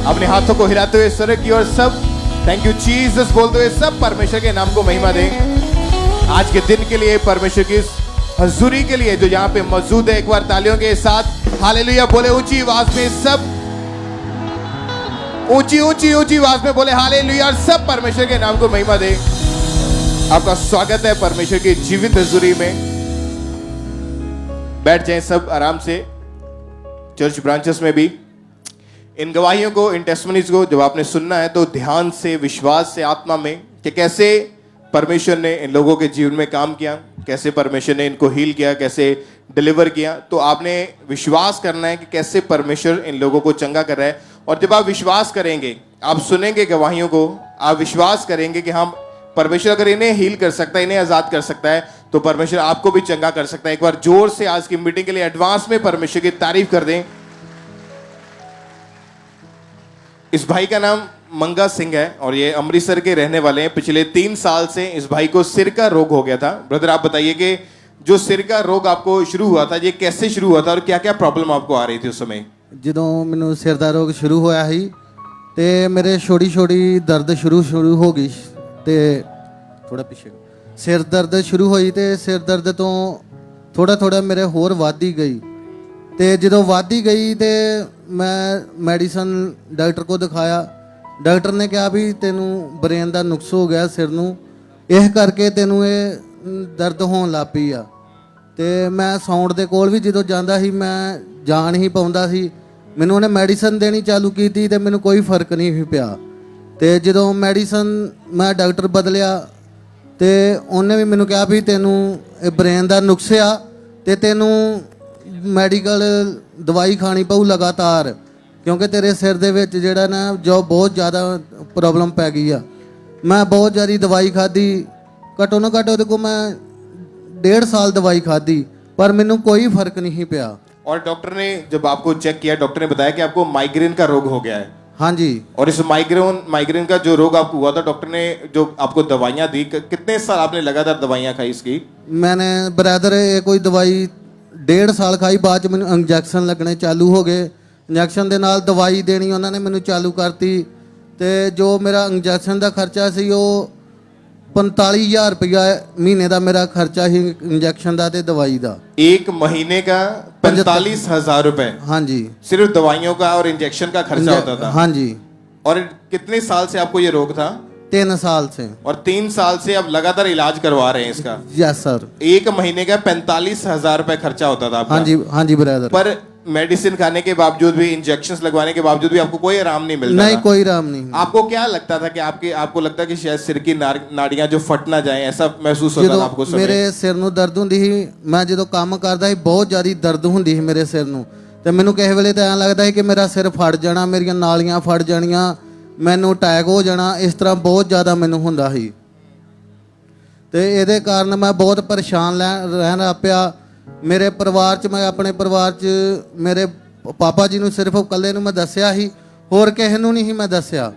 अपने हाथों को हिलाते हुए स्वर्ग की ओर सब थैंक यू जीसस बोलते हुए सब परमेश्वर के नाम को महिमा दें। आज के दिन के लिए, परमेश्वर की हजूरी के लिए जो यहाँ पे मौजूद है, एक बार तालियों के साथ हालेलुया बोले ऊंची आवाज में, सब ऊंची ऊंची ऊंची आवाज में बोले हालेलुया और सब परमेश्वर के नाम को महिमा दें। आपका स्वागत है परमेश्वर की जीवित हजूरी में। बैठ जाएं सब आराम से। चर्च ब्रांचेस में भी इन गवाहियों को, इन टेस्टिमनीज को जब आपने सुनना है तो ध्यान से, विश्वास से, आत्मा में कि कैसे परमेश्वर ने इन लोगों के जीवन में काम किया, कैसे परमेश्वर ने इनको हील किया, कैसे डिलीवर किया। तो आपने विश्वास करना है कि कैसे परमेश्वर इन लोगों को चंगा कर रहा है। और जब आप विश्वास करेंगे, आप सुनेंगे गवाहियों को, आप विश्वास करेंगे कि हम परमेश्वर अगर इन्हें हील कर सकता है, इन्हें आजाद कर सकता है, तो परमेश्वर आपको भी चंगा कर सकता है। एक बार जोर से आज की मीटिंग के लिए एडवांस में परमेश्वर की तारीफ कर दें। इस भाई का नाम मंगा सिंह है और ये अमृतसर के रहने वाले हैं। पिछले 3 साल से इस भाई को सिर का रोग हो गया था। ब्रदर आप बताइए कि जो सिर का रोग आपको शुरू हुआ था, ये कैसे शुरू हुआ था और क्या क्या प्रॉब्लम आपको आ रही थी उस समय? ਜਦੋਂ ਮੈਨੂੰ ਸਿਰ ਦਾ ਰੋਗ ਸ਼ੁਰੂ ਹੋਇਆ ਸੀ ਤੇ ਮੇਰੇ ਛੋਟੀ ਛੋਟੀ ਦਰਦ ਸ਼ੁਰੂ ਹੋ ਗਈ ਤੇ ਥੋੜਾ ਪਿੱਛੇ ਸਿਰ ਦਰਦ ਸ਼ੁਰੂ ਹੋਈ ਤੇ ਸਿਰ ਦਰਦ ਤੋਂ ਥੋੜਾ ਮੇਰੇ ਹੋਰ ਵੱਧਦੀ ਗਈ ਤੇ ਜਦੋਂ ਵੱਧਦੀ ਗਈ ਤੇ ਮੈਂ ਮੈਡੀਸਨ ਡਾਕਟਰ ਕੋ ਦਿਖਾਇਆ। ਡਾਕਟਰ ਨੇ ਕਿਹਾ ਵੀ ਤੈਨੂੰ ਬ੍ਰੇਨ ਦਾ ਨੁਕਸ ਹੋ ਗਿਆ ਸਿਰ ਨੂੰ, ਇਸ ਕਰਕੇ ਤੈਨੂੰ ਇਹ ਦਰਦ ਹੋਣ ਲੱਗ ਪਈ ਆ। ਤੇ ਮੈਂ ਸਾਊਂਡ ਦੇ ਕੋਲ ਵੀ ਜਦੋਂ ਜਾਂਦਾ ਸੀ ਮੈਂ ਜਾਣ ਹੀ ਪਾਉਂਦਾ ਸੀ। ਮੈਨੂੰ ਉਹਨੇ ਮੈਡੀਸਨ ਦੇਣੀ ਚਾਲੂ ਕੀਤੀ ਤੇ ਮੈਨੂੰ ਕੋਈ ਫਰਕ ਨਹੀਂ ਸੀ ਪਿਆ। ਤੇ ਜਦੋਂ ਮੈਡੀਸਨ ਮੈਂ ਡਾਕਟਰ ਬਦਲਿਆ ਤੇ ਉਹਨੇ ਵੀ ਮੈਨੂੰ ਕਿਹਾ ਵੀ ਤੈਨੂੰ ਇਹ ਬ੍ਰੇਨ ਦਾ ਨੁਕਸ ਆ ਤੇ ਤੈਨੂੰ ਮੈਡੀਕਲ ਦਵਾਈ ਖਾਣੀ ਪਊ ਲਗਾਤਾਰ, ਕਿਉਂਕਿ ਤੇਰੇ ਸਿਰ ਦੇ ਵਿੱਚ ਜਿਹੜਾ ਨਾ ਜੋ ਬਹੁਤ ਜ਼ਿਆਦਾ ਪ੍ਰੋਬਲਮ ਪੈ ਗਈ ਆ। ਮੈਂ ਬਹੁਤ ਜ਼ਿਆਦਾ ਦਵਾਈ ਖਾਧੀ, ਘੱਟੋ ਨਾ ਘੱਟ ਉਹਦੇ ਕੋਲ ਮੈਂ 1.5 साल दवाई खाधी पर मैनू कोई फर्क नहीं पिया। और डॉक्टर ने जब आपको चेक किया, डॉक्टर ने बताया कि आपको माइग्रेन का रोग हो गया है। हाँ जी। और इस माइग्रेन का जो रोग आपको हुआ था, डॉक्टर ने जो आपको दवाइयाँ दी, कितने साल आपने लगातार दवाइयाँ खाई इसकी? मैंने ब्रदर ये कोई दवाई 1.5 साल खाई, बाद च मैनू इंजैक्शन लगने चालू हो गए। इंजैक्शन के नाल दवाई देनी उन्होंने मैनू चालू करती ते जो मेरा इंजैक्शन का खर्चा सी वो 45,000 रुपया महीने का मेरा खर्चा ही इंजैक्शन का ते दवाई का। एक महीने का 45,000 रुपए? हाँ जी। सिर्फ दवाइयों का और इंजेक्शन का खर्चा होता था? हाँ जी। और कितने साल से आपको ये रोग था? 3 साल से। और 3 साल से आप लगातार इलाज करवा रहे हैं इसका? Yes sir. एक महीने का 45,000 रुपए खर्चा होता था आपका? हाँ जी, हाँ जी ब्रदर। पर मेडिसिन खाने के बावजूद भी, इंजेक्शंस लगवाने के बावजूद भी आपको कोई आराम नहीं मिलता? नहीं, कोई आराम नहीं। आपको क्या लगता था कि आपको लगता कि शायद सिर की नाड़ियां जो फट ना जाएं, ऐसा महसूस होता था आपको? मेरे सिर ਨੂੰ ਦਰਦ ਹੁੰਦੀ ਸੀ, ਮੈਂ ਜਦੋਂ ਕੰਮ ਕਰਦਾ ਸੀ ਬਹੁਤ ਜ਼ਿਆਦਾ ਦਰਦ ਹੁੰਦੀ ਸੀ ਮੇਰੇ ਸਿਰ ਨੂੰ ਤੇ ਮੈਨੂੰ ਕਿਸੇ ਵੇਲੇ ਤਾਂ ਐਂ ਲੱਗਦਾ ਸੀ ਕਿ ਮੇਰਾ ਸਿਰ ਫਟ ਜਾਣਾ, ਮੇਰੀਆਂ ਨਾਲੀਆਂ ਫਟ ਜਾਣੀਆਂ, ਮੈਨੂੰ ਅਟੈਕ ਹੋ ਜਾਣਾ। ਇਸ ਤਰ੍ਹਾਂ ਬਹੁਤ ਜ਼ਿਆਦਾ ਮੈਨੂੰ ਹੁੰਦਾ ਸੀ ਤੇ ਇਹਦੇ ਕਾਰਨ ਮੈਂ ਬਹੁਤ ਪਰੇਸ਼ਾਨ ਰਹਿਣਾ ਪਿਆ। ਮੇਰੇ ਪਰਿਵਾਰ 'ਚ, ਮੈਂ ਆਪਣੇ ਪਰਿਵਾਰ 'ਚ ਮੇਰੇ ਪਾਪਾ ਜੀ ਨੂੰ ਸਿਰਫ ਇਕੱਲੇ ਨੂੰ ਮੈਂ ਦੱਸਿਆ ਸੀ, ਹੋਰ ਕਿਸੇ ਨੂੰ ਨਹੀਂ ਸੀ ਮੈਂ ਦੱਸਿਆ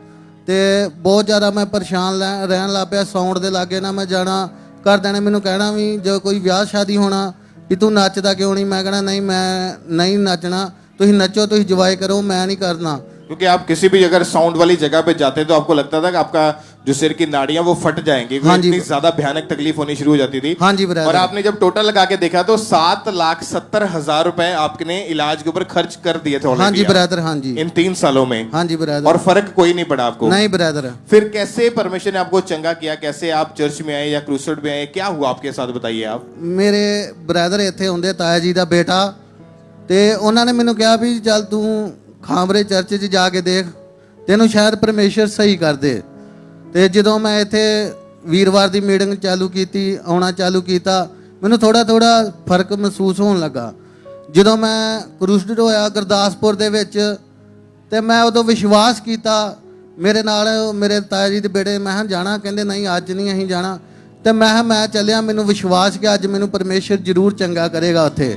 ਤੇ ਬਹੁਤ ਜ਼ਿਆਦਾ ਮੈਂ ਪਰੇਸ਼ਾਨ ਰਹਿਣ ਲੱਗ ਪਿਆ। ਸਾਊਂਡ ਦੇ ਲਾਗੇ ਨਾ ਮੈਂ ਜਾਣਾ, ਘਰਦਿਆਂ ਨੇ ਮੈਨੂੰ ਕਹਿਣਾ ਵੀ ਜੇ ਕੋਈ ਵਿਆਹ ਸ਼ਾਦੀ ਹੋਣਾ ਵੀ ਤੂੰ ਨੱਚਦਾ ਕਿਉਂ ਨਹੀਂ? ਮੈਂ ਕਹਿਣਾ ਨਹੀਂ, ਮੈਂ नहीं नचना, ਤੁਸੀਂ ਨੱਚੋ, ਤੁਸੀਂ ਇੰਜॉय करो, मैं नहीं करना। क्योंकि आप किसी भी अगर साउंड वाली जगह पे जाते तो आपको लगता था कि आपका जो सिर की नाड़ियां वो फट जाएंगी। हाँ जी। इतनी ज्यादा भयानक तकलीफ होनी शुरू हो जाती थी। हाँ जी ब्रदर। और आपने जब टोटल लगा के देखा तो 7,70,000 रुपए आपने इलाज के ऊपर खर्च कर दिए थे। हाँ जी ब्रदर। हाँ जी। इन 3 सालों में? हाँ जी ब्रदर। और फर्क कोई नहीं पड़ा आपको? नहीं ब्रदर। फिर कैसे परमेश्वर ने आपको चंगा किया? कैसे आप चर्च में आए या क्रूसेड में आए? क्या हुआ आपके साथ, बताइए आप। ਮੇਰੇ ਬ੍ਰਦਰ ਇੱਥੇ ਹੁੰਦੇ, ਤਾਇਆ ਜੀ ਦਾ ਬੇਟਾ, ਤੇ ਉਹਨਾਂ ਨੇ ਮੈਨੂੰ ਕਿਹਾ ਵੀ ਚੱਲ ਤੂੰ ਖਾਂਬਰੇ ਚਰਚ 'ਚ ਜਾ ਕੇ ਦੇਖ, ਤੈਨੂੰ ਸ਼ਾਇਦ ਪਰਮੇਸ਼ਰ ਸਹੀ ਕਰ ਦੇ। ਤੇ ਜਦੋਂ ਮੈਂ ਇੱਥੇ ਵੀਰਵਾਰ ਦੀ ਮੀਟਿੰਗ ਚਾਲੂ ਕੀਤੀ, ਆਉਣਾ ਚਾਲੂ ਕੀਤਾ, ਮੈਨੂੰ ਥੋੜਾ ਫਰਕ ਮਹਿਸੂਸ ਹੋਣ ਲੱਗਾ। ਜਦੋਂ ਮੈਂ ਕਰੂਸਡ ਹੋਇਆ ਗੁਰਦਾਸਪੁਰ ਦੇ ਵਿੱਚ ਤੇ ਮੈਂ ਉਦੋਂ ਵਿਸ਼ਵਾਸ ਕੀਤਾ। ਮੇਰੇ ਨਾਲ ਮੇਰੇ ਤਾਇਆ ਜੀ ਦੇ ਬੇਟੇ, ਮੈਂ ਕਿਹਾ ਜਾਣਾ? ਕਹਿੰਦੇ ਨਹੀਂ ਅੱਜ ਨਹੀਂ ਅਸੀਂ ਜਾਣਾ। ਤੇ ਮੈਂ ਚੱਲਿਆ, ਮੈਨੂੰ ਵਿਸ਼ਵਾਸ ਕਿ ਅੱਜ ਮੈਨੂੰ ਪਰਮੇਸ਼ਰ ਜ਼ਰੂਰ ਚੰਗਾ ਕਰੇਗਾ ਉੱਥੇ।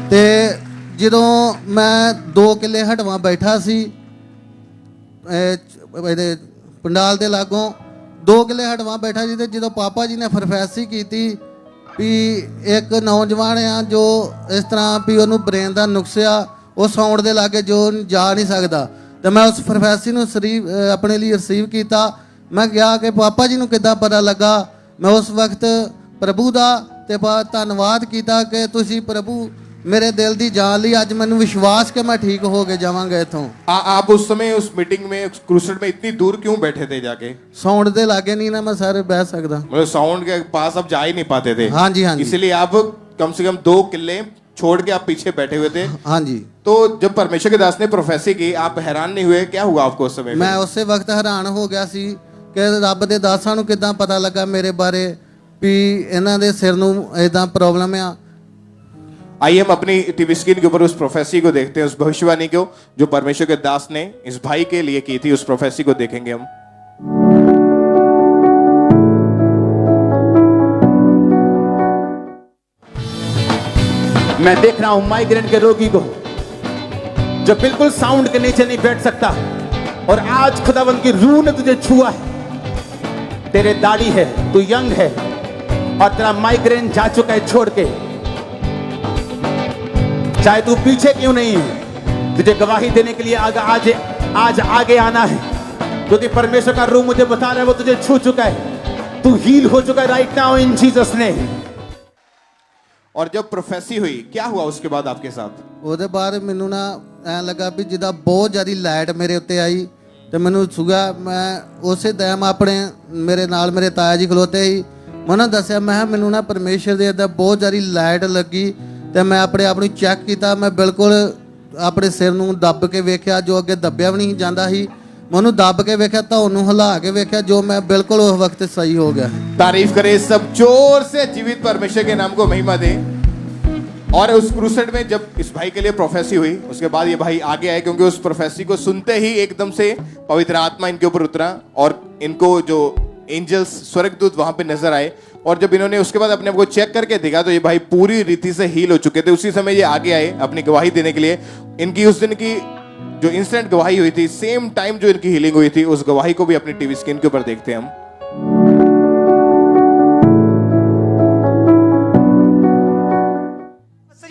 ਤੇ ਜਦੋਂ ਮੈਂ 2 ਕਿੱਲੇ ਹਟਵਾ ਬੈਠਾ ਸੀ ਇਹਦੇ ਪੰਡਾਲ ਦੇ ਲਾਗੋਂ, 2 ਕਿੱਲੇ ਹਟਵਾ ਬੈਠਾ ਸੀ ਤੇ ਜਦੋਂ ਪਾਪਾ ਜੀ ਨੇ ਫਰਫੈਸੀ ਕੀਤੀ ਵੀ ਇੱਕ ਨੌਜਵਾਨ ਆ ਜੋ ਇਸ ਤਰ੍ਹਾਂ ਵੀ ਉਹਨੂੰ ਬ੍ਰੇਨ ਦਾ ਨੁਕਸ ਆ, ਉਹ ਸਾਊਂਡ ਦੇ ਲਾਗੇ ਜੋ ਜਾ ਨਹੀਂ ਸਕਦਾ। ਤੇ ਮੈਂ ਉਸ ਪ੍ਰੋਫੈਸੀ ਨੂੰ ਆਪਣੇ ਲਈ ਰਿਸੀਵ ਕੀਤਾ। ਮੈਂ ਕਿਹਾ ਕਿ ਪਾਪਾ ਜੀ ਨੂੰ ਕਿੱਦਾਂ ਪਤਾ ਲੱਗਾ। ਮੈਂ ਉਸ ਵਕਤ ਪ੍ਰਭੂ ਦਾ ਤੇ ਧੰਨਵਾਦ ਕੀਤਾ ਕਿ ਤੁਸੀਂ ਪ੍ਰਭੂ मेरे दिल की जान ली। अज मैनू विश्वास कि मैं ठीक हो के जावांगा इथों। आप उस समय उस मीटिंग में क्रूसेड में इतनी दूर क्यों बैठे थे जाके? साउंड दे लागे नहीं ना मैं सारे बैठ सकता, मतलब साउंड के पास आप जा ही नहीं पाते थे। हाँ जी, हाँ जी। इसीलिए आप कम से कम 2 किले छोड़ के आप पीछे बैठे हुए थे। हाँ जी। तो जब परमेश्वर के दास ने प्रोफेसी की, आप हैरान नहीं हुए? क्या हुआ आपको उस समय? मैं उस वक्त हैरान हो गया सी कि रब दे दासां नूं किदां पता लगा मेरे बारे भी इन्हां दे सिर नूं इदां प्रॉब्लम आ। आइए हम अपनी टीवी स्क्रीन के ऊपर उस प्रोफेसी को देखते हैं, उस भविष्यवाणी को जो परमेश्वर के दास ने इस भाई के लिए की थी। उस प्रोफेसी को देखेंगे हम। मैं देख रहा हूं माइग्रेन के रोगी को जो बिल्कुल साउंड के नीचे नहीं बैठ सकता, और आज खुदावंद की रूह ने तुझे छुआ है। तेरे दाढ़ी है, तू यंग है और तेरा माइग्रेन जा चुका है छोड़ के। चाहे तू पीछे क्यों नहीं है, तुझे गवाही देने के लिए आज आगे आना है, क्योंकि परमेश्वर का रूह मुझे बता रहा है वो तुझे छू चुका है। तू हील हो चुका है right now in Jesus name. और जब प्रोफेसी हुई, क्या हुआ उसके बाद आपके साथ? ਉਹਦੇ ਬਾਅਦ ਮੈਨੂੰ ਨਾ ਐ ਲੱਗਾ ਵੀ ਜਿੱਦਾਂ ਬਹੁਤ ਜ਼ਿਆਦਾ ਲਾਈਟ ਮੇਰੇ ਉੱਤੇ ਆਈ ਤੇ ਮੈਨੂੰ ਸੁਗਾ। ਮੈਂ ਉਸੇ ਟਾਈਮ ਆਪਣੇ ਮੇਰੇ ਨਾਲ ਮੇਰੇ ਤਾਇਆ ਜੀ ਖਲੋਤੇ ਸੀ, ਮੈਂ ਉਹਨਾਂ ਨੂੰ ਦੱਸਿਆ ਮੈਂ ਕਿਹਾ ਮੈਨੂੰ ਨਾ ਪਰਮੇਸ਼ਰ ਦੇ ਇੱਦਾਂ ਬਹੁਤ ਜ਼ਿਆਦਾ ਲਾਈਟ ਲੱਗੀ ਤੇ ਮੈਂ ਆਪਣੇ ਆਪ ਨੂੰ ਚੈੱਕ ਕੀਤਾ। ਮੈਂ ਬਿਲਕੁਲ ਆਪਣੇ ਸਿਰ ਨੂੰ ਦੱਬ ਕੇ ਵੇਖਿਆ ਜੋ ਅੱਗੇ ਦੱਬਿਆ ਵੀ ਨਹੀਂ ਜਾਂਦਾ ਸੀ। मैं ਉਹਨੂੰ ਦੱਬ ਕੇ ਵੇਖਿਆ ਤਾਂ ਉਹਨੂੰ ਹਿਲਾ ਕੇ ਵੇਖਿਆ ਜੋ मैं बिल्कुल उस वक्त सही हो गया। तारीफ करें सब जोर से, जीवित परमेश्वर के नाम को महिमा दे। और उस क्रूसेड में जब इस भाई के लिए प्रोफेसी हुई, उसके बाद ये भाई आगे आए, क्योंकि उस प्रोफेसी को सुनते ही एकदम से पवित्र आत्मा इनके ऊपर उतरा और इनको जो एंजल्स स्वर्गदूत वहां पे नजर आए। और जब इन्होंने उसके बाद अपने आप को चेक करके देखा तो ये भाई पूरी रीति से हील हो चुके थे। उसी समय ये आगे आए अपनी गवाही देने के लिए। इनकी उस दिन की जो इंस्टेंट गवाही हुई थी, सेम टाइम जो इनकी हीलिंग हुई थी, उस गवाही को भी अपनी टीवी स्क्रीन के ऊपर देखते हैं हम।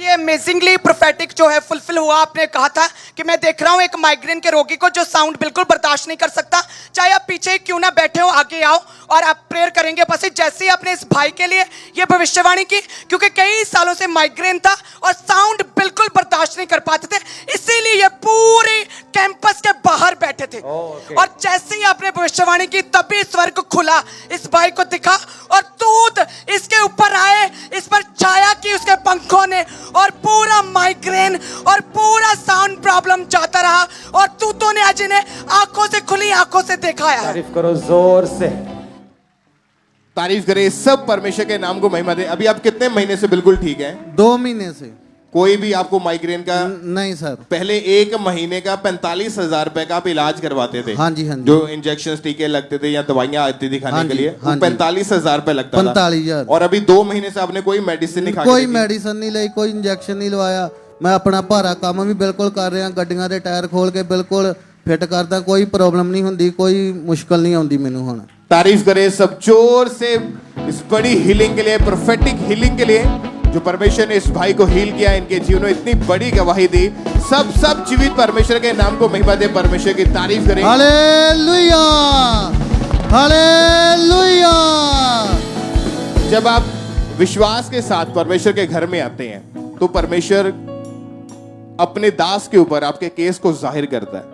ये अमेजिंगली प्रोफेटिक जो है फुलफिल हुआ। आपने कहा था कि मैं देख रहा हूं एक माइग्रेन के रोगी को जो साउंड बिल्कुल बर्दाश्त नहीं कर सकता, चाहे आप पीछे क्यों ना बैठे हो, आगे आओ और आप प्रेयर करेंगे। बस जैसे ही आपने इस भाई के लिए ये भविष्यवाणी की, क्योंकि कई सालों से माइग्रेन था और साउंड बिल्कुल बर्दाश्त नहीं कर पाते थे, इसीलिए ये पूरे कैंपस के बाहर बैठे थे। और जैसे ही आपने भविष्यवाणी की तभी स्वर्ग खुला, इस भाई को दिखा और दूत इसके ऊपर आए, इस पर छाया की उसके पंखों ने, और पूरा माइग्रेन और पूरा साउंड प्रॉब्लम जाता रहा। और दूतों ने आज इन्हें आंखों से खुली आंखों से देखा है। तारीफ करो जोर से। तारीफ करें सब परमेश्वर के नाम को महिमा दे। अभी आप कितने महीने से बिल्कुल ठीक हैं? 2 महीने से कोई भी आपको माइग्रेन का? नहीं सर। पहले 1 महीने का 45,000 रुपए का आप इलाज करवाते थे। हाँ जी, हाँ जी। जो इंजेक्शन टीके लगते थे या दवाइयां आती थी खाने हाँ के जी, लिए, हाँ वो 45,000 रुपए लगता था। 45,000। और अभी 2 महीने से आपने कोई मेडिसिन नहीं खाई? कोई मेडिसिन नहीं ली, कोई इंजेक्शन नहीं लवाया। मैं अपना भारा काम भी बिल्कुल कर रहा, गड्डियां दे टायर खोल के बिल्कुल फिट करदा। कोई प्रॉब्लम नहीं होंदी, कोई मुश्किल नहीं आउंदी मैनू हुण। तारीफ करें सब जोर से इस बड़ी हीलिंग के लिए, प्रोफेटिक हीलिंग के लिए, जो परमेश्वर ने इस भाई को हील किया, इनके जीवन में इतनी बड़ी गवाही दी। सब जीवित परमेश्वर के नाम को महिमा दे, परमेश्वर की तारीफ करें। Hallelujah, hallelujah. जब आप विश्वास के साथ परमेश्वर के घर में आते हैं तो परमेश्वर अपने दास के ऊपर आपके केस को जाहिर करता है।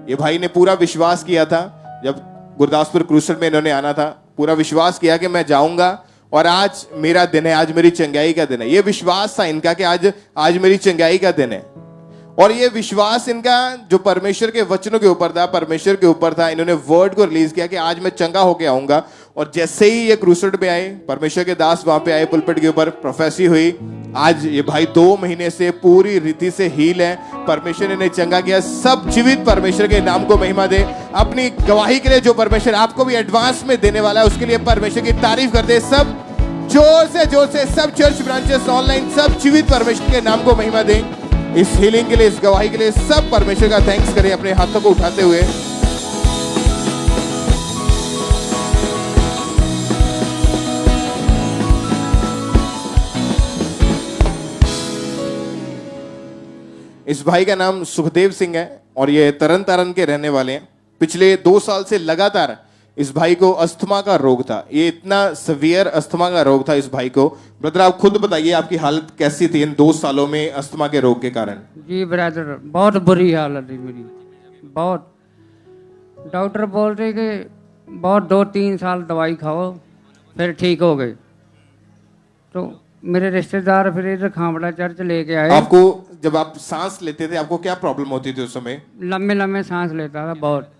ये भाई ने पूरा विश्वास किया था, जब गुरदासपुर क्रूसेड में इन्होंने आना था, पूरा विश्वास किया कि मैं जाऊंगा और आज मेरा दिन है, आज मेरी चंगाई का दिन है। ये विश्वास था इनका कि आज मेरी चंगाई का दिन है। और ये विश्वास इनका जो परमेश्वर के वचनों के ऊपर था, परमेश्वर के ऊपर था। इन्होंने वर्ड को रिलीज किया कि आज मैं चंगा होके आऊंगा। और जैसे ही ये क्रूसेड पे आए, परमेश्वर के दास वहां पे आए, पुलपिट के ऊपर प्रोफेसी हुई। आज ये भाई 2 महीने से पूरी रीति से हील है। परमेश्वर ने इन्हें चंगा किया। सब जीवित परमेश्वर के नाम को महिमा दे। अपनी गवाही के लिए जो परमेश्वर आपको भी एडवांस में देने वाला है, उसके लिए परमेश्वर की तारीफ करते। सब जोर से सब चर्च ब्रांचेस ऑनलाइन, सब जीवित परमेश्वर के नाम को महिमा दें। इस हीलिंग के लिए, इस गवाही के लिए सब परमेश्वर का थैंक्स करें अपने हाथों को उठाते हुए। इस भाई का नाम सुखदेव सिंह है और ये तरन तारण के रहने वाले हैं। पिछले 2 साल से लगातार इस भाई को अस्थमा का रोग था। ये इतना सवियर अस्थमा का रोग था इस भाई को। ब्रदर आप खुद बताइए आपकी हालत कैसी थी इन 2 सालों में अस्थमा के रोग के कारण? जी ब्रदर, बहुत बुरी हालत है मेरी, बहुत। डॉक्टर बोलते कि बहुत 2-3 साल दवाई खाओ फिर ठीक हो गए। तो मेरे रिश्तेदार फिर इधर खामड़ा चर्च लेके आए। आपको जब आप सांस लेते थे आपको क्या प्रॉब्लम होती थी उस समय? लंबे लंबे सांस लेता था बहुत।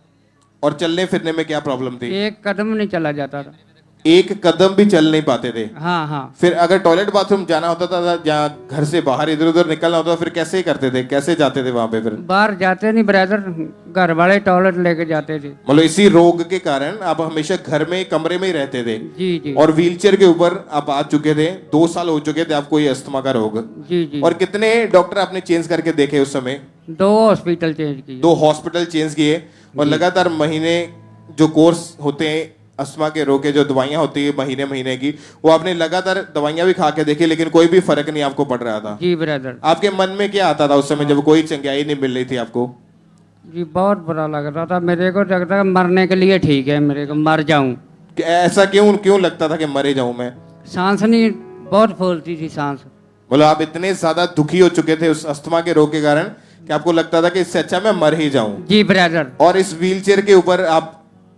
और चलने फिरने में क्या प्रॉब्लम थी? एक कदम नहीं चला जाता था। एक कदम भी चल नहीं पाते थे? हाँ हाँ। फिर अगर टॉयलेट बाथरूम जाना होता था या घर से बाहर इधर उधर निकलना होता था फिर कैसे करते थे, कैसे जाते थे वहां पे? फिर बाहर जाते नहीं ब्रदर, घर वाले टॉयलेट लेके जाते थे। मतलब इसी रोग के कारण आप हमेशा घर में कमरे में ही रहते थे? जी जी। और व्हीलचेयर के ऊपर आप आ चुके थे, 2 साल हो चुके थे आपको ये अस्थमा का रोग। जी जी। और कितने डॉक्टर आपने चेंज करके देखे उस समय? 2 हॉस्पिटल चेंज किए। 2 हॉस्पिटल चेंज किए और लगातार महीने जो कोर्स होते हैं अस्थमा के रोग के, जो दवाइयां होती है महीने महीने की, वो आपने लगातार दवाइयां भी खा के देखी लेकिन कोई भी फर्क नहीं आपको पड़ रहा था? जी ब्रदर। आपके मन में क्या आता था उस समय जब कोई चंगाई नहीं मिल रही थी आपको? जी बहुत बुरा लग रहा था मेरे को, लगता था मरने के लिए ठीक है, मेरे को मर जाऊं। ऐसा क्यों क्यों लगता था कि मरे जाऊं मैं? सांस नहीं, बहुत फूलती थी सांस। बोलो आप इतने ज्यादा दुखी हो चुके थे उस अस्थमा के रोग के कारण कि आपको लगता था कि इससे अच्छा मैं मर ही जाऊं। जी ब्रदर। और इस व्हीलचेयर के ऊपर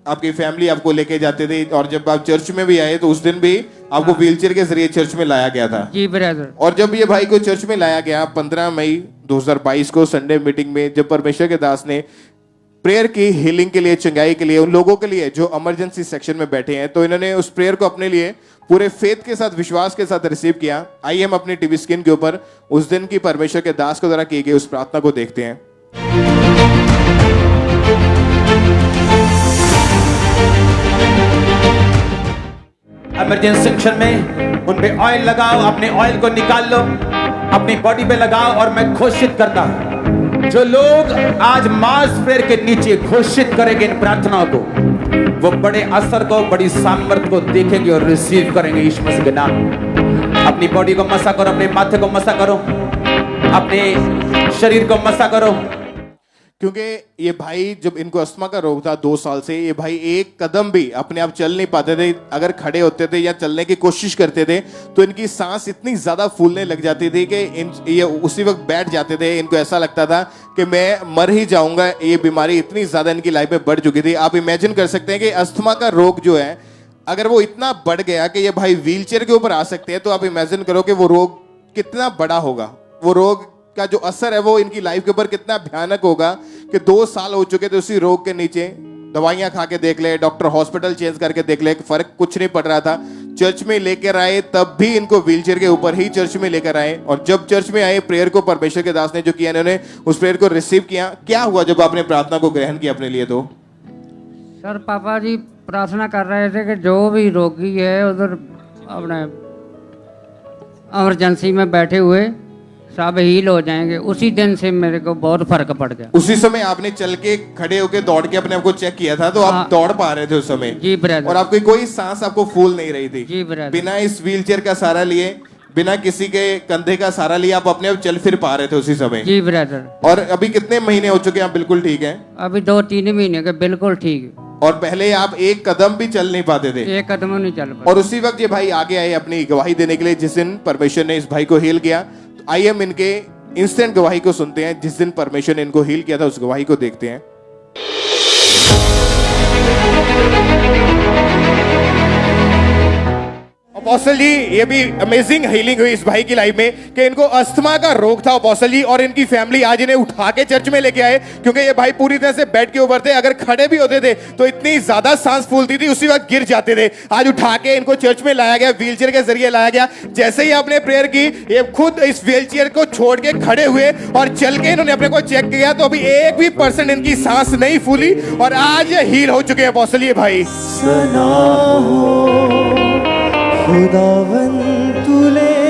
आपकी फैमिली आपको लेके जाते थे और जब आप चर्च में भी आए तो उस दिन भी आपको व्हीलचेयर के जरिए चर्च में लाया गया था? जी ब्रदर। और जब ये भाई को चर्च में लाया गया 15 मई 2022 को संडे मीटिंग में, जब परमेश्वर के दास ने प्रेयर की हीलिंग के लिए, चंगाई के लिए उन लोगों के लिए जो इमरजेंसी सेक्शन में बैठे हैं, तो इन्होंने उस प्रेयर को अपने लिए पूरे फेथ के साथ, विश्वास के साथ रिसीव किया। आइए हम अपनी टीवी स्क्रीन के ऊपर उस दिन की परमेश्वर के दास के द्वारा की गई उस प्रार्थना को देखते हैं। इमरजेंसी सेक्शन में उन पे ऑयल लगाओ, अपने ऑयल को निकाल लो, अपनी बॉडी पे लगाओ। और मैं घोषित करता हूं, जो लोग आज मास प्रेयर के नीचे घोषित करेंगे इन प्रार्थनाओं को, वो बड़े असर को, बड़ी सामर्थ को देखेंगे और रिसीव करेंगे यीशु मसीह के नाम। अपनी बॉडी को मसा करो, अपने माथे को मसा करो, अपने शरीर को मसा करो। क्योंकि ये भाई जब इनको अस्थमा का रोग था 2 साल से, ये भाई एक कदम भी अपने आप चल नहीं पाते थे। अगर खड़े होते थे या चलने की कोशिश करते थे तो इनकी सांस इतनी ज्यादा फूलने लग जाती थी कि ये उसी वक्त बैठ जाते थे। इनको ऐसा लगता था कि मैं मर ही जाऊंगा। ये बीमारी इतनी ज्यादा इनकी लाइफ में बढ़ चुकी थी। आप इमेजिन कर सकते हैं कि अस्थमा का रोग जो है अगर वो इतना बढ़ गया कि ये भाई व्हीलचेयर के ऊपर आ सकते हैं, तो आप इमेजिन करो कि वो रोग कितना बड़ा होगा। वो रोग का जो असर है वो इनकी लाइफ के ऊपर कितना भयानक होगा कि 2 साल हो चुके थे उसी रोग के नीचे। दवाइयां खा के देख ले, डॉक्टर हॉस्पिटल चेंज करके देख ले, फर्क कुछ नहीं पड़ रहा था। चर्च में लेकर आए तब भी इनको व्हीलचेयर के ऊपर ही चर्च में लेकर आए। और जब चर्च में आए, प्रेयर को परमेश्वर के दास ने जो किया, इन्होंने उस प्रेयर को रिसीव किया। क्या हुआ जब आपने प्रार्थना को ग्रहण किया अपने लिए? तो सर पापा जी प्रार्थना कर रहे थे कि जो भी रोगी है उधर अपने इमरजेंसी में बैठे हुए सब हील हो जाएंगे। उसी दिन से मेरे को बहुत फर्क पड़ गया। उसी समय आपने चल के, खड़े होके, दौड़ के अपने आप को चेक किया था, तो आप हाँ। दौड़ पा रहे थे उस समय? जी ब्रदर। और आपकी कोई सांस आपको फूल नहीं रही थी? जी ब्रदर। बिना इस व्हीलचेयर का सहारा लिए, बिना किसी के कंधे का सहारा लिए आप अपने आप चल फिर पा रहे थे उसी समय? जी ब्रदर। और अभी कितने महीने हो चुके हैं आप बिल्कुल ठीक हैं? अभी 2-3 महीने के बिल्कुल ठीक। और पहले आप एक कदम भी चल नहीं पाते थे? एक कदम नहीं चल पाता। और उसी वक्त ये भाई आगे आए अपनी गवाही देने के लिए जिस दिन परमेश्वर ने इस भाई को हील किया। तो आइए हम इनके इंस्टेंट गवाही को सुनते हैं। जिस दिन परमेश्वर ने इनको हील किया था उस गवाही को देखते हैं। अपोस्टल जी, ये भी अमेजिंग हीलिंग हुई इस भाई की लाइफ में कि इनको अस्थमा का रोग था अपोस्टल जी, और इनकी फैमिली आज इन्हें उठा के चर्च में लेके आए क्योंकि ये भाई पूरी तरह से बेड के ऊपर थे। अगर खड़े भी होते थे तो इतनी ज्यादा सांस फूलती थी, उसी वक्त गिर जाते थे। आज उठा के इनको चर्च में लाया गया, व्हीलचेयर के जरिए लाया गया। जैसे ही आपने प्रेयर की, ये खुद इस व्हीलचेयर को छोड़ के खड़े हुए और चल के इन्होंने अपने को चेक किया तो अभी 1% इनकी सांस नहीं फूली और आज ये हील हो चुके हैं अपोस्टल ये भाई।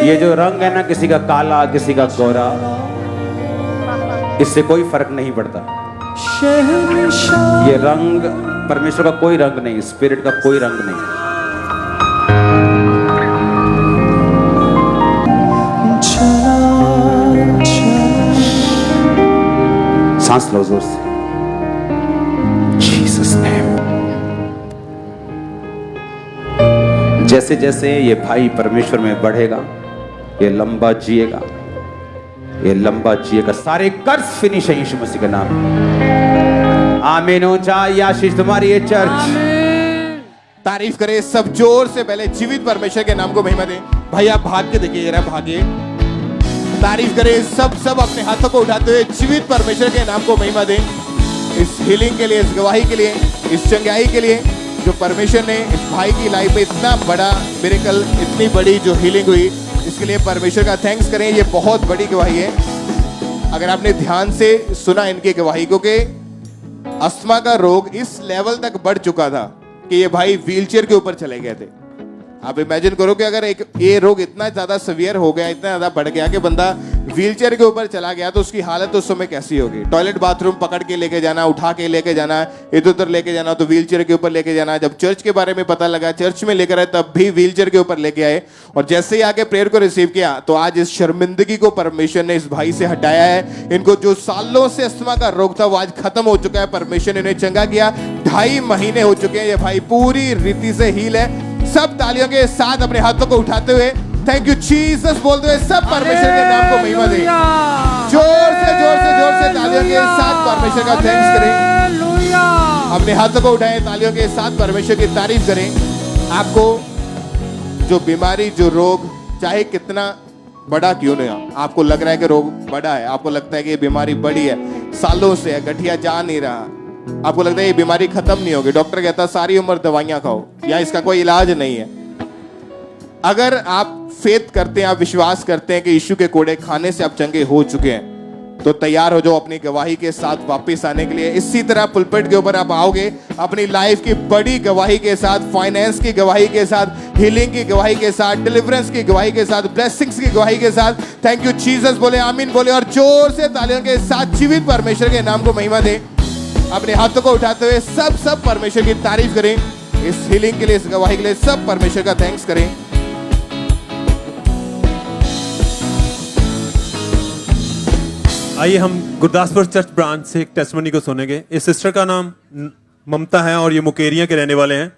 ये जो रंग है ना, किसी का काला, किसी का गोरा, इससे कोई फर्क नहीं पड़ता। ये रंग परमेश्वर का कोई रंग नहीं, स्पिरिट का कोई रंग नहीं। सांस लो जोर से। Jesus name. जैसे जैसे ये भाई परमेश्वर में बढ़ेगा, ये लंबा जिएगा, ये लंबा जिएगा। सारे कर्ज फिनिश है यीशु मसीह के नाम में। आमीन हो जाए। आशीष तुम्हारी ये चर्च। तारीफ करें सब जोर से। पहले जीवित परमेश्वर के नाम को महिमा दें। भाई आप भाग के देखिए, जरा भागिए। तारीफ करें सब अपने हाथों को उठाते हुए जीवित परमेश्वर के नाम को महिमा दें। इस हीलिंग के लिए, इस गवाही के लिए, इस चंगाई के लिए जो परमेश्वर ने इस भाई की लाइफ में इतना बड़ा मिरेकल, इतनी बड़ी जो हीलिंग हुई, इसके लिए परमेश्वर का थैंक्स करें। ये बहुत बड़ी गवाही है। अगर आपने ध्यान से सुना इनकी गवाही को कि अस्थमा का रोग इस लेवल तक बढ़ चुका था कि ये भाई व्हीलचेयर के ऊपर चले गए थे। आप इमेजिन करो कि अगर एक ये रोग इतना ज्यादा सीवियर हो गया, इतना ज्यादा बढ़ गया कि बंदा व्हीलचेयर के ऊपर चला गया, तो उसकी हालत उस समय कैसी होगी। टॉयलेट बाथरूम पकड़ के लेके जाना, उठा के लेके जाना, इधर उधर लेके जाना, तो व्हीलचेयर के ऊपर लेके जाना। जब चर्च के बारे में पता लगा, चर्च में लेकर आए, तब भी व्हीलचेयर के ऊपर लेके आए। और जैसे ही आके प्रेयर को रिसीव किया, तो आज इस शर्मिंदगी को परमेश्वर ने इस भाई से हटाया है। इनको जो सालों से अस्थमा का रोग था, वो आज खत्म हो चुका है। परमेश्वर ने इन्हें चंगा किया। 2.5 महीने हो चुके हैं, ये भाई पूरी रीति से हील है। सब तालियों के साथ अपने हाथों को उठाते हुए थैंक यू जीसस बोलते हुए सब परमेश्वर के नाम को महिमा दें। जोर से तालियों के साथ परमेश्वर का थैंक्स करें। अपने हाथों को उठाएं, तालियों के साथ परमेश्वर की तारीफ करें। आपको जो बीमारी, जो रोग, चाहे कितना बड़ा क्यों नहीं हो, आपको लग रहा है कि रोग बड़ा है, आपको लगता है कि ये बीमारी बड़ी है, सालों से है, गठिया जा नहीं रहा, आपको लगता है ये बीमारी खत्म नहीं होगी, डॉक्टर कहता है सारी उम्र दवाइयां खाओ या इसका कोई इलाज नहीं है। अगर आप फेथ करते हैं, आप विश्वास करते हैं कि यीशु के कोड़े खाने से आप चंगे हो चुके हैं, तो तैयार हो जाओ अपनी गवाही के साथ वापस आने के लिए। इसी तरह पुलपिट के ऊपर आप आओगे अपनी लाइफ की बड़ी गवाही के साथ, फाइनेंस की गवाही के साथ, हीलिंग की गवाही के साथ, डिलीवरेंस की गवाही के साथ, ब्लेसिंग्स की गवाही के साथ। थैंक यू जीसस बोले, आमीन बोले और जोर से तालियों के साथ जीवित परमेश्वर के नाम को महिमा दें। अपने हाथों को उठाते हुए सब परमेश्वर की तारीफ करें। इस हीलिंग के लिए, इस गवाही के लिए सब परमेश्वर का थैंक्स करें। आइए हम गुरदासपुर चर्च ब्रांच से एक टेस्टिमनी को सुनेंगे। इस सिस्टर का नाम ममता है और ये मुकेरिया के रहने वाले हैं।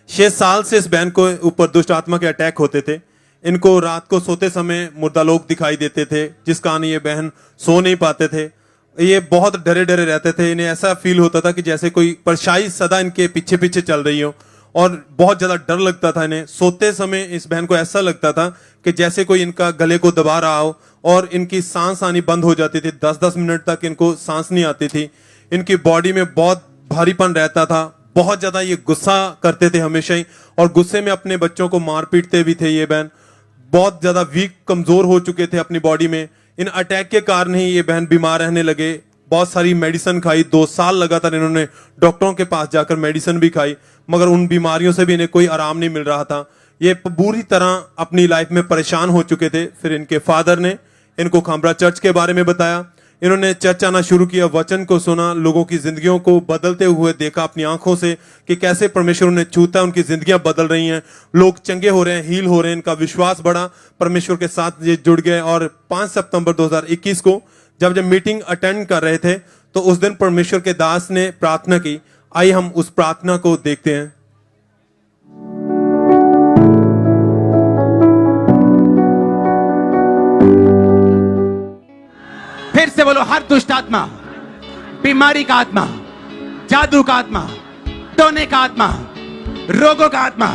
6 साल से इस बहन को ऊपर दुष्ट आत्मा के अटैक होते थे। इनको रात को सोते समय मुर्दा लोग दिखाई देते थे, जिस कारण ये बहन सो नहीं पाते थे। ये बहुत डरे डरे रहते थे। इन्हें ऐसा फील होता था कि जैसे कोई परछाई सदा इनके पीछे पीछे चल रही हो, और बहुत ज्यादा डर लगता था इन्हें। सोते समय इस बहन को ऐसा लगता था कि जैसे कोई इनका गले को दबा रहा हो, और इनकी सांस आनी बंद हो जाती थी। 10-10 मिनट तक इनको सांस नहीं आती थी। इनकी बॉडी में बहुत भारीपन रहता था। बहुत ज्यादा ये गुस्सा करते थे हमेशा ही, और गुस्से में अपने बच्चों को मार पीटते भी थे। ये बहन बहुत ज्यादा वीक, कमजोर हो चुके थे अपनी बॉडी में। इन अटैक के कारण ही ये बहन बीमार रहने लगे। बहुत सारी मेडिसिन खाई, 2 साल लगातार इन्होंने डॉक्टरों के पास जाकर मेडिसिन भी खाई, मगर उन बीमारियों से भी इन्हें कोई आराम नहीं मिल रहा था। ये बुरी तरह अपनी लाइफ में परेशान हो चुके थे। फिर इनके फादर ने इनको खामरा चर्च के बारे में बताया। इन्होंने चर्च आना शुरू किया, वचन को सुना, लोगों की जिंदगियों को बदलते हुए देखा अपनी आंखों से कि कैसे परमेश्वर उन्हें छूता है, उनकी जिंदगियां बदल रही हैं, लोग चंगे हो रहे हैं, हील हो रहे हैं। इनका विश्वास बढ़ा, परमेश्वर के साथ ये जुड़ गए। और 5 सितंबर 2021 को जब मीटिंग अटेंड कर रहे थे, तो उस दिन परमेश्वर के दास ने प्रार्थना की। आइए हम उस प्रार्थना को देखते हैं। फिर से बोलो, हर दुष्ट आत्मा, बीमारी का आत्मा, जादू का आत्मा, टोने का आत्मा, रोगों का आत्मा,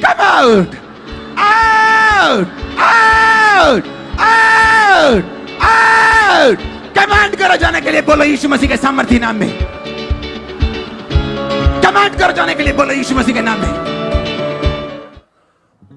come out, out, out, out, out. Command करो जाने के लिए, बोलो यीशु मसीह के सामर्थी नाम में। कमांड करो जाने के लिए, बोलो यीशु मसीह के नाम में।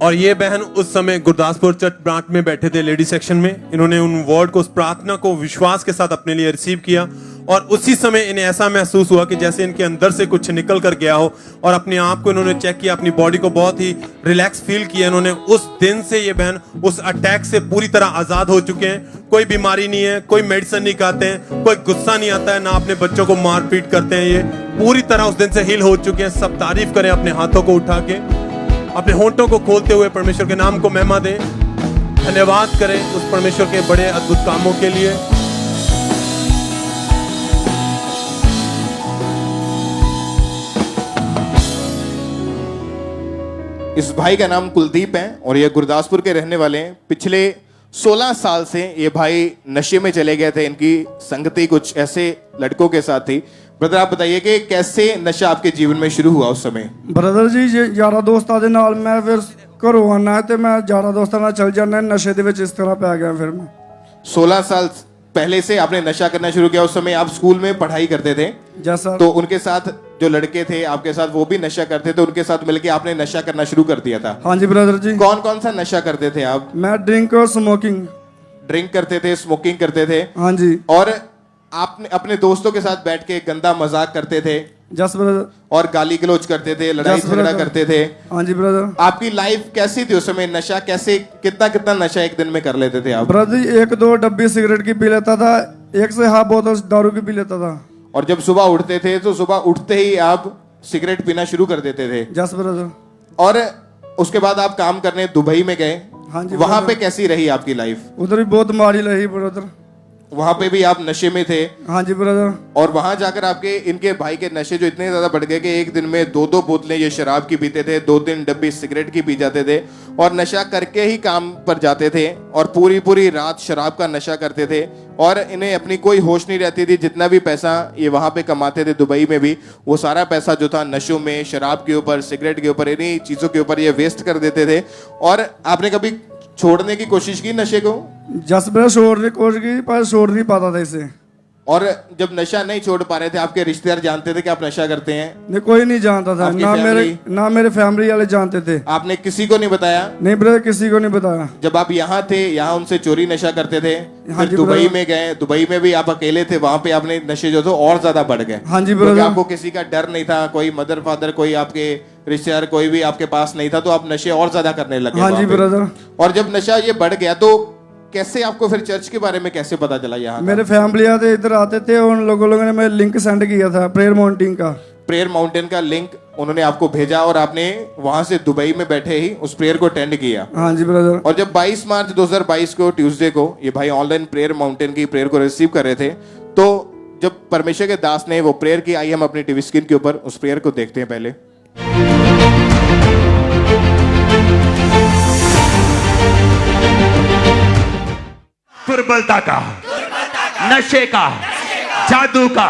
और ये बहन उस समय गुरदासपुर चर्च ब्रांच में बैठे थे, लेडी सेक्शन में। इन्होंने उन वर्ड को, उस प्रार्थना को विश्वास के साथ अपने लिए रिसीव किया, और उसी समय इन्हें ऐसा महसूस हुआ कि जैसे इनके अंदर से कुछ निकल कर गया हो। और अपने आप को इन्होंने चेक किया, अपनी बॉडी को बहुत ही रिलैक्स फील किया इन्होंने। उस दिन से ये बहन उस अटैक से पूरी तरह आजाद हो चुके हैं। कोई बीमारी नहीं है, कोई मेडिसिन नहीं खाते हैं, कोई गुस्सा नहीं आता है, ना अपने बच्चों को मार पीट करते हैं। ये पूरी तरह उस दिन से हील हो चुके हैं। सब तारीफ करें, अपने हाथों को उठा के, अपने होंठों को खोलते हुए परमेश्वर के नाम को महिमा दें। धन्यवाद करें उस परमेश्वर के बड़े अद्भुत कामों के लिए। इस भाई का नाम कुलदीप है और ये गुरदासपुर के रहने वाले हैं। पिछले 16 साल से ये भाई नशे में चले गए थे। इनकी संगति कुछ ऐसे लड़कों के साथ थी। ब्रदर आप बताइए कि कैसे नशा आपके जीवन में शुरू हुआ उस समय? ਬ੍ਰਦਰ ਜੀ ਜੇ ਯਾਰਾਂ ਦੋਸਤਾਂ ਦੇ ਨਾਲ ਮੈਂ ਫਿਰ ਘਰੋਂ ਆਉਣਾ ਤੇ ਮੈਂ ਯਾਰਾਂ ਦੋਸਤਾਂ ਨਾਲ ਚੱਲ ਜਾਂਦਾ ਨਸ਼ੇ ਦੇ ਵਿੱਚ ਇਸ ਤਰ੍ਹਾਂ ਪੈ ਗਿਆ ਫਿਰ ਮੈਂ 16 साल पहले से आपने नशा करना शुरू किया। उस समय आप स्कूल में पढ़ाई करते थे जैसा तो उनके साथ जो लड़के थे आपके साथ वो भी नशा करते थे, उनके साथ मिलके आपने नशा करना शुरू कर दिया था। हाँ जी ब्रदर जी कौन कौन सा नशा करते थे आप? मैं ड्रिंक और स्मोकिंग ड्रिंक करते थे, स्मोकिंग करते थे हाँ जी और आपने अपने दोस्तों के साथ बैठ के गंदा मजाक करते थे जस ब्रदर और गाली गलौज करते थे, लड़ाई Yes, झगड़ा brother. करते थे। हाँ जी ब्रदर आपकी लाइफ कैसी थी उस समय? नशा कैसे, कितना कितना नशा एक दिन में कर लेते थे आप? ब्रदर जी 1-2 डब्बी सिगरेट की पी लेता था, 1 से हाफ बोतल दारू की पी लेता था। और जब सुबह उठते थे तो सुबह उठते ही आप सिगरेट पीना शुरू कर देते थे जस ब्रदर और उसके बाद आप काम करने दुबई में गए। हाँ जी वहां brother. पे कैसी रही आपकी लाइफ? उधर भी बहुत मारी रही ब्रदर। वहां पे भी आप नशे में थे हाँ जी ब्रदर और वहां जाकर आपके इनके भाई के नशे जो इतने ज्यादा बढ़ गए कि एक दिन में 2-2 बोतलें ये शराब की पीते थे, 2-3 डब्बी सिगरेट की पी जाते थे और नशा करके ही काम पर जाते थे और पूरी पूरी रात शराब का नशा करते थे और इन्हें अपनी कोई होश नहीं रहती थी। जितना भी पैसा ये वहां पे कमाते थे दुबई में भी, वो सारा पैसा जो था नशों में, शराब के ऊपर, सिगरेट के ऊपर, इन्हीं चीजों के ऊपर ये वेस्ट कर देते थे। और आपने कभी छोड़ने की कोशिश की नशे को? जस ब्रदर छोड़ने की कोशिश की पर छोड़ नहीं पाता था इसे। और जब नशा नहीं छोड़ पा रहे थे, आपके रिश्तेदार जानते थे कि आप नशा करते हैं? नहीं कोई नहीं जानता था, आपकी ना मेरे फैमिली वाले जानते थे। आपने किसी को नहीं बताया? नहीं ब्रदर किसी को नहीं बताया। जब आप यहाँ थे, यहाँ उनसे चोरी नशा करते थे, हाँ फिर जी दुबई brother। में गए, दुबई में भी आप अकेले थे, वहां पे आपने नशे जो थे और ज्यादा बढ़ गए। हाँ जी क्योंकि brother। आपको किसी का डर नहीं था, कोई मदर फादर, कोई आपके रिश्तेदार कोई भी आपके पास नहीं था, तो आप नशे और ज्यादा करने लगे हाँ वहां जी पे। ब्रदर और जब नशा ये बढ़ गया तो कैसे आपको फिर चर्च के बारे में कैसे पता चला? यहाँ मेरे फैमिली आते इधर आते थे, उन लोगों ने मैं लिंक सेंड किया था प्रेयर माउंटिंग का। प्रेयर माउंटेन का लिंक उन्होंने आपको भेजा और आपने वहां से दुबई में बैठे ही उस प्रेयर को अटेंड किया। हाँ जी ब्रदर और जब 22 मार्च 2022 को ट्यूसडे को ये भाई ऑनलाइन प्रेयर माउंटेन की प्रेयर को रिसीव कर रहे थे, तो जब परमेश्वर के दास ने वो प्रेयर की, आई हम अपनी टीवी स्क्रीन के ऊपर उस प्रेयर को देखते हैं पहले। दुर्बलता का, नशे का, जादू का,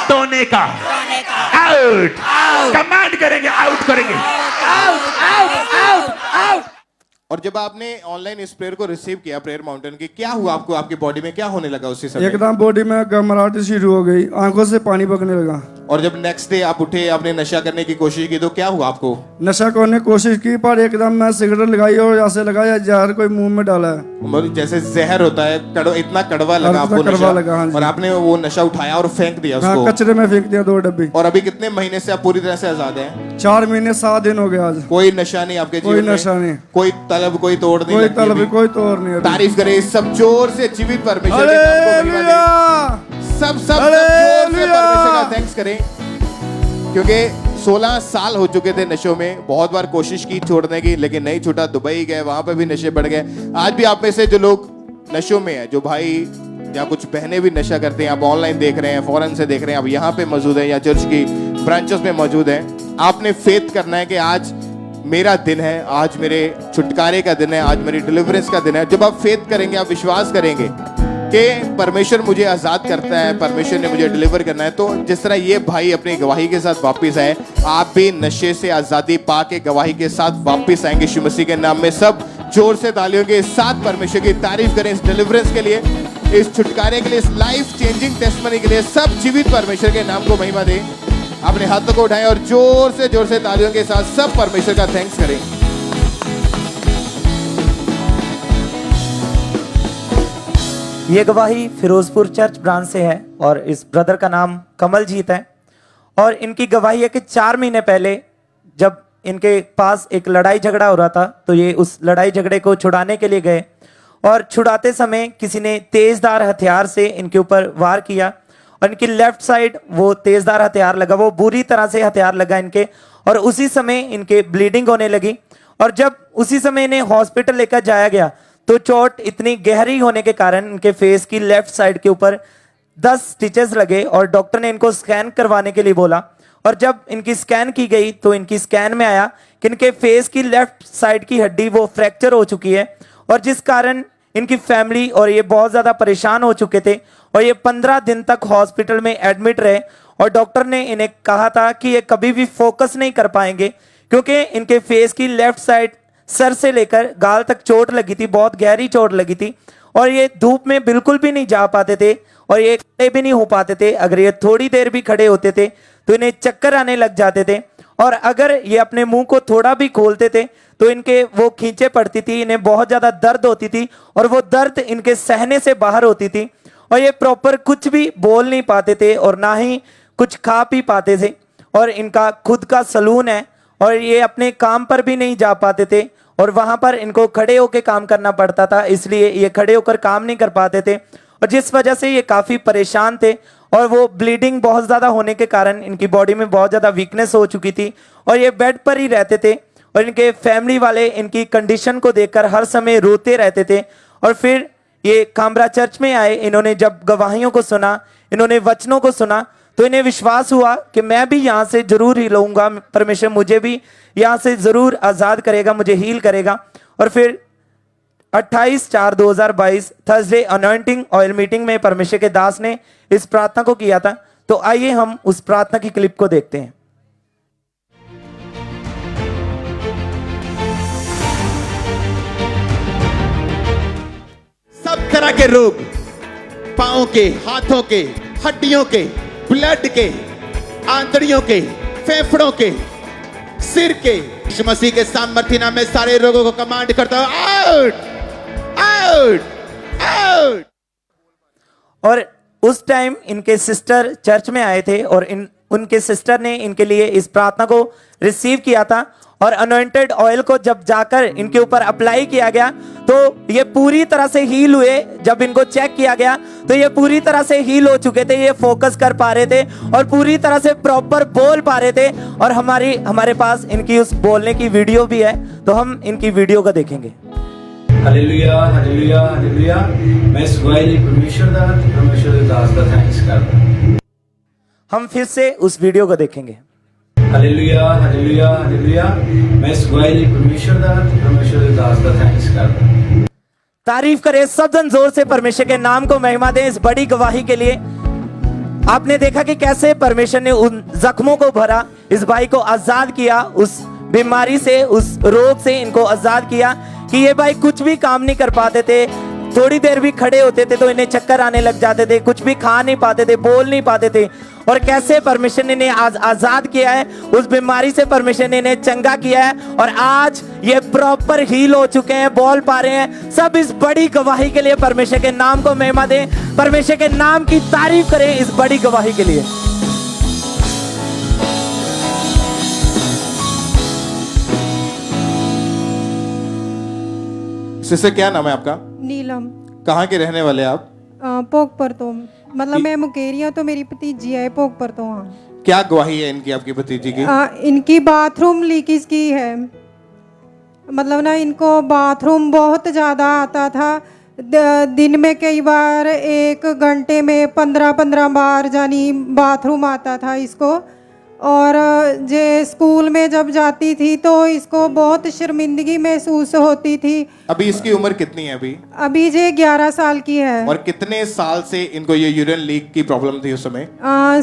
टोने का आउट कमांड करेंगे, आउट करेंगे। और जब आपने ऑनलाइन इस प्रेयर को रिसीव किया प्रेयर माउंटेन की, क्या हुआ आपको? आपकी बॉडी में क्या होने लगा उसी समय? एकदम बॉडी में घबराहट शुरू हो गई, आंखों से पानी बगने लगा। और जब नेक्स्ट डे आप उठे, आपने नशा करने की कोशिश की, तो क्या हुआ आपको? नशा करने की कोशिश की पर एकदम मैं सिगरेट लगाई और ऐसे लगाया जहर कोई मुंह में डाला है। मतलब जैसे जहर होता है, इतना कड़वा लगा इतना आपको कड़वा नशा, लगा, हाँ जी। और आपने वो नशा उठाया और फेंक दिया हाँ उसको। कचरे में फेंक दिया 2 डब्बी। और अभी कितने महीने से आप पूरी तरह से आजाद हैं? 4 महीने 7 दिन हो गए आज। कोई नशा नहीं आपके कोई जीवन में? नशा नहीं। कोई तलब, कोई तोड़ नहीं कोई लगती तलब अभी? कोई तोड़ नहीं अभी। तारीफ करें सब जोर से जीवित परमेश्वर के नाम को महिमा दें। हालेलुया। सब जोर से हालेलुया। परमेश्वर का थैंक्स करें, क्योंकि 16 साल हो चुके थे नशों में। बहुत बार कोशिश की छोड़ने की लेकिन नहीं छूटा। दुबई गए, वहां पे भी नशे बढ़ गए। आज भी आप में से जो लोग नशों में है, जो भाई या कुछ बहनें भी नशा करते हैं, आप ऑनलाइन देख रहे हैं, फॉरेन से देख रहे हैं, आप यहाँ पे मौजूद हैं या चर्च की ब्रांचेस में मौजूद हैं, आपने फेथ करना है कि आज मेरा दिन है, आज मेरे छुटकारे का दिन है, आज मेरी डिलीवरेंस का दिन है। जब आप फेथ करेंगे, आप विश्वास करेंगे कि परमेश्वर मुझे आजाद करता है, परमेश्वर ने मुझे डिलीवर करना है, तो जिस तरह ये भाई अपनी गवाही के साथ वापस आए, आप भी नशे से आजादी पा के गवाही के साथ वापस आएंगे यीशु मसीह के नाम में। सब जोर से तालियों के साथ परमेश्वर की तारीफ करें इस डिलीवरेंस के लिए, इस छुटकारे के लिए, इस लाइफ चेंजिंग टेस्टमनी के लिए। सब जीवित परमेश्वर के नाम को महिमा दें। अपने हाथों को उठाएं और जोर से तालियों के साथ सब परमेश्वर का थैंक्स करें। ये गवाही फिरोजपुर चर्च ब्रांच से है और इस ब्रदर का नाम कमलजीत है। और इनकी गवाही है कि 4 महीने पहले जब इनके पास एक लड़ाई झगड़ा हो रहा था, तो ये उस लड़ाई झगड़े को छुड़ाने के लिए गए और छुड़ाते समय किसी ने तेजदार हथियार से इनके ऊपर वार किया और इनकी लेफ्ट साइड वो तेजदार हथियार लगा, वो बुरी तरह से हथियार लगा इनके, और उसी समय इनके ब्लीडिंग होने लगी। और जब उसी समय इन्हें हॉस्पिटल लेकर जाया गया तो चोट इतनी गहरी होने के कारण इनके फेस की लेफ्ट साइड के ऊपर 10 स्टिचेस लगे और डॉक्टर ने इनको स्कैन करवाने के लिए बोला। और जब इनकी स्कैन की गई तो इनकी स्कैन में आया कि इनके फेस की लेफ्ट साइड की हड्डी वो फ्रैक्चर हो चुकी है, और जिस कारण इनकी फैमिली और ये बहुत ज़्यादा परेशान हो चुके थे और ये 15 दिन तक हॉस्पिटल में एडमिट रहे। और डॉक्टर ने इन्हें कहा था कि ये कभी भी फोकस नहीं कर पाएंगे क्योंकि इनके फेस की लेफ्ट साइड सर से लेकर गाल तक चोट लगी थी, बहुत गहरी चोट लगी थी, और ये धूप में बिल्कुल भी नहीं जा पाते थे और ये खड़े भी नहीं हो पाते थे। अगर ये थोड़ी देर भी खड़े होते थे तो इन्हें चक्कर आने लग जाते थे, और अगर ये अपने मुंह को थोड़ा भी खोलते थे तो इनके वो खींचे पड़ती थी, इन्हें बहुत ज़्यादा दर्द होती थी और वो दर्द इनके सहने से बाहर होती थी, और ये प्रॉपर कुछ भी बोल नहीं पाते थे और ना ही कुछ खा पी पाते थे। और इनका खुद का सलून है और ये अपने काम पर भी नहीं जा पाते थे और वहाँ पर इनको खड़े होकर काम करना पड़ता था, इसलिए ये खड़े होकर काम नहीं कर पाते थे, और जिस वजह से ये काफ़ी परेशान थे। और वो ब्लीडिंग बहुत ज़्यादा होने के कारण इनकी बॉडी में बहुत ज़्यादा वीकनेस हो चुकी थी और ये बेड पर ही रहते थे, और इनके फैमिली वाले इनकी कंडीशन को देखकर हर समय रोते रहते थे। और फिर ये काम्ब्रा चर्च में आए, इन्होंने जब गवाहियों को सुना, इन्होंने वचनों को सुना, तो इन्हें विश्वास हुआ कि मैं भी यहाँ से जरूर ही लूँगा, परमेश्वर मुझे भी यहाँ से ज़रूर आज़ाद करेगा, मुझे हील करेगा। और फिर 28/4/2022 थर्सडे अनॉइंटिंग ऑयल मीटिंग में परमेश्वर के दास ने इस प्रार्थना को किया था। तो आइए हम उस प्रार्थना की क्लिप को देखते हैं। सब तरह के रोग, पांव के, हाथों के, हड्डियों के, ब्लड के, आंतड़ियों के, फेफड़ों के, सिर के, यीशु मसीह के सामर्थ्य नाम में सारे रोगों को कमांड करता हूं, आउट आउट आउट। और उस टाइम इनके सिस्टर चर्च में आए थे और उनके सिस्टर ने इनके लिए इस प्रार्थना को रिसीव किया था, और अनॉइंटेड ऑयल को जब जाकर इनके ऊपर अप्लाई किया गया तो ये पूरी तरह से हील हुए। जब इनको चेक किया गया तो ये पूरी तरह से हील हो चुके थे, ये फोकस कर पा रहे थे और पूरी तरह से प्रॉपर बोल पा रहे थे। और हमारे पास इनकी उस बोलने की वीडियो भी है, तो हम इनकी वीडियो को देखेंगे। Hallelujah hallelujah hallelujah. मैं इस गवाही ਲਈ परमेश्वर ਦੇ ਦਾਸ ਦਾ ਥੈਂक्स ਕਰਦਾ। हम फिर से उस वीडियो को देखेंगे। Hallelujah hallelujah hallelujah. मैं इस गवाही ਲਈ परमेश्वर ਦੇ ਦਾਸ ਦਾ थैंक्स करदा। तारीफ करें सब जन जोर से, परमेश्वर के नाम को महिमा दें इस बड़ी गवाही के लिए। आपने देखा कि कैसे परमेश्वर ने उन जख्मों को भरा, इस भाई को आजाद किया, उस बीमारी से, उस रोग से इनको आजाद किया कि ये भाई कुछ भी काम नहीं कर पाते थे, थोड़ी देर भी खड़े होते थे तो इन्हें चक्कर आने लग जाते थे, कुछ भी खा नहीं पाते थे, बोल नहीं पाते थे, और कैसे परमेश्वर ने इन्हें आजाद किया है, उस बीमारी से परमेश्वर ने इन्हें चंगा किया है, और आज ये प्रॉपर हील हो चुके हैं, बोल पा रहे हैं। सब इस बड़ी गवाही के लिए परमेश्वर के नाम को महिमा दें, परमेश्वर के नाम की तारीफ करें इस बड़ी गवाही के लिए। सिस्टर क्या नाम है आपका? नीलम। कहाँ के रहने वाले आप? भोगपुर तो, मतलब मैं मुकेरिया तो मेरी भतीजी है भोगपुर तो। हाँ। क्या गवाही है इनकी, आपकी भतीजी की? इनकी बाथरूम लीकेज की है, मतलब ना इनको बाथरूम बहुत ज़्यादा आता था, दिन में कई बार 1 घंटे में 15-15 बार जानी बाथरूम आता था इसको। और जे स्कूल में जब जाती थी तो इसको बहुत शर्मिंदगी महसूस होती थी। अभी इसकी उम्र कितनी है अभी? अभी जे 11 साल की है। और कितने साल से इनको ये यूरिन लीक की प्रॉब्लम थी उस समय?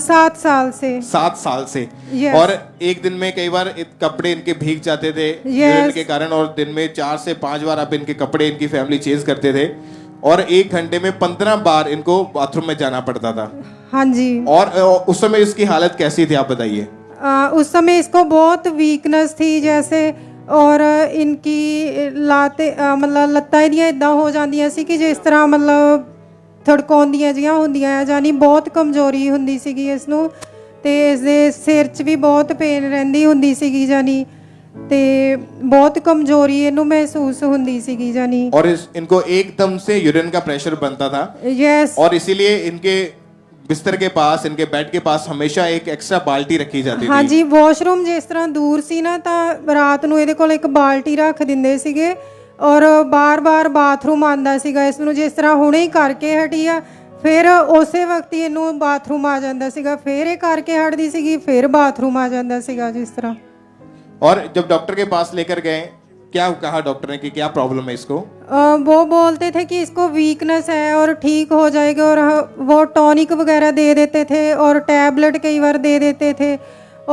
7 साल से। 7 साल से। Yes. और एक दिन में कई बार कपड़े इनके भीग जाते थे यूरिन के कारण, और दिन में 4 से 5 बार अब इनके कपड़े इनकी फैमिली चेंज करते थे, और 1 घंटे में 15 बार इनको बाथरूम में जाना पड़ता था। हाँ जी। और उस समय इसकी हालत कैसी थी आप बताइए? उस समय इसको बहुत वीकनेस थी जैसे, और इनकी लाते मतलब ਲੱਤਾਂ ਇਹਦੀਆਂ ਇਦਾਂ ਹੋ ਜਾਂਦੀਆਂ ਸੀ ਕਿ ਜਿਸ ਤਰ੍ਹਾਂ ਮਤਲਬ ਥੜਕਾਉਂਦੀਆਂ ਜੀਆਂ ਹੁੰਦੀਆਂ, ਜਾਨੀ ਬਹੁਤ ਕਮਜ਼ੋਰੀ ਹੁੰਦੀ ਸੀਗੀ ਇਸ ਨੂੰ, ਤੇ ਇਸ ਦੇ ਸਿਰ 'ਚ ਵੀ ਬਹੁਤ ਪੇਨ ਰਹਿੰਦੀ ਹੁੰਦੀ ਸੀਗੀ ਜਾਨੀ, ਤੇ बहुत कमजोरी ਇਹਨੂੰ महसूस ਹੁੰਦੀ ਸੀਗੀ ਜਾਨੀ। और इनको एकदम से यूरिन का प्रेशर बनता था। यस। और इसीलिए इनके बिस्तर के पास, इनके बेड के पास हमेशा एक एक्स्ट्रा बाल्टी रखी जाती थी। हाँ जी, वॉशरूम जिस तरह दूर सी ना, तो रात ਨੂੰ ਇਹਦੇ ਕੋਲ ਇੱਕ ਬਾਲਟੀ ਰੱਖ ਦਿੰਦੇ ਸੀਗੇ, ਔਰ ਬਾਰ-ਬਾਰ ਬਾਥਰੂਮ ਆਂਦਾ ਸੀਗਾ ਇਸ ਨੂੰ, ਜਿਸ ਤਰ੍ਹਾਂ ਹੁਣੇ ਹੀ ਕਰਕੇ ਹਟੀ ਆ, ਫਿਰ ਉਸੇ ਵਕਤ ਹੀ ਇਹਨੂੰ ਬਾਥਰੂਮ ਆ ਜਾਂਦਾ ਸੀਗਾ, ਫਿਰ ਇਹ ਕਰਕੇ ਹਟਦੀ ਸੀਗੀ, ਫਿਰ ਬਾਥਰੂਮ ਆ ਜਾਂਦਾ ਸੀਗਾ ਜਿਸ ਤਰ੍ਹਾਂ। और जब डॉक्टर के पास लेकर गए, क्या कहा डॉक्टर ने कि क्या प्रॉब्लम है इसको? वो बोलते थे कि इसको वीकनेस है और ठीक हो जाएगा, और वो टॉनिक वगैरह दे देते थे और टैबलेट कई बार दे देते थे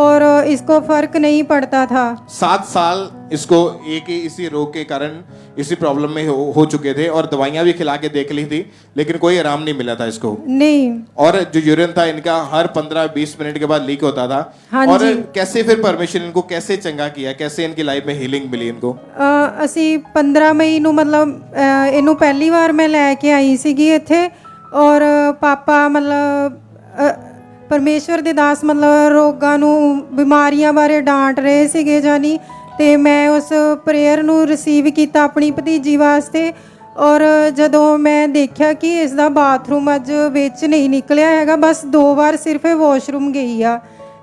और इसको फर्क नहीं पड़ता था। 7 साल इसको एक ही इसी रोग के कारण इसी प्रॉब्लम में हो चुके थे और दवाइयां भी खिला के देख ली थी, लेकिन कोई आराम नहीं मिला था इसको। नहीं। और जो यूरिन था इनका हर 15-20 मिनट के बाद लीक होता था। हाँ और जी। कैसे फिर परमेश्वर इनको कैसे चंगा किया, कैसे इनकी लाइफ में हीलिंग मिली इनको? ਅਸੀਂ 15 ਮਈ ਨੂੰ ਮਤਲਬ ਇਹਨੂੰ ਪਹਿਲੀ ਵਾਰ ਮੈਂ ਲੈ ਕੇ ਆਈ ਸੀਗੀ ਇੱਥੇ, ਔਰ ਪਾਪਾ ਮਤਲਬ ਪਰਮੇਸ਼ਵਰ ਦੇ ਦਾਸ ਮਤਲਬ ਰੋਗਾਂ ਨੂੰ, ਬਿਮਾਰੀਆਂ ਬਾਰੇ ਡਾਂਟ ਰਹੇ ਸੀਗੇ ਜਾਨੀ, ਤੇ ਮੈਂ ਉਸ ਪ੍ਰੇਅਰ ਨੂੰ ਰਿਸੀਵ ਕੀਤਾ ਆਪਣੀ ਭਤੀਜੀ ਵਾਸਤੇ। ਔਰ ਜਦੋਂ ਮੈਂ ਦੇਖਿਆ ਕਿ ਇਸ ਦਾ ਬਾਥਰੂਮ ਅੱਜ ਵਿੱਚ ਨਹੀਂ ਨਿਕਲਿਆ ਹੈਗਾ, ਬਸ 2 ਵਾਰ ਸਿਰਫ ਇਹ ਵਾਸ਼ਰੂਮ ਗਈ ਆ।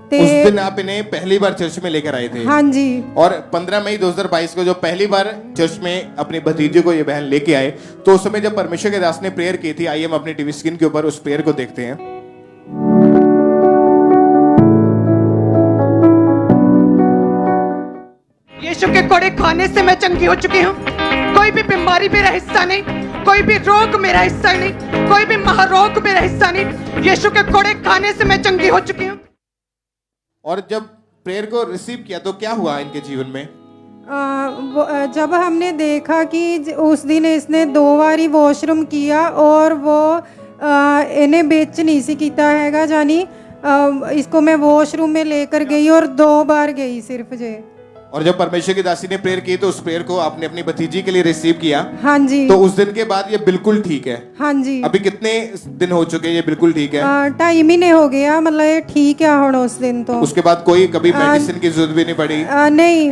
उस दिन आप इन्हें पहली बार चर्च में लेकर आए थे। हाँ जी। और 15 मई 2022 को जो पहली बार चर्च में अपनी भतीजे को ये बहन लेके आए, तो उस समय जब परमेश्वर के दास ने प्रेयर की थी, आइए हम अपनी टीवी स्क्रीन के ऊपर उस प्रेयर को देखते हैं। यीशु के कोड़े खाने से मैं चंगी हो चुकी हूँ। कोई भी बीमारी मेरा हिस्सा नहीं, कोई भी रोग मेरा हिस्सा नहीं, कोई भी महारोग मेरा हिस्सा नहीं। यीशु के कोड़े खाने से मैं चंगी हो चुकी हूँ। और जब प्रेयर को रिसीव किया तो क्या हुआ इनके जीवन में? जब हमने देखा कि उस दिन इसने 2 बारी वॉशरूम किया और वो इन्हें बेच नहीं सी किया हैगा जानी, इसको मैं वॉशरूम में लेकर गई और 2 बार गई सिर्फ जे। और जब परमेश्वर की दासी ने प्रेयर की तो उस प्रेयर को आपने अपनी भतीजी के लिए रिसीव किया। हाँ जी। तो उस दिन के बाद ये बिल्कुल ठीक है। हाँ जी। अभी कितने दिन हो चुके हैं ये बिल्कुल ठीक है? 2.5 महीने हो गया, मतलब ये ठीक है हुण उस दिन तो। उसके बाद कोई कभी मेडिसिन की जरूरत भी नहीं पड़ी? नहीं।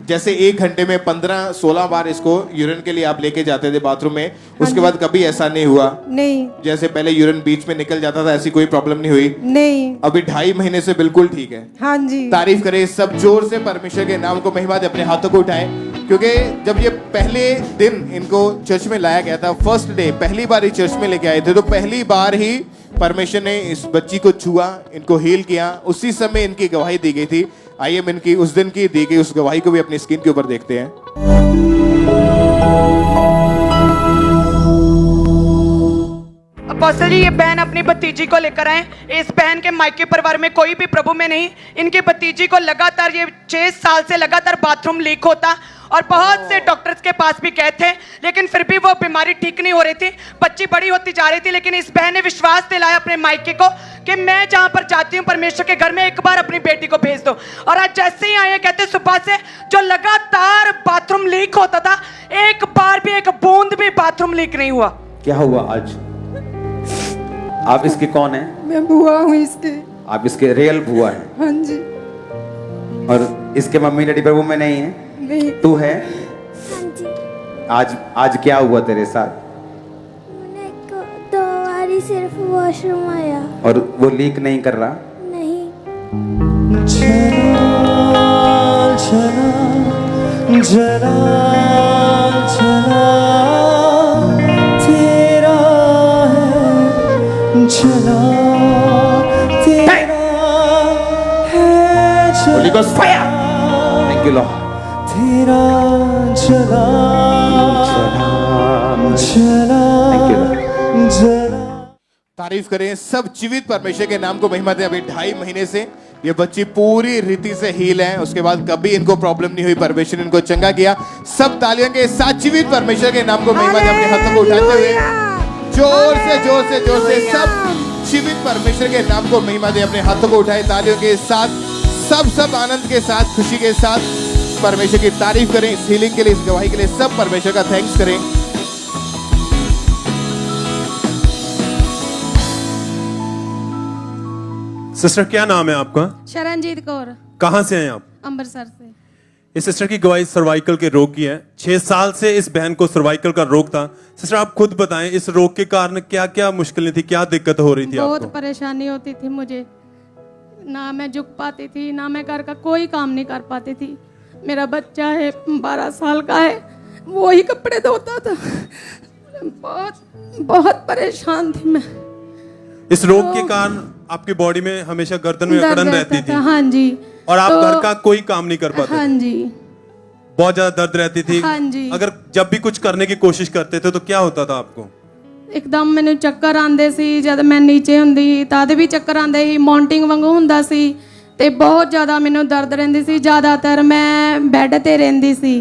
जैसे 1 घंटे में 15-16 बार इसको यूरिन के लिए आप लेके जाते थे बाथरूम में, उसके बाद कभी ऐसा नहीं हुआ? नहीं। जैसे पहले यूरिन बीच में निकल जाता था, ऐसी कोई प्रॉब्लम नहीं हुई? नहीं। अभी 2.5 महीने से बिल्कुल ठीक है। हाँ जी। तारीफ करें, सब जोर से परमेश्वर के नाम को महिमा दे, अपने हाथों को उठाएं, क्योंकि जब ये पहले दिन इनको चर्च में लाया गया था, फर्स्ट डे पहली बार ही चर्च में लेके आए थे, तो पहली बार ही परमेश्वर ने इस बच्ची को छुआ, इनको हील किया। उसी समय इनकी गवाही दी गई थी। आइए हम इनकी उस दिन की दी गई उस गवाही को भी अपनी स्क्रीन के ऊपर देखते हैं। अपोस्टल जी, ये बहन अपनी भतीजी को लेकर आए। इस बहन के मायके परिवार में कोई भी प्रभु में नहीं। इनकी भतीजी को लगातार ये 6 साल से लगातार बाथरूम लीक होता और बहुत से डॉक्टर्स के पास भी गए थे, लेकिन फिर भी वो बीमारी ठीक नहीं हो रही थी। बच्ची बड़ी होती जा रही थी, लेकिन इस बहन ने विश्वास दिलाया अपने मायके को कि मैं जहां पर जाती हूं परमेश्वर के घर में एक बार अपनी बेटी को भेज दो। और आज जैसे ही आए, कहते सुबह से जो लगातार बाथरूम लीक होता था, एक बार भी एक बूंद भी बाथरूम लीक नहीं हुआ। क्या हुआ आज? आप इसके कौन है? मैं बुआ हूँ इसके। आप इसके रियल बुआ है? हाँ जी। और इसके मम्मी डैडी प्रभु में नहीं है? नहीं। तू है? आज क्या हुआ तेरे साथ? मैंने 2 बारी सिर्फ वॉशरूम आया। और वो लीक नहीं कर रहा? नहीं। तेरा है चला, तेरा है चला, Holy Ghost fire! Thank you Lord. तेरा चला चला Thank you Lord. चला। तारीफ करें, सब जीवित परमेश्वर के नाम को महिमा दे। अभी 2.5 महीने से ये बच्ची पूरी रीति से हील है, उसके बाद कभी इनको प्रॉब्लम नहीं हुई, परमेश्वर ने इनको चंगा किया। सब तालियों के साथ जीवित परमेश्वर के नाम को महिमा दे, अपने हाथों को उठाते हुए जोर से जोर से जोर से सब जीवित परमेश्वर के नाम को महिमा दे, अपने हाथों को उठाए तालियों के साथ, सब आनंद के साथ, खुशी के साथ परमेश्वर की तारीफ करें। इस हीलिंग के लिए, इस गवाही के लिए सब परमेश्वर का थैंक्स करें। सिस्टर क्या नाम है आपका? शरणजीत कौर। कहाँ से हैं आप? अमृतसर से। इस सिस्टर की गवाही सर्वाइकल के रोग की है। 6 साल से इस बहन को सर्वाइकल का रोग था। सिस्टर आप खुद बताएं, इस रोग के कारण क्या क्या मुश्किलें थी, क्या दिक्कत हो रही थी? बहुत आपको परेशानी होती थी मुझे, ना मैं झुक पाती थी, ना मैं घर का कोई काम नहीं कर पाती थी। मेरा बच्चा है 12 साल का है, वो ही कपड़े धोता था। बहुत परेशान थी मैं। इस रोग के कारण आपकी बॉडी में हमेशा गर्दन में दर्द अकड़न रहता रहती थी। था, हाँ जी। और आप तो- घर का कोई काम नहीं कर पाते हाँ जी। बहुत ज्यादा दर्द रहती थी। हाँ जी। अगर जब भी कुछ करने की कोशिश करते थे तो क्या होता था आपको? ਇੱਕਦਮ ਮੈਨੂੰ ਚੱਕਰ ਆਉਂਦੇ ਸੀ ਜਦ ਮੈਂ ਨੀਚੇ ਹੁੰਦੀ ਤਦ ਵੀ ਚੱਕਰ ਆਉਂਦੇ ਸੀ ਮੌਂਟਿੰਗ ਵਾਂਗੂ ਹੁੰਦਾ ਸੀ ਤੇ ਬਹੁਤ ਜ਼ਿਆਦਾ ਮੈਨੂੰ ਦਰਦ ਰਹਿੰਦੀ ਸੀ ਜ਼ਿਆਦਾਤਰ ਮੈਂ ਬੈੱਡ ਤੇ ਰਹਿੰਦੀ ਸੀ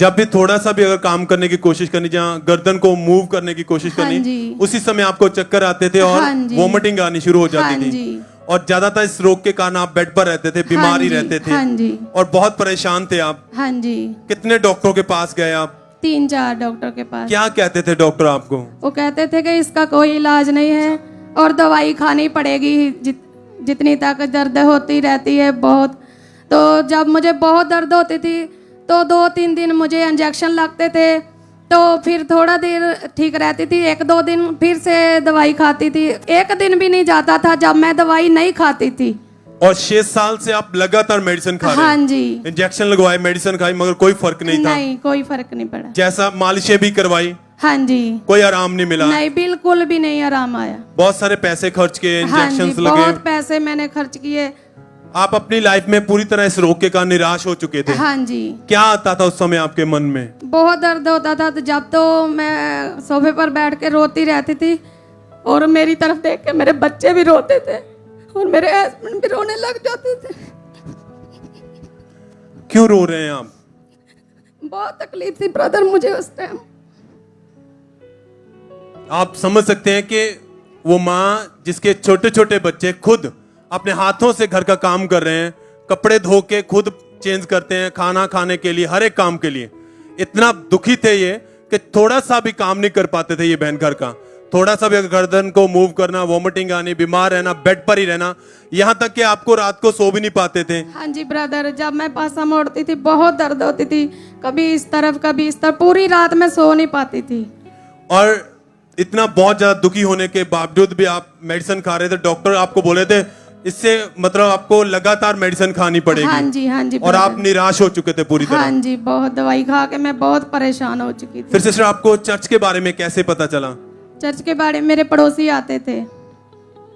जब भी थोड़ा सा भी अगर काम करने की कोशिश करनी, जहाँ गर्दन को मूव करने की कोशिश हाँ करनी, जी। उसी समय आपको चक्कर आते थे और हाँ जी। वोमिटिंग आनी शुरू हो हाँ जाती थी। जी। और ज्यादातर इस रोग के कारण आप बेड पर रहते थे, बीमार ही जी, रहते थे हाँ जी। और बहुत परेशान थे आप। हाँ जी। कितने डॉक्टरों के पास गए आप? 3-4 डॉक्टर के पास। क्या कहते थे डॉक्टर आपको? वो कहते थे कि इसका कोई इलाज नहीं है और दवाई खानी पड़ेगी जितनी तक दर्द होती रहती है बहुत। तो जब मुझे बहुत दर्द होती थी तो 2-3 दिन मुझे इंजेक्शन लगते थे तो फिर थोड़ा देर ठीक रहती थी, 1-2 दिन फिर से दवाई खाती थी। एक दिन भी नहीं जाता था जब मैं दवाई नहीं खाती थी। और 6 साल से आप लगातार मेडिसिन खा रहे हैं? हाँ जी। इंजेक्शन लगवाए, मेडिसिन खाई, मगर कोई फर्क नहीं था। नहीं, कोई फर्क नहीं पड़ा। जैसा मालिशें भी करवाई, हाँ जी। कोई आराम नहीं मिला? नहीं, बिल्कुल भी नहीं आराम आया। बहुत सारे पैसे खर्च किए, हाँ जी, इंजेक्शंस लगे। बहुत पैसे मैंने खर्च किए। आप अपनी लाइफ में पूरी तरह इस रोग के कारण निराश हो चुके थे। हाँ जी। क्या आता था उस समय आपके मन में? बहुत दर्द होता था तो जब तो मैं सोफे पर बैठ के रोती रहती थी और मेरी तरफ देख के मेरे बच्चे भी रोते थे और मेरे हस्बैंड भी रोने लग जाते थे। क्यों रो रहे हैं आप? बहुत तकलीफ थी ब्रदर मुझे उस टाइम। आप समझ सकते हैं कि वो माँ जिसके छोटे छोटे बच्चे खुद अपने हाथों से घर का काम कर रहे हैं, कपड़े धो के खुद चेंज करते हैं, खाना खाने के लिए, हर एक काम के लिए, इतना दुखी थे ये कि थोड़ा सा भी काम नहीं कर पाते थे ये बहन घर का। थोड़ा सा भी गर्दन को मूव करना, वॉमिटिंग आनी, बीमार रहना, बेड पर ही रहना, यहाँ तक कि आपको रात को सो भी नहीं पाते थे। हाँ जी ब्रदर, जब मैं पासा मोड़ती थी बहुत दर्द होती थी, कभी इस तरफ कभी इस तरफ, पूरी रात में सो नहीं पाती थी। और इतना बहुत ज्यादा दुखी होने के बावजूद भी आप मेडिसिन खा रहे थे। डॉक्टर आपको बोले थे इससे मतलब आपको लगातार मेडिसिन खानी पड़ेगी। हाँ जी, हाँ जी। और आप निराश हो चुके थे पूरी तरह। हाँ जी, बहुत दवाई खा के मैं बहुत परेशान हो चुकी थी। फिर सिस्टर आपको चर्च के बारे में कैसे पता चला? चर्च के बारे में मेरे पड़ोसी आते थे।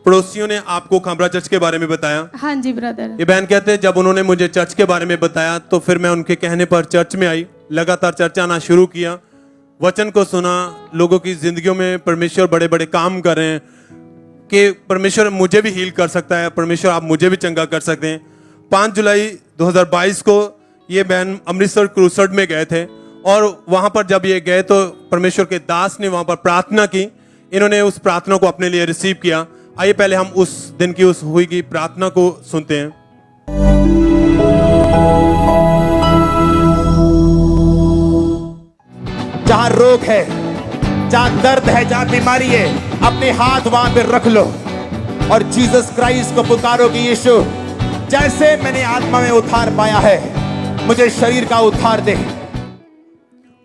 पड़ोसियों ने आपको खामरा चर्च के बारे में बताया? हाँ जी ब्रदर। ये बहन कहते हैं जब उन्होंने मुझे चर्च के बारे में बताया तो फिर मैं उनके कहने पर चर्च में आई, लगातार चर्च आना शुरू किया, वचन को सुना, लोगों की जिंदगियों में परमेश्वर बड़े बड़े काम कर रहे हैं कि परमेश्वर मुझे भी हील कर सकता है, परमेश्वर आप मुझे भी चंगा कर सकते हैं। 5 जुलाई 2022 को ये बहन अमृतसर क्रूसर्ड में गए थे और वहां पर जब ये गए तो परमेश्वर के दास ने वहां पर प्रार्थना की, इन्होंने उस प्रार्थना को अपने लिए रिसीव किया। आइए पहले हम उस दिन की उस हुई की प्रार्थना को सुनते हैं। जहां रोग है, जहां दर्द है, जहां बीमारी है, अपने हाथ वहां पे रख लो और जीसस क्राइस्ट को पुकारो कि यीशु, जैसे मैंने आत्मा में उद्धार पाया है, मुझे शरीर का उद्धार दे।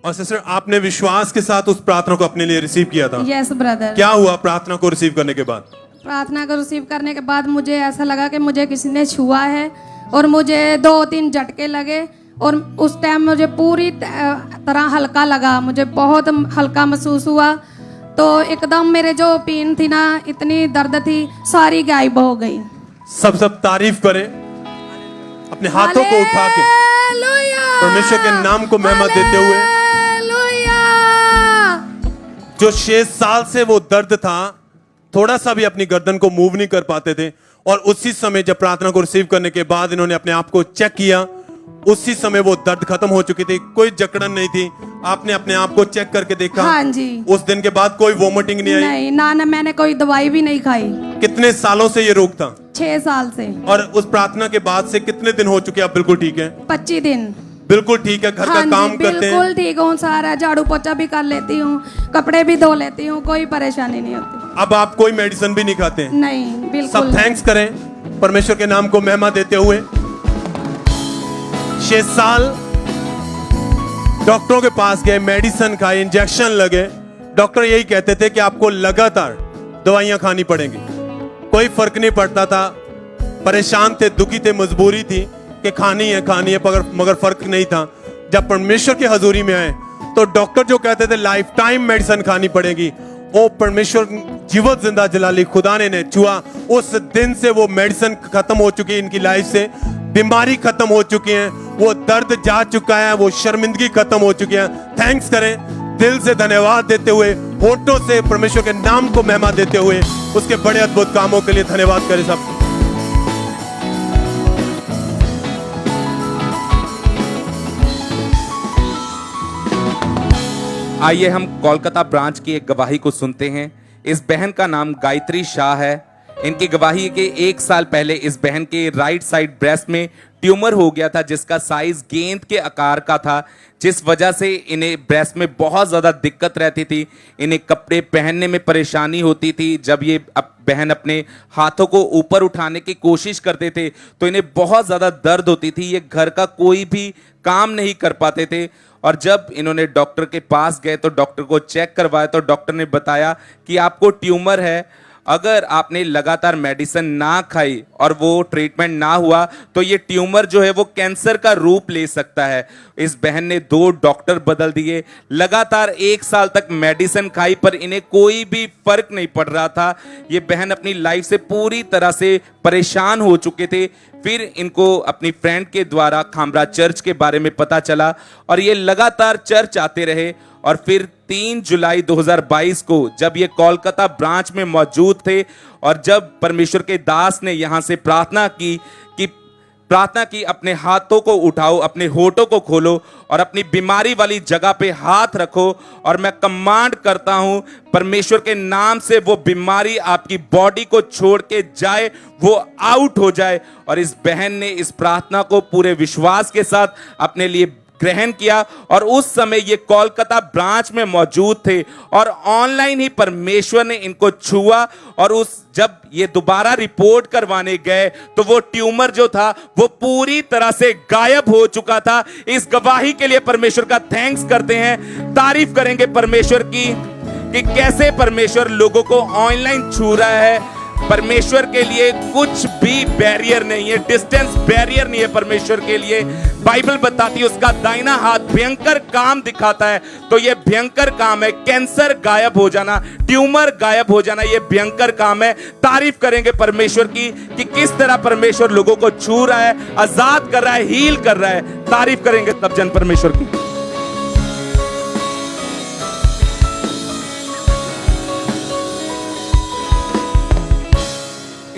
और सिस्टर आपने विश्वास के साथ उस प्रार्थना को अपने लिए रिसीव किया था? Yes brother. क्या हुआ प्रार्थना को रिसीव करने के बाद? प्रार्थना को रिसीव करने के बाद मुझे ऐसा लगा कि मुझे किसी ने छुआ है और मुझे 2-3 झटके लगे और उस टाइम मुझे पूरी तरह हल्का लगा, मुझे बहुत हल्का महसूस हुआ। तो एकदम मेरे जो पेन थी ना, इतनी दर्द थी, सारी गायब हो गई। सब तारीफ करें, अपने हाथों को उठा के परमेश्वर के नाम को महिमा देते हुए। जो 6 साल से वो दर्द था, थोड़ा सा भी अपनी गर्दन को मूव नहीं कर पाते थे और उसी समय जब प्रार्थना को रिसीव करने के बाद इन्होंने अपने आप को चेक किया, उसी समय वो दर्द खत्म हो चुकी थी, कोई जकड़न नहीं थी। आपने अपने आप को चेक करके देखा? हाँ जी। उस दिन के बाद कोई वोमिटिंग नहीं आई? नहीं, ना मैंने कोई दवाई भी नहीं खाई। कितने सालों से ये रोग था? 6 साल से। और उस प्रार्थना के बाद से कितने दिन हो चुके आप बिल्कुल ठीक है? 25 दिन। बिल्कुल ठीक है, घर का काम करते हैं? बिल्कुल ठीक हूँ, सारा झाड़ू पोछा भी कर लेती हूँ, कपड़े भी धो लेती हूँ, कोई परेशानी नहीं होती। अब आप कोई मेडिसिन भी नहीं खाते हैं? नहीं, बिल्कुल। सब थैंक्स करें परमेश्वर के नाम को महिमा देते हुए। 6 साल डॉक्टरों के पास गए, मेडिसिन खाई, इंजेक्शन लगे, डॉक्टर यही कहते थे कि आपको लगातार दवाइयां खानी पड़ेंगी, कोई फर्क नहीं पड़ता था। परेशान थे, दुखी थे, मजबूरी थी कि खानी है मगर फर्क नहीं था। जब परमेश्वर की हजूरी में आए तो डॉक्टर जो कहते थे लाइफ टाइम मेडिसिन खानी पड़ेगी, ओ परमेश्वर जीवत जिंदा जलाली खुदा ने छुआ, उस दिन से वो मेडिसिन खत्म हो चुकी है इनकी लाइफ से, बीमारी खत्म हो चुकी है, वो दर्द जा चुका है, वो शर्मिंदगी खत्म हो चुकी है। थैंक्स करें, दिल से धन्यवाद देते हुए, होठों से परमेश्वर के नाम को महिमा देते हुए, उसके बड़े अद्भुत कामों के लिए धन्यवाद करें सब। आइए हम कोलकाता ब्रांच की एक गवाही को सुनते हैं। इस बहन का नाम गायत्री शाह है। इनकी गवाही है कि 1 साल पहले इस बहन के राइट साइड ब्रेस्ट में ट्यूमर हो गया था, जिसका साइज गेंद के आकार का था, जिस वजह से इन्हें ब्रेस्ट में बहुत ज़्यादा दिक्कत रहती थी। इन्हें कपड़े पहनने में परेशानी होती थी। जब ये बहन अपने हाथों को ऊपर उठाने की कोशिश करते थे तो इन्हें बहुत ज़्यादा दर्द होती थी। ये घर का कोई भी काम नहीं कर पाते थे। और जब इन्होंने डॉक्टर के पास गए तो डॉक्टर को चेक करवाया तो डॉक्टर ने बताया कि आपको ट्यूमर है। अगर आपने लगातार मेडिसिन ना खाई और वो ट्रीटमेंट ना हुआ तो ये ट्यूमर जो है वो कैंसर का रूप ले सकता है। इस बहन ने 2 डॉक्टर बदल दिए, लगातार 1 साल तक मेडिसिन खाई, पर इन्हें कोई भी फर्क नहीं पड़ रहा था। ये बहन अपनी लाइफ से पूरी तरह से परेशान हो चुके थे। फिर इनको अपनी फ्रेंड के द्वारा खामरा चर्च के बारे में पता चला और ये लगातार चर्च आते रहे। और फिर 3 जुलाई 2022 को जब ये कोलकाता ब्रांच में मौजूद थे और जब परमेश्वर के दास ने यहाँ से प्रार्थना की अपने हाथों को उठाओ, अपने होठों को खोलो और अपनी बीमारी वाली जगह पे हाथ रखो और मैं कमांड करता हूं परमेश्वर के नाम से वो बीमारी आपकी बॉडी को छोड़ के जाए, वो आउट हो जाए। और इस बहन ने इस प्रार्थना को पूरे विश्वास के साथ अपने लिए ग्रहण किया और उस समय ये कोलकाता ब्रांच में मौजूद थे और ऑनलाइन ही परमेश्वर ने इनको छुआ। और जब ये दोबारा रिपोर्ट करवाने गए तो वो ट्यूमर जो था वो पूरी तरह से गायब हो चुका था। इस गवाही के लिए परमेश्वर का थैंक्स करते हैं, तारीफ करेंगे परमेश्वर की कि कैसे परमेश्वर लोगों को ऑनलाइन छू रहा है। परमेश्वर के लिए कुछ भी बैरियर नहीं है, डिस्टेंस बैरियर नहीं है परमेश्वर के लिए। बाइबल बताती है उसका दाहिना हाथ भयंकर काम दिखाता है, तो ये भयंकर काम है। कैंसर गायब हो जाना, ट्यूमर गायब हो जाना, ये भयंकर काम है। तारीफ करेंगे परमेश्वर की कि किस तरह परमेश्वर लोगों को छू रहा है, आजाद कर रहा है, हील कर रहा है। तारीफ करेंगे तब जन परमेश्वर की।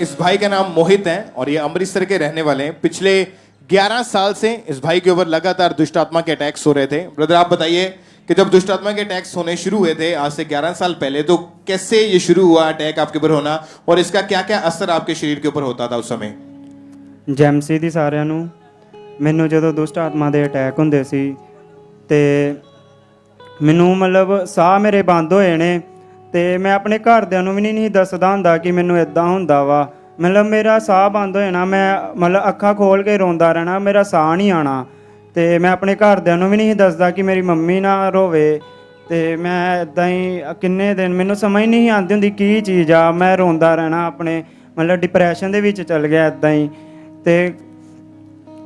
इस भाई का नाम मोहित है और ये अमृतसर के रहने वाले हैं। पिछले 11 साल से इस भाई के ऊपर लगातार दुष्ट आत्मा के अटैक्स हो रहे थे। ब्रदर आप बताइए कि जब दुष्ट आत्मा के अटैक्स होने शुरू हुए थे आज से 11 साल पहले, तो कैसे ये शुरू हुआ अटैक आपके ऊपर होना और इसका क्या क्या असर आपके शरीर के ऊपर होता था उस समय? ਜੈਮਸੀ ਦੀ ਸਾਰਿਆਂ ਨੂੰ। ਮੈਨੂੰ ਜਦੋਂ ਦੁਸ਼ਟ ਆਤਮਾ ਦੇ ਅਟੈਕ ਹੁੰਦੇ ਸੀ ਤੇ ਮੈਨੂੰ ਮਤਲਬ ਸਾਹ ਮੇਰੇ ਬੰਦ ਹੋਏ ਨੇ ਤੇ ਮੈਂ ਆਪਣੇ ਘਰਦਿਆਂ ਨੂੰ ਵੀ ਨਹੀਂ ਦੱਸਦਾ ਹੁੰਦਾ ਕਿ ਮੈਨੂੰ ਇਦਾਂ ਹੁੰਦਾ ਵਾ। ਮਤਲਬ ਮੇਰਾ ਸਾਹ ਬੰਦ ਹੋ ਜਾਣਾ, ਮੈਂ ਮਤਲਬ ਅੱਖਾਂ ਖੋਲ ਕੇ ਰੋਂਦਾ ਰਹਿਣਾ, ਮੇਰਾ ਸਾਹ ਨਹੀਂ ਆਣਾ ਤੇ ਮੈਂ ਆਪਣੇ ਘਰਦਿਆਂ ਨੂੰ ਵੀ ਨਹੀਂ ਦੱਸਦਾ ਕਿ ਮੇਰੀ ਮੰਮੀ ਨਾ ਰੋਵੇ। ਤੇ ਮੈਂ ਇਦਾਂ ਹੀ ਕਿੰਨੇ ਦਿਨ ਮੈਨੂੰ ਸਮਝ ਨਹੀਂ ਆਉਂਦੀ ਹੁੰਦੀ ਕੀ ਚੀਜ਼ ਆ, ਮੈਂ ਰੋਂਦਾ ਰਹਿਣਾ ਆਪਣੇ ਮਤਲਬ ਡਿਪਰੈਸ਼ਨ ਦੇ ਵਿੱਚ ਚਲ ਗਿਆ ਇਦਾਂ ਹੀ। ਤੇ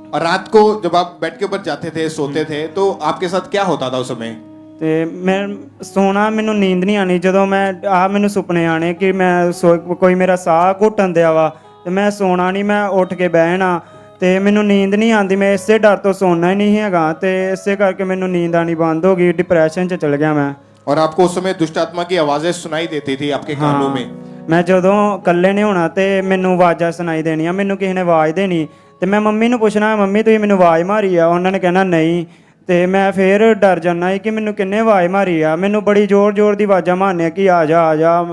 और रात को जब आप बेड के ऊपर जाते थे, सोते थे, तो आपके साथ क्या होता था उस समय? ਤੇ ਮੈਂ ਸੋਣਾ, ਮੈਨੂੰ ਨੀਂਦ ਨਹੀਂ ਆਣੀ। ਜਦੋਂ ਮੈਂ ਮੈਨੂੰ ਸੁਪਨੇ ਆਣੇ ਕਿ ਮੈਂ ਕੋਈ ਮੇਰਾ ਸਾਹ ਘੁੱਟਣ ਦਿਆ ਵਾ ਤੇ ਮੈਂ ਸੋਣਾ ਨਹੀਂ, ਮੈਂ ਉੱਠ ਕੇ ਬਹਿਣਾ ਤੇ ਮੈਨੂੰ ਨੀਂਦ ਨਹੀਂ ਆਉਂਦੀ। ਮੈਂ ਇਸੇ ਡਰ ਤੋਂ ਸੋਣਾ ਹੀ ਨਹੀਂ ਹੈਗਾ ਤੇ ਇਸੇ ਕਰਕੇ ਮੈਨੂੰ ਨੀਂਦ ਆਣੀ ਬੰਦ ਹੋ ਗਈ, ਡਿਪਰੈਸ਼ਨ 'ਚ ਚਲ ਗਿਆ ਮੈਂ। और आपको उस समय दुष्ट आत्मा की आवाजें सुनाई देती थी आपके कानों में? ਮੈਂ ਜਦੋਂ ਇਕੱਲੇ ਨੇ ਹੋਣਾ ਤੇ ਮੈਨੂੰ ਆਵਾਜ਼ਾਂ ਸੁਣਾਈ ਦੇਣੀਆਂ, ਮੈਨੂੰ ਕਿਸੇ ਨੇ ਆਵਾਜ਼ ਦੇਣੀ ਤੇ ਮੈਂ ਮੰਮੀ ਨੂੰ ਪੁੱਛਣਾ, ਮੰਮੀ ਤੁਸੀਂ ਮੈਨੂੰ ਆਵਾਜ਼ ਮਾਰੀ ਆ? ਉਹਨਾਂ ਨੇ ਕਹਿਣਾ ਨਹੀਂ। ਤੇ ਮੈਂ ਫੇਰ ਡਰ ਜਾਂਦਾ ਕਿ ਮੈਨੂੰ ਕਿੰਨੇ ਆਵਾਜ਼ ਮਾਰੀ ਆ। ਮੈਨੂੰ ਬੜੀ ਜ਼ੋਰ ਦੀ ਆਵਾਜ਼ਾਂ ਮਾਰਨੀਆਂ ਕਿ ਆ ਜਾ ਆ ਜਾ,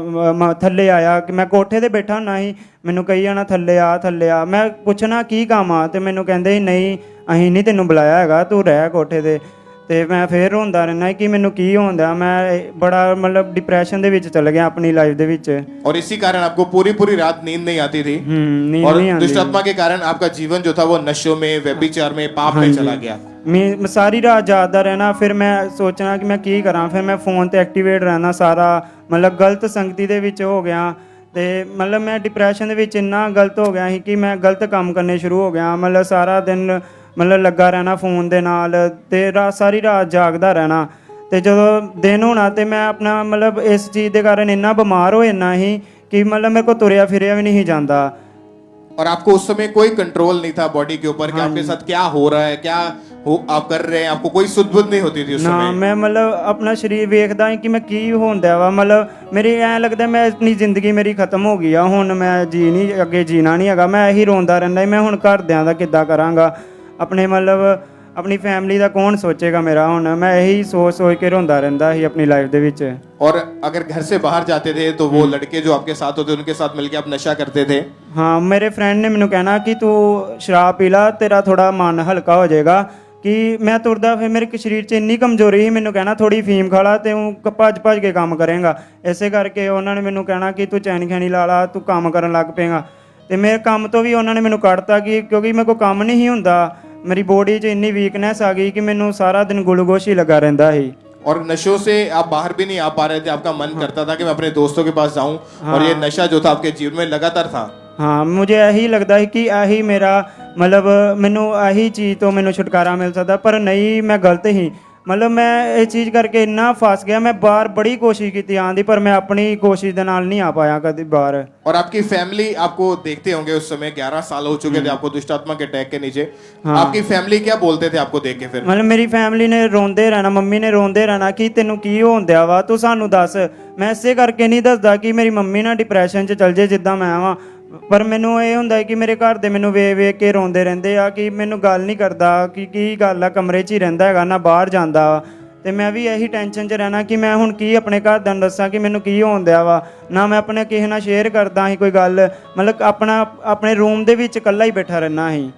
ਥੱਲੇ ਆਇਆ। ਕਿ ਮੈਂ ਕੋਠੇ ਤੇ ਬੈਠਾ ਹੁੰਦਾ ਸੀ, ਮੈਨੂੰ ਕਹੀ ਜਾਣਾ ਥੱਲੇ ਆ ਥੱਲੇ ਆ। ਮੈਂ ਪੁੱਛਣਾ ਕੀ ਕੰਮ ਆ ਤੇ ਮੈਨੂੰ ਕਹਿੰਦੇ ਨਹੀਂ ਅਸੀਂ ਨਹੀਂ ਤੈਨੂੰ ਬੁਲਾਇਆ ਹੈਗਾ, ਤੂੰ ਰਹਿ ਕੋਠੇ ਤੇ। ਤੇ ਮੈਂ ਫੇਰ ਰੋਂਦਾ ਰਹਿਣਾ ਕਿ ਮੈਨੂੰ ਕੀ ਹੁੰਦਾ। ਮੈਂ ਬੜਾ ਮਤਲਬ ਡਿਪਰੈਸ਼ਨ ਦੇ ਵਿੱਚ ਚਲ ਗਿਆ ਆਪਣੀ ਲਾਈਫ ਦੇ ਵਿੱਚ। और इसी कारण आपको पूरी रात नींद नहीं आती थी और दुष्ट आत्मा के कारण आपका जीवन जो था वो नशों में, व्यभिचार में, पाप में चला गया। मैं सारी रात जागदा रहना। फिर मैं सोचना कि मैं की करा। फिर मैं फोन ते एक्टिवेट रहना सारा, मतलब गलत संगति ਦੇ ਵਿੱਚ ਹੋ ਗਿਆ ਤੇ ਮਤਲਬ ਮੈਂ ਡਿਪਰੈਸ਼ਨ ਦੇ ਵਿੱਚ ਇੰਨਾ ਗਲਤ ਹੋ ਗਿਆ ਸੀ ਕਿ ਮੈਂ ਗਲਤ ਕੰਮ ਕਰਨੇ ਸ਼ੁਰੂ ਹੋ ਗਿਆ। ਮਤਲਬ ਸਾਰਾ ਦਿਨ ਮਤਲਬ ਲੱਗਾ ਰਹਿਣਾ ਫੋਨ ਦੇ ਨਾਲ ਤੇ ਸਾਰੀ ਰਾਤ ਜਾਗਦਾ ਰਹਿਣਾ ਤੇ ਜਦੋਂ ਦਿਨ ਹੋਣਾ ਤੇ ਮੈਂ ਆਪਣਾ ਮਤਲਬ ਇਸ ਚੀਜ਼ ਦੇ ਕਾਰਨ ਇੰਨਾ ਬਿਮਾਰ ਹੋ ਜਾਣਾ ਸੀ ਕਿ ਮਤਲਬ ਮੇਰੇ ਕੋ ਤੁਰਿਆ ਫਿਰਿਆ ਵੀ ਨਹੀਂ ਜਾਂਦਾ। और आपको उस समय कोई कंट्रोल नहीं था बॉडी के ऊपर कि आपके साथ क्या हो रहा है, क्या हो आप कर रहे हैं, आपको कोई सुध बुध नहीं होती थी उस ਨਾ समय? ਮੈਂ ਮਤਲਬ ਆਪਣਾ ਸਰੀਰ ਵੇਖਦਾ ਹਾਂ ਕਿ ਮੈਂ ਕੀ ਹੋਣ ਵਾ, ਮਤਲਬ ਮੇਰੀ ਐਂ ਲੱਗਦਾ ਮੈਂ ਆਪਣੀ ਜ਼ਿੰਦਗੀ ਮੇਰੀ ਖਤਮ ਹੋ ਗਈ ਆ, ਹੁਣ ਮੈਂ ਜੀ ਨਹੀਂ ਅੱਗੇ ਜੀਣਾ ਨਹੀਂ ਹੈਗਾ। ਮੈਂ ਇਹੀ ਰੋਂਦਾ ਰਹਿੰਦਾ, ਮੈਂ ਹੁਣ ਘਰਦਿਆਂ ਦਾ ਕਿੱਦਾਂ ਕਰਾਂਗਾ, ਆਪਣੇ ਮਤਲਬ ਆਪਣੀ ਫੈਮਿਲੀ ਦਾ ਕੌਣ ਸੋਚੇਗਾ ਮੇਰਾ, ਹੁਣ ਮੈਂ ਇਹੀ ਸੋਚ ਸੋਚ ਕੇ ਰੋਂਦਾ ਰਹਿੰਦਾ ਸੀ ਆਪਣੀ ਲਾਈਫ ਦੇ ਵਿੱਚ। और अगर घर से बाहर जाते थे तो वो लड़के जो आपके साथ होते उनके साथ मिलके आप नशा करते थे? ਹਾਂ ਮੇਰੇ ਫਰੈਂਡ ਨੇ ਮੈਨੂੰ ਕਹਿਣਾ ਕਿ ਤੂੰ ਸ਼ਰਾਬ ਪੀ ਲਾ, ਤੇਰਾ ਥੋੜਾ ਮਨ ਹਲਕਾ ਹੋ ਜਾਏਗਾ। ਕਿ ਮੈਂ ਤੁਰਦਾ ਫਿਰ ਮੇਰੇ ਸਰੀਰ 'ਚ ਇੰਨੀ ਕਮਜ਼ੋਰੀ ਸੀ, ਮੈਨੂੰ ਕਹਿਣਾ ਥੋੜੀ ਫੀਮ ਖਾ ਲਾ ਤੇ ਉਹ ਭੱਜ ਭੱਜ ਕੇ ਕੰਮ ਕਰੇਗਾ। ਇਸੇ ਕਰਕੇ ਉਹਨਾਂ ਨੇ ਮੈਨੂੰ ਕਹਿਣਾ ਕਿ ਤੂੰ ਚੈਨੀ ਖੈਣੀ ਲਾ ਲਾ, ਤੂੰ ਕੰਮ ਕਰਨ ਲੱਗ ਪਏਗਾ। ਤੇ ਮੇਰੇ ਕੰਮ ਤੋਂ ਵੀ ਉਹਨਾਂ ਨੇ ਮੈਨੂੰ ਕੱਢਤਾ ਕਿ ਕਿਉਂਕਿ ਮੇਰੇ ਕੋਲ ਕੰਮ ਨਹੀਂ ਹੁੰਦਾ, ਮੇਰੀ ਬੋਡੀ 'ਚ ਇੰਨੀ ਵੀਕਨੈਸ ਆ ਗਈ ਕਿ ਮੈਨੂੰ ਸਾਰਾ ਦਿਨ ਗਲੂਕੋਜ਼ ਹੀ ਲੱਗਾ ਰਹਿੰਦਾ ਸੀ। और नशों से आप बाहर भी नहीं आ पा रहे थे, आपका मन करता था कि मैं अपने दोस्तों के पास जाऊं, और ये नशा जो था आपके जीवन में लगातार था। ਹਾਂ ਮੁਝੇ ਇਹੀ ਲੱਗਦਾ ਸੀ ਕਿ ਇਹੀ ਮੇਰਾ ਮਤਲਬ ਮੈਨੂੰ ਇਹੀ ਚੀਜ਼ ਤੋਂ ਮੈਨੂੰ ਛੁਟਕਾਰਾ ਮਿਲ ਸਕਦਾ, ਪਰ ਨਹੀਂ, ਮੈਂ ਗਲਤ ਸੀ। ਮਤਲਬ ਮੈਂ ਇਹ ਚੀਜ਼ ਕਰਕੇ ਇੰਨਾ ਫਸ ਗਿਆ, ਮੈਂ ਬਾਹਰ ਬੜੀ ਕੋਸ਼ਿਸ਼ ਕੀਤੀ ਆਉਣ ਦੀ, ਪਰ ਮੈਂ ਆਪਣੀ ਕੋਸ਼ਿਸ਼ ਦੇ ਨਾਲ ਨਹੀਂ ਆ ਪਾਇਆ ਕਦੇ ਬਾਹਰ। और आपकी फैमिली आपको देखते होंगे उस समय 11 साल हो चुके थे आपको दुष्ट आत्मा के अटैक के नीचे। हाँ। आपकी फैमिली क्या बोलते थे आपको देख के फिर? ਮਤਲਬ ਮੇਰੀ ਫੈਮਿਲੀ ਨੇ ਰੋਂਦੇ ਰਹਿਣਾ, ਮੰਮੀ ਨੇ ਰੋਂਦੇ ਰਹਿਣਾ ਕਿ ਤੈਨੂੰ ਕੀ ਹੋਣ ਦਿਆ ਵਾ, ਤੂੰ ਸਾਨੂੰ ਦੱਸ। ਮੈਂ ਇਸੇ ਕਰਕੇ ਨਹੀਂ ਦੱਸਦਾ ਕਿ ਮੇਰੀ ਮੰਮੀ ਨਾ ਡਿਪਰੈਸ਼ਨ 'ਚ ਚਲ ਜੇ ਜਿੱਦਾਂ ਮੈਂ ਵਾਂ, ਪਰ ਮੈਨੂੰ ਇਹ ਹੁੰਦਾ ਕਿ ਮੇਰੇ ਘਰ ਦੇ ਮੈਨੂੰ ਵੇਖ ਵੇਖ ਕੇ ਰੋਂਦੇ ਰਹਿੰਦੇ ਆ ਕਿ ਮੈਨੂੰ ਗੱਲ ਨਹੀਂ ਕਰਦਾ ਕਿ ਕੀ ਗੱਲ ਆ, ਕਮਰੇ 'ਚ ਹੀ ਰਹਿੰਦਾ ਹੈਗਾ, ਨਾ ਬਾਹਰ ਜਾਂਦਾ। ਤੇ ਮੈਂ ਵੀ ਇਹੀ ਟੈਨਸ਼ਨ 'ਚ ਰਹਿਣਾ ਕਿ ਮੈਂ ਹੁਣ ਕੀ ਆਪਣੇ ਘਰਦਿਆਂ ਨੂੰ ਦੱਸਾਂ ਕਿ ਮੈਨੂੰ ਕੀ ਹੋਣ ਦਿਆ ਵਾ, ਨਾ ਮੈਂ ਆਪਣੇ ਕਿਸੇ ਨਾਲ ਸ਼ੇਅਰ ਕਰਦਾ ਸੀ ਕੋਈ ਗੱਲ, ਮਤਲਬ ਆਪਣੇ ਰੂਮ ਦੇ ਵਿੱਚ ਇਕੱਲਾ ਹੀ ਬੈਠਾ ਰਹਿਣਾ ਸੀ।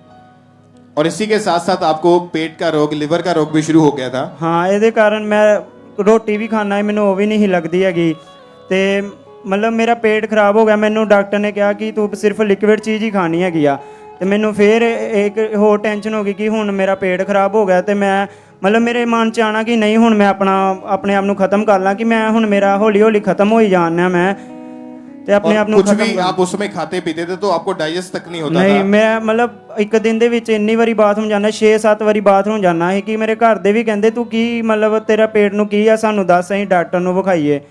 और इसी के साथ साथ आपको पेट का रोग, लिवर का रोग भी शुरू हो गया था? ਹਾਂ ਇਹਦੇ ਕਾਰਨ ਮੈਂ ਰੋਟੀ ਵੀ ਖਾਣਾ ਹੈ, ਮੈਨੂੰ ਉਹ ਵੀ ਨਹੀਂ ਲੱਗਦੀ ਹੈਗੀ, ਤੇ ਮਤਲਬ ਮੇਰਾ ਪੇਟ ਖਰਾਬ ਹੋ ਗਿਆ। ਮੈਨੂੰ ਡਾਕਟਰ ਨੇ ਕਿਹਾ ਕਿ ਤੂੰ ਸਿਰਫ ਲਿਕਵਿਡ ਚੀਜ਼ ਹੀ ਖਾਣੀ ਹੈਗੀ ਆ, ਤੇ ਮੈਨੂੰ ਫਿਰ ਇੱਕ ਹੋਰ ਟੈਨਸ਼ਨ ਹੋ ਗਈ ਕਿ ਹੁਣ ਮੇਰਾ ਪੇਟ ਖਰਾਬ ਹੋ ਗਿਆ, ਤੇ ਮੈਂ ਮਤਲਬ ਮੇਰੇ ਮਨ 'ਚ ਆਣਾ ਕਿ ਨਹੀਂ ਹੁਣ ਮੈਂ ਆਪਣੇ ਆਪ ਨੂੰ ਖਤਮ ਕਰ ਲਾਂ, ਕਿ ਮੈਂ ਹੁਣ ਮੇਰਾ ਹੌਲੀ ਹੌਲੀ ਖਤਮ ਹੋਈ ਜਾਣਾ ਮੈਂ, ਤੇ ਆਪਣੇ ਆਪ ਨੂੰ कुछ ਖਤਮ भी आप उस समय खाते पीते थे तो आपको डाइजेस्ट तक नहीं होता ਨਹੀਂ था? ਮੈਂ ਮਤਲਬ ਇੱਕ ਦਿਨ ਦੇ ਵਿੱਚ ਇੰਨੀ ਵਾਰੀ ਬਾਥਰੂਮ ਜਾਣਾ, 6-7 ਵਾਰੀ ਬਾਥਰੂਮ ਜਾਣਾ ਸੀ ਕਿ ਮੇਰੇ ਘਰ ਦੇ ਵੀ ਕਹਿੰਦੇ ਤੂੰ ਕੀ ਮਤਲਬ ਤੇਰਾ ਪੇਟ ਨੂੰ ਕੀ ਆ, ਸਾਨੂੰ ਦੱਸ, ਅਸੀਂ ਡਾਕਟਰ ਨੂੰ ਵਿਖਾਈਏ।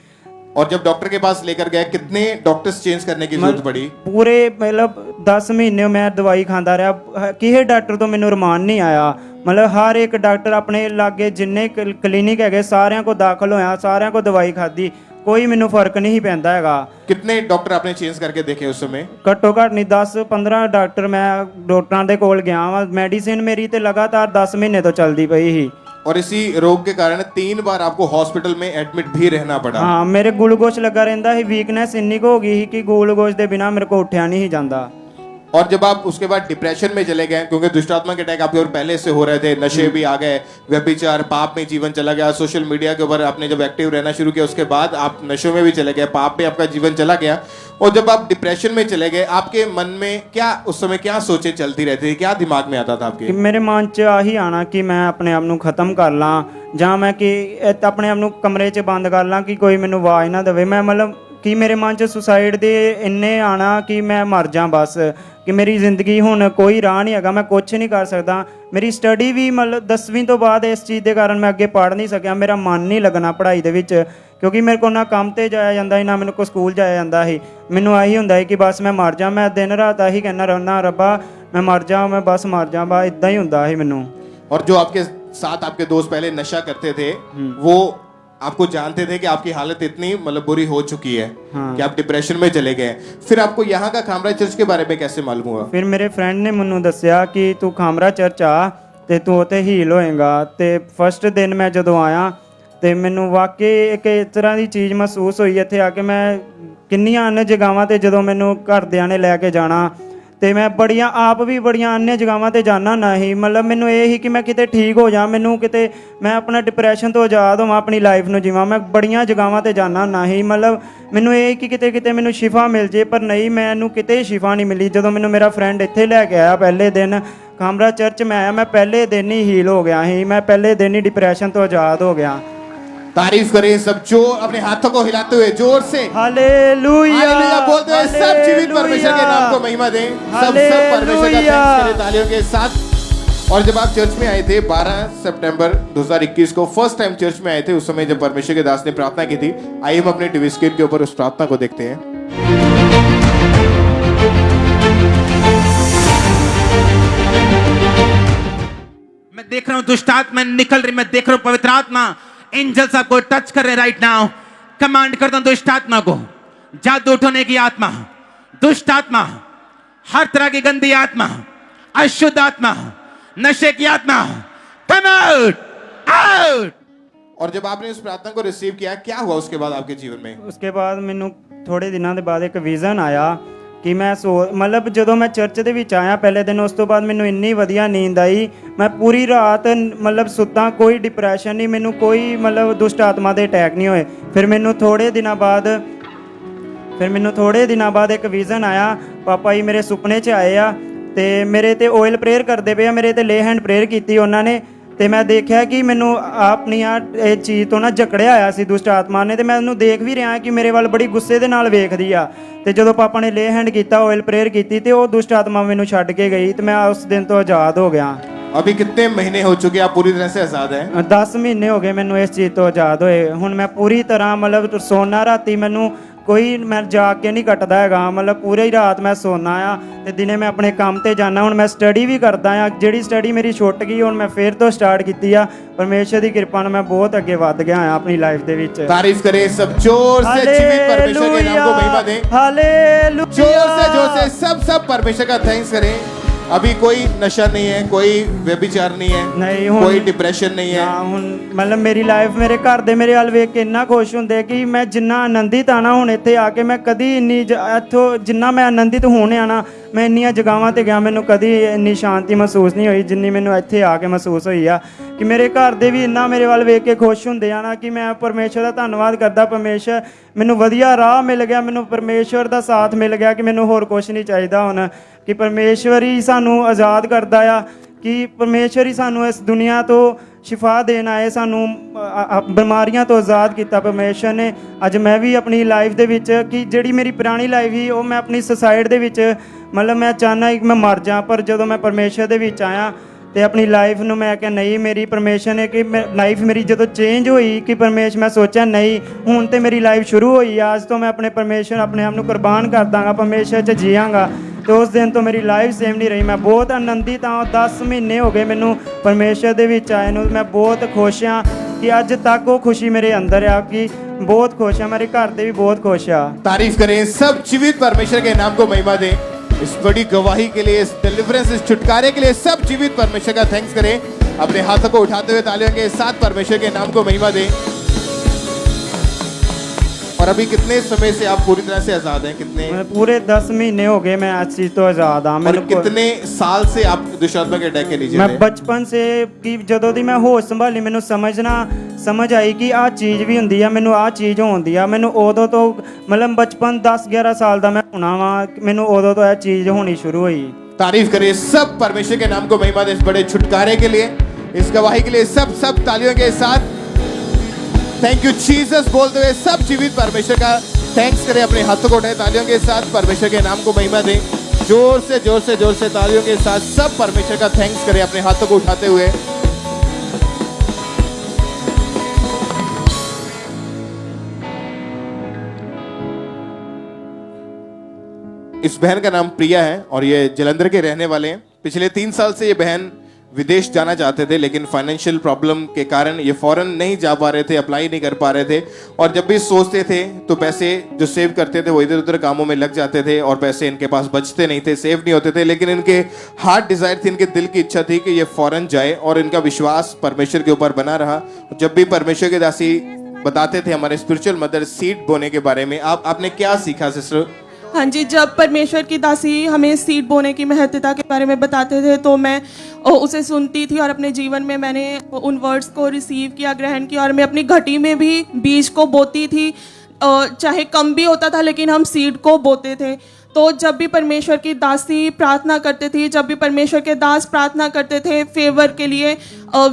और जब डॉक्टर के पास लेकर गए कितने डॉक्टर्स चेंज करने की जरूरत पड़ी? ਪੂਰੇ ਮਤਲਬ 10 ਮਹੀਨੇ ਮੈਂ ਦਵਾਈ ਖਾਂਦਾ ਰਿਹਾ, ਕਿਸੇ ਡਾਕਟਰ ਤੋਂ ਮੈਨੂੰ ਰਮਾਨ ਨਹੀਂ ਆਇਆ। ਮਤਲਬ ਹਰ ਇੱਕ ਡਾਕਟਰ ਆਪਣੇ ਲਾਗੇ ਜਿੰਨੇ ਕਲੀਨਿਕ ਹੈਗੇ ਸਾਰਿਆਂ ਕੋ ਦਾਖਲ ਹੋਇਆ, ਸਾਰਿਆਂ ਕੋ ਦਵਾਈ ਖਾਦੀ, ਕੋਈ ਮੈਨੂੰ ਫਰਕ ਨਹੀਂ ਪੈਂਦਾ ਹੈਗਾ। कितने डॉक्टर आपने चेंज करके देखे उस समय? ਘੱਟੋ ਘੱਟ ਨਹੀਂ 10-15 ਡਾਕਟਰ ਮੈਂ ਡਾਕਟਰਾਂ ਦੇ ਕੋਲ ਗਿਆ ਵਾਂ। ਮੈਡੀਸਿਨ ਮੇਰੀ ਤੇ ਲਗਾਤਾਰ 10 ਮਹੀਨੇ ਤੋਂ ਚੱਲਦੀ ਪਈ ਸੀ। और इसी रोग के कारण 3 बार आपको हॉस्पिटल में एडमिट भी रहना पड़ा। ਹਾਂ ਮੇਰੇ ਗਲੂਕੋਜ਼ ਲੱਗਾ ਰਹਿੰਦਾ ਸੀ, ਵੀਕਨੈਸ ਇੰਨੀ ਕੁ ਹੋ ਗਈ ਸੀ ਕਿ ਗਲੂਕੋਜ਼ ਦੇ ਬਿਨਾ ਮੇਰੇ ਕੋਲ ਉੱਠਿਆ ਨਹੀਂ ਸੀ ਜਾਂਦਾ। और जब आप उसके बाद डिप्रेशन में चले गए, क्योंकि दुष्टात्मा के अटैक आपके ऊपर पहले से हो रहे थे, नशे भी आ गए, व्यभिचार पाप में जीवन चला गया, सोशल मीडिया के ऊपर आपने जब एक्टिव रहना शुरू किया उसके बाद आप नशों में भी चले गए, पाप में आपका जीवन चला गया, और जब आप डिप्रेशन में चले गए आपके मन में क्या उस समय क्या सोचे चलती रहती थी, क्या दिमाग में आता था आपके? ਕਿ ਮੇਰੇ ਮਨ 'ਚ ਆਹੀ ਆਣਾ ਕਿ ਮੈਂ ਆਪਣੇ ਆਪ ਨੂੰ ਖਤਮ ਕਰ ਲਾਂ, ਜਾਂ ਮੈਂ ਕਿ ਆਪਣੇ ਆਪ ਨੂੰ ਕਮਰੇ 'ਚ ਬੰਦ ਕਰ ਲਾਂ ਕਿ ਕੋਈ ਮੈਨੂੰ ਆਵਾਜ਼ ਨਾ ਦੇਵੇ। ਮੈਂ ਮਤਲਬ ਕਿ ਮੇਰੇ ਮਨ 'ਚ ਸੁਸਾਈਡ ਦੇ ਇੰਨੇ ਆਣਾ ਕਿ ਮੈਂ ਮਰ ਜਾਂ ਬਸ, ਕਿ ਮੇਰੀ ਜ਼ਿੰਦਗੀ ਹੁਣ ਕੋਈ ਰਾਹ ਨਹੀਂ ਹੈਗਾ, ਮੈਂ ਕੁਝ ਨਹੀਂ ਕਰ ਸਕਦਾ। ਮੇਰੀ ਸਟੱਡੀ ਵੀ ਮਤਲਬ 10ਵੀਂ ਤੋਂ ਬਾਅਦ ਇਸ ਚੀਜ਼ ਦੇ ਕਾਰਨ ਮੈਂ ਅੱਗੇ ਪੜ੍ਹ ਨਹੀਂ ਸਕਿਆ, ਮੇਰਾ ਮਨ ਨਹੀਂ ਲੱਗਣਾ ਪੜ੍ਹਾਈ ਦੇ ਵਿੱਚ, ਕਿਉਂਕਿ ਮੇਰੇ ਕੋਲ ਨਾ ਕੰਮ ਤੇ ਜਾਇਆ ਜਾਂਦਾ ਸੀ, ਨਾ ਮੈਨੂੰ ਕੋਈ ਸਕੂਲ ਜਾਇਆ ਜਾਂਦਾ ਸੀ। ਮੈਨੂੰ ਆਹੀ ਹੁੰਦਾ ਸੀ ਕਿ ਬਸ ਮੈਂ ਮਰ ਜਾ, ਮੈਂ ਦਿਨ ਰਾਤ ਆਹੀ ਕਹਿਣਾ ਰਹਿਣਾ, ਰੱਬਾ ਮੈਂ ਮਰ ਜਾ, ਮੈਂ ਬਸ ਮਰ ਜਾ, ਬਸ ਇਦਾਂ ਹੀ ਹੁੰਦਾ ਸੀ ਮੈਨੂੰ। और जो आपके साथ आपके दोस्त पहले नशा करते थे वो आपको जानते थे कि आपकी हालत इतनी मतलब बुरी हो चुकी है कि आप डिप्रेशन में चले गए, फिर आपको यहाँ का खामरा चर्च के बारे में कैसे मालूम हुआ? ਫਿਰ ਮੇਰੇ ਫਰੈਂਡ ਨੇ ਮੈਨੂੰ ਦੱਸਿਆ ਕਿ ਤੂੰ ਖਾਮਰਾ ਚਰਚ ਆ ਤੇ ਤੂੰ ਉੱਥੇ ਹੀਲ ਹੋਏਗਾ। ਤੇ ਫਸਟ ਦਿਨ ਮੈਂ ਜਦੋਂ ਆਇਆ ਤੇ ਮੈਨੂੰ ਵਾਕਈ ਇੱਕ ਇਸ ਤਰ੍ਹਾਂ ਦੀ ਚੀਜ਼ ਮਹਿਸੂਸ ਹੋਈ ਇੱਥੇ ਆ ਕੇ। ਮੈਂ ਕਿੰਨੀਆਂ अन्य ਜਗ੍ਹਾਵਾਂ ਤੇ ਜਦੋਂ ਮੈਨੂੰ ਘਰਦਿਆਂ ਨੇ ਲੈ ਕੇ ਜਾਣਾ ਤੇ ਮੈਂ ਬੜੀਆਂ अन्य ਜਗ੍ਹਾਵਾਂ ਤੇ ਜਾਣਾ ਹੁੰਦਾ ਸੀ। ਮਤਲਬ ਮੈਨੂੰ ਇਹ ਸੀ ਕਿ ਮੈਂ ਕਿਤੇ ਠੀਕ ਹੋ ਜਾ, ਮੈਨੂੰ ਕਿਤੇ ਮੈਂ ਆਪਣਾ ਡਿਪਰੈਸ਼ਨ ਤੋਂ ਆਜ਼ਾਦ ਹੋਵਾਂ, ਆਪਣੀ ਲਾਈਫ ਨੂੰ ਜੀਵਾਂ। ਮੈਂ ਬੜੀਆਂ ਜਗ੍ਹਾਵਾਂ ਤੇ ਜਾਣਾ ਹੁੰਦਾ ਸੀ, ਮਤਲਬ ਮੈਨੂੰ ਇਹ ਕਿ ਕਿਤੇ ਮੈਨੂੰ ਸ਼ਿਫਾ ਮਿਲ ਜੇ, ਪਰ ਨਹੀਂ, ਮੈਨੂੰ ਕਿਤੇ ਸ਼ਿਫਾ ਨਹੀਂ ਮਿਲੀ। ਜਦੋਂ ਮੈਨੂੰ ਮੇਰਾ ਫਰੈਂਡ ਇੱਥੇ ਲੈ ਕੇ ਆਇਆ ਪਹਿਲੇ ਦਿਨ ਖਾਮਰਾ ਚਰਚ ਮੈਂ ਆਇਆ, ਮੈਂ ਪਹਿਲੇ ਦਿਨ ਹੀ ਹੀਲ ਹੋ ਗਿਆ ਸੀ, ਮੈਂ ਪਹਿਲੇ ਦਿਨ ਹੀ ਡਿਪਰੈਸ਼ਨ ਤੋਂ ਆਜ਼ਾਦ ਹੋ ਗਿਆ। तारीफ करें सब जो अपने हाथों को हिलाते हुए जोर से हालेलुया हालेलुया बोलते हुए सब जीवित परमेश्वर के नाम को महिमा दें। सब परमेश्वर का थैंक्स करें तालियों के साथ। और जब आप चर्च में आए थे 12 सितंबर 2021 को फर्स्ट टाइम चर्च में आए थे, उस समय जब परमेश्वर के दास ने प्रार्थना की थी, आइए हम अपने टीवी स्क्रीन के ऊपर उस प्रार्थना को देखते हैं। मैं देख रहा हूं दुष्ट आत्मा निकल रही, मैं देख रहा हूं पवित्र आत्मा एंजल्स आपको टच कर रहे राइट नाउ। कमांड करता हूं दुष्ट आत्मा को, जादू उठाने की आत्मा, दुष्ट आत्मा, हर तरह की गंदी आत्मा, अशुद्ध आत्मा, नशे की आत्मा, कम आउट आउट। और जब आपने उस प्रार्थना को रिसीव किया, क्या हुआ उसके बाद आपके जीवन में? उसके बाद ਮੈਨੂੰ ਥੋੜੇ ਦਿਨਾਂ ਦੇ ਬਾਅਦ ਇੱਕ ਵਿਜ਼ਨ ਆਇਆ ਕਿ ਮੈਂ ਮਤਲਬ ਜਦੋਂ ਮੈਂ ਚਰਚ ਦੇ ਵਿੱਚ ਆਇਆ ਪਹਿਲੇ ਦਿਨ, ਉਸ ਤੋਂ ਬਾਅਦ ਮੈਨੂੰ ਇੰਨੀ ਵਧੀਆ ਨੀਂਦ ਆਈ, ਮੈਂ ਪੂਰੀ ਰਾਤ ਮਤਲਬ ਸੁੱਤਾ, ਕੋਈ ਡਿਪਰੈਸ਼ਨ ਨਹੀਂ, ਮੈਨੂੰ ਕੋਈ ਮਤਲਬ ਦੁਸ਼ਟ ਆਤਮਾ ਦੇ ਅਟੈਕ ਨਹੀਂ ਹੋਏ। ਫਿਰ ਮੈਨੂੰ ਥੋੜੇ ਦਿਨਾਂ ਬਾਅਦ ਇੱਕ ਵਿਜ਼ਨ ਆਇਆ, ਪਾਪਾ ਜੀ ਮੇਰੇ ਸੁਪਨੇ 'ਚ ਆਏ ਆ ਤੇ ਮੇਰੇ ਤੇ ਆਇਲ ਪ੍ਰੇਅਰ ਕਰਦੇ ਪਏ ਆ, ਮੇਰੇ ਤੇ ਲੇ ਹੈਂਡ ਪ੍ਰੇਅਰ ਕੀਤੀ ਉਹਨਾਂ ਨੇ ਤੇ ਮੈਂ ਦੇਖਿਆ ਕਿ ਮੈਨੂੰ ਆਪਣੀ ਇਹ ਚੀਜ਼ ਤੋਂ ਨਾ ਜਕੜਿਆ ਆਇਆ ਸੀ ਦੁਸ਼ਟ ਆਤਮਾ ਨੇ, ਤੇ ਮੈਂ ਉਹਨੂੰ ਦੇਖ ਵੀ ਰਿਹਾ ਕਿ ਮੇਰੇ ਵੱਲ ਬੜੀ ਗੁੱਸੇ ਦੇ ਨਾਲ ਵੇਖਦੀ ਆ। ਤੇ ਜਦੋਂ ਪਾਪਾ ਨੇ ਲੇ ਹੈਂਡ ਕੀਤਾ, ਆਇਲ ਪ੍ਰੇਅਰ ਕੀਤੀ, ਤੇ ਉਹ ਦੁਸ਼ਟ ਆਤਮਾ ਮੈਨੂੰ ਛੱਡ ਕੇ ਗਈ ਤੇ ਮੈਂ ਉਸ ਦਿਨ ਤੋਂ ਆਜ਼ਾਦ ਹੋ ਗਿਆ। अभी कितने महीने हो चुके आप पूरी तरह से आजाद हैं? 10 ਮਹੀਨੇ ਹੋ ਗਏ ਮੈਨੂੰ ਇਸ ਚੀਜ਼ ਤੋਂ ਆਜ਼ਾਦ ਹੋਏ। ਹੁਣ ਮੈਂ ਪੂਰੀ ਤਰ੍ਹਾਂ ਮਤਲਬ ਸੋਨਾ ਰਾਤੀ ਮੈਨੂੰ ਕੋਈ ਮੈਂ ਜਾਗ ਕੇ ਨਹੀਂ ਕੱਟਦਾ ਹੈਗਾ, ਮਤਲਬ ਪੂਰੀ ਰਾਤ ਮੈਂ ਸੋਨਾ ਆ ਤੇ ਦਿਨੇ ਮੈਂ ਆਪਣੇ ਕੰਮ ਤੇ ਜਾਣਾ। ਹੁਣ ਮੈਂ ਸਟੱਡੀ ਵੀ ਕਰਦਾ ਆ, ਜਿਹੜੀ ਸਟੱਡੀ ਮੇਰੀ ਛੁੱਟ ਗਈ ਹੁਣ ਮੈਂ ਫੇਰ ਤੋਂ ਸਟਾਰਟ ਕੀਤੀ ਆ। ਪਰਮੇਸ਼ਰ ਦੀ ਕਿਰਪਾ ਨਾਲ ਮੈਂ ਬਹੁਤ ਅੱਗੇ ਵੱਧ ਗਿਆ ਆ ਆਪਣੀ ਲਾਈਫ ਦੇ ਵਿੱਚ। तारीफ करें सब जोर से, जीवित परमेश्वर के नाम को महिमा दें। हालेलुया, जोर से सब परमेश्वर का थैंक्स करें। अभी कोई नशा नहीं है, कोई व्यभिचार नहीं है, नहीं, कोई डिप्रेशन नहीं है। ਹੁਣ ਮਤਲਬ ਮੇਰੀ ਲਾਈਫ, ਮੇਰੇ ਘਰ ਦੇ ਮੇਰੇ ਵੱਲ ਵੇਖ ਕੇ ਇੰਨਾ ਖੁਸ਼ ਹੁੰਦੇ ਕਿ ਮੈਂ ਜਿੰਨਾ ਆਨੰਦਿਤ ਆਣਾ ਹੁਣ ਇੱਥੇ ਆ ਕੇ, ਮੈਂ ਕਦੀ ਇੰਨੀ ਇੱਥੋਂ ਜਿੰਨਾ ਮੈਂ ਆਨੰਦਿਤ ਹੋਣ ਆਣਾ, ਮੈਂ ਇੰਨੀਆਂ ਜਗ੍ਹਾਵਾਂ ਤੇ ਗਿਆ, ਮੈਨੂੰ ਕਦੀ ਇੰਨੀ ਸ਼ਾਂਤੀ ਮਹਿਸੂਸ ਨਹੀਂ ਹੋਈ ਜਿੰਨੀ ਮੈਨੂੰ ਇੱਥੇ ਆ ਕੇ ਮਹਿਸੂਸ ਹੋਈ ਆ। ਕਿ ਮੇਰੇ ਘਰ ਦੇ ਵੀ ਇੰਨਾ ਮੇਰੇ ਵੱਲ ਵੇਖ ਕੇ ਖੁਸ਼ ਹੁੰਦੇ ਆ ਨਾ ਕਿ ਮੈਂ ਪਰਮੇਸ਼ਰ ਦਾ ਧੰਨਵਾਦ ਕਰਦਾ। ਪਰਮੇਸ਼ਰ ਮੈਨੂੰ ਵਧੀਆ ਰਾਹ ਮਿਲ ਗਿਆ, ਮੈਨੂੰ ਪਰਮੇਸ਼ਰ ਦਾ ਸਾਥ ਮਿਲ ਗਿਆ ਕਿ ਮੈਨੂੰ ਹੋਰ ਕੁਝ ਨਹੀਂ ਚਾਹੀਦਾ ਹੁਣ, ਕਿ ਪਰਮੇਸ਼ਵਰ ਹੀ ਸਾਨੂੰ ਆਜ਼ਾਦ ਕਰਦਾ ਆ, ਕਿ ਪਰਮੇਸ਼ਰ ਹੀ ਸਾਨੂੰ ਇਸ ਦੁਨੀਆ ਤੋਂ ਸ਼ਿਫਾ ਦੇਣ ਆਏ, ਸਾਨੂੰ ਬਿਮਾਰੀਆਂ ਤੋਂ ਆਜ਼ਾਦ ਕੀਤਾ ਪਰਮੇਸ਼ਰ ਨੇ। ਅੱਜ ਮੈਂ ਵੀ ਆਪਣੀ ਲਾਈਫ ਦੇ ਵਿੱਚ, ਕਿ ਜਿਹੜੀ ਮੇਰੀ ਪੁਰਾਣੀ ਲਾਈਫ ਸੀ ਉਹ ਮੈਂ ਆਪਣੀ ਸੁਸਾਈਡ ਦੇ ਵਿੱਚ, ਮਤਲਬ ਮੈਂ ਚਾਹੁੰਦਾ ਕਿ ਮੈਂ ਮਰ ਜਾ, ਪਰ ਜਦੋਂ ਮੈਂ ਪਰਮੇਸ਼ਰ ਦੇ ਵਿੱਚ ਆਇਆ ਤੇ ਆਪਣੀ ਲਾਈਫ ਨੂੰ ਮੈਂ ਕਿਹਾ ਨਹੀਂ, ਮੇਰੀ ਪਰਮੇਸ਼ਰ ਨੇ, ਕਿ ਲਾਈਫ ਮੇਰੀ ਜਦੋਂ ਚੇਂਜ ਹੋਈ ਕਿ ਪਰਮੇਸ਼ਰ, ਮੈਂ ਸੋਚਿਆ ਨਹੀਂ ਹੁਣ ਤੇ ਮੇਰੀ ਲਾਈਫ ਸ਼ੁਰੂ ਹੋਈ ਆ, ਅੱਜ ਤੋਂ ਮੈਂ ਆਪਣੇ ਪਰਮੇਸ਼ਰ, ਆਪਣੇ ਆਪ ਨੂੰ ਕੁਰਬਾਨ ਕਰ ਦਾਂਗਾ, ਪਰਮੇਸ਼ਰ 'ਚ ਜੀਵਾਂਗਾ। ਤੇ ਉਸ ਦਿਨ ਤੋਂ ਮੇਰੀ ਲਾਈਫ ਸੇਮ ਨਹੀਂ ਰਹੀ, ਮੈਂ ਬਹੁਤ ਆਨੰਦਿਤ ਹਾਂ। 10 ਮਹੀਨੇ ਹੋ ਗਏ ਮੈਨੂੰ ਪਰਮੇਸ਼ਰ ਦੇ ਵਿੱਚ ਆਏ ਨੂੰ, ਮੈਂ ਬਹੁਤ ਖੁਸ਼ ਹਾਂ ਕਿ ਅੱਜ ਤੱਕ ਉਹ ਖੁਸ਼ੀ ਮੇਰੇ ਅੰਦਰ ਆ, ਕਿ ਬਹੁਤ ਖੁਸ਼ ਹਾਂ, ਮੇਰੇ ਘਰ ਦੇ ਵੀ ਬਹੁਤ ਖੁਸ਼ ਆ। तारीफ करें सब जीवित परमेश्वर के नाम को महिमा दें। इस बड़ी गवाही के लिए, इस डिलीवरेंस, इस छुटकारे के लिए सब जीवित परमेश्वर का थैंक्स करें। अपने हाथों को उठाते हुए तालियों के साथ परमेश्वर के नाम को महिमा दें। और अभी कितने समय से आप पूरी तरह से आजाद हैं? कितने? पूरे 10 महीने हो गए मैं इस चीज तो आजाद हाँ। और कितने साल से आप दुष्ट आत्मा के अटैक के नीचे मैं बचपन से कि ਜਦੋਂ ਦੀ ਮੈਂ ਹੋਸ਼ ਸੰਭਾਲੀ ਮੈਨੂੰ ਸਮਝ ਆਈ ਕਿ ਆਹ ਚੀਜ਼ ਵੀ ਹੁੰਦੀ ਆ, ਮੈਨੂੰ ਆਹ ਚੀਜ਼ ਹੁੰਦੀ ਆ, ਮੈਨੂੰ ਉਦੋਂ ਤੋਂ ਮਤਲਬ ਬਚਪਨ 10-11 ਸਾਲ ਦਾ ਮੈਂ ਹੋਣਾ ਵਾ, ਮੈਨੂੰ ਉਦੋਂ ਤੋਂ ਇਹ ਚੀਜ਼ ਹੋਣੀ ਸ਼ੁਰੂ ਹੋਈ। तारीफ करिए सब परमेश्वर के नाम को महिमा दें इस बड़े छुटकारे के लिए, इस गवाही के लिए। सब तालियों के साथ थैंक यू जीसस बोलते हुए सब जीवित परमेश्वर का थैंक्स करें। अपने हाथों को उठाएं, तालियों के साथ परमेश्वर के नाम को महिमा दें। जोर से तालियों के साथ सब परमेश्वर का थैंक्स करें अपने हाथों को उठाते हुए। इस बहन का नाम प्रिया है और ये जलंधर के रहने वाले हैं। पिछले 3 साल से ये बहन विदेश जाना चाहते थे, लेकिन फाइनेंशियल प्रॉब्लम के कारण ये फॉरेन नहीं जा पा रहे थे, अप्लाई नहीं कर पा रहे थे। और जब भी सोचते थे तो पैसे जो सेव करते थे वो इधर उधर कामों में लग जाते थे और पैसे इनके पास बचते नहीं थे, सेव नहीं होते थे। लेकिन इनके हार्ट डिजायर थी, इनके दिल की इच्छा थी कि ये फॉरेन जाए और इनका विश्वास परमेश्वर के ऊपर बना रहा। जब भी परमेश्वर के दासी बताते थे हमारे स्पिरिचुअल मदर सीड बोने के बारे में, आपने क्या सीखा सिस्टर? हाँ जी, जब परमेश्वर की दासी हमें सीड बोने की महत्वता के बारे में बताते थे तो मैं उसे सुनती थी और अपने जीवन में मैंने उन वर्ड्स को रिसीव किया, ग्रहण किया और मैं अपनी घटी में भी बीज को बोती थी। चाहे कम भी होता था लेकिन हम सीड को बोते थे। तो जब भी परमेश्वर की दासी प्रार्थना करते थे, जब भी परमेश्वर के दास प्रार्थना करते थे फेवर के लिए,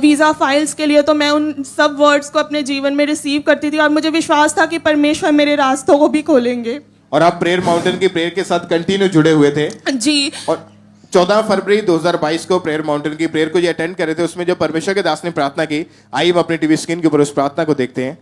वीज़ा फाइल्स के लिए, तो मैं उन सब वर्ड्स को अपने जीवन में रिसीव करती थी और मुझे विश्वास था कि परमेश्वर मेरे रास्तों को भी खोलेंगे। और आप प्रेयर माउंटेन की प्रेयर के साथ कंटिन्यू जुड़े हुए थे जी। 14 फरवरी 2022 को प्रेयर माउंटेन की प्रेयर को ये अटेंड कर रहे थे, उसमें जो परमेश्वर के दास ने प्रार्थना की, आइए हम अपने टीवी स्क्रीन के ऊपर उस प्रार्थना को देखते हैं।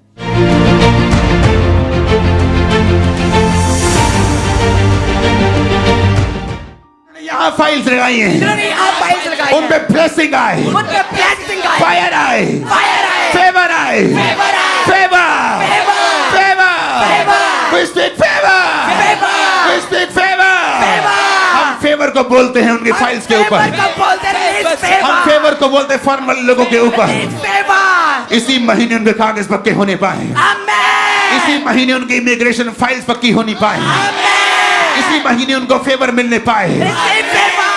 यहाँ फाइल्स लगाई हैं, जिन्होंने यहाँ फाइल्स लगाई उन पे ब्लेसिंग आए, उन पे ब्लेसिंग आए, फायर आए, फायर आए, फेवर आए, फेवर आए, favour, favour, favour, favour, we speak favor, favour, we speak favor, favour. हम फेवर को बोलते हैं उनकी फाइल्स के ऊपर, फेवर को बोलते हैं, इस फेवर, हम फेवर को बोलते हैं फॉर्मल लोगों के ऊपर। इस फेवर, इसी महीने उनके कागज पक्के होने पाए, आमेन, इसी महीने उनकी इमिग्रेशन फाइल्स पक्की होनी पाए, आमेन, इसी महीने उनको फेवर मिलने पाए। इस फेवर।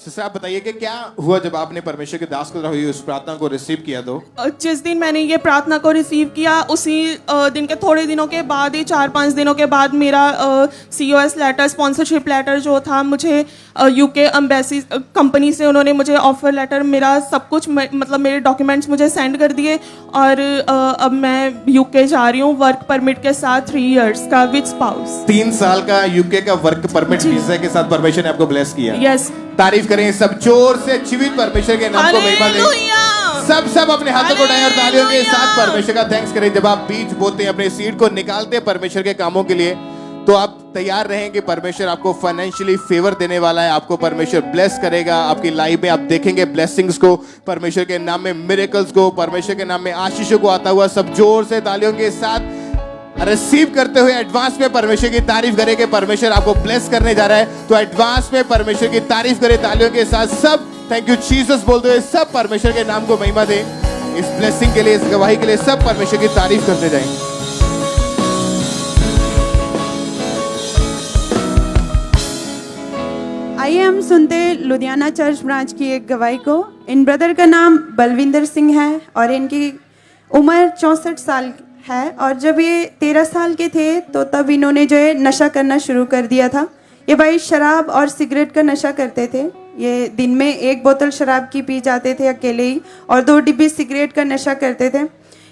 सिस्टर आप बताइए कि क्या हुआ जब आपने परमेश्वर के दास को हुई उस प्रार्थना को रिसीव किया तो? जिस दिन मैंने ये प्रार्थना को रिसीव किया उसी दिन के थोड़े दिनों के बाद ही 4-5 दिनों के बाद मेरा COS लेटर, स्पॉन्सरशिप लेटर जो था, मुझे UK एम्बेसी कंपनी से उन्होंने मुझे ऑफर लेटर, मेरा सब कुछ मतलब मेरे डॉक्यूमेंट्स मुझे सेंड कर दिए और अब मैं UK जा रही हूँ वर्क परमिट के साथ 3 इयर्स का विद स्पाउस। 3 साल का UK का वर्क परमिट वीजा के साथ परमेश्वर ने आपको ब्लेस किया। यस, तारीफ करें सब जोर से, जीवित परमेश्वर के नाम को महिमा दें। सब अपने हाथों को उठाएं और तालियों के साथ परमेश्वर का थैंक्स करें। जब आप बीज बोते हैं, अपने सीड को निकालते हैं परमेश्वर के कामों के लिए, तो आप तैयार रहें कि परमेश्वर आपको फाइनेंशियली फेवर देने वाला है, आपको परमेश्वर ब्लेस करेगा। आपकी लाइफ में आप देखेंगे ब्लेसिंग्स को, परमेश्वर के नाम में मिरेकल्स को, परमेश्वर के नाम में आशीषों को आता हुआ। सब जोर से तालियों के साथ रिसीव करते हुए एडवांस में परमेश्वर की तारीफ करें कि परमेश्वर आपको ब्लेस करने जा रहा है। तो एडवांस में परमेश्वर की तारीफ करें तालियों के साथ। सब थैंक यू जीसस बोलते हुए सब परमेश्वर के नाम को महिमा दें। इस ब्लेसिंग के लिए, इस गवाही के लिए सब परमेश्वर की तारीफ करते जाएं। आइए हम सुनते लुधियाना चर्च ब्रांच की एक गवाही को। इन ब्रदर का नाम बलविंदर सिंह है और इनकी उम्र 64 साल है और जब ये 13 साल के थे तो तब इन्होंने जो है नशा करना शुरू कर दिया था। ये भाई शराब और सिगरेट का नशा करते थे। ये दिन में 1 बोतल शराब की पी जाते थे अकेले ही और 2 डिब्बी सिगरेट का नशा करते थे।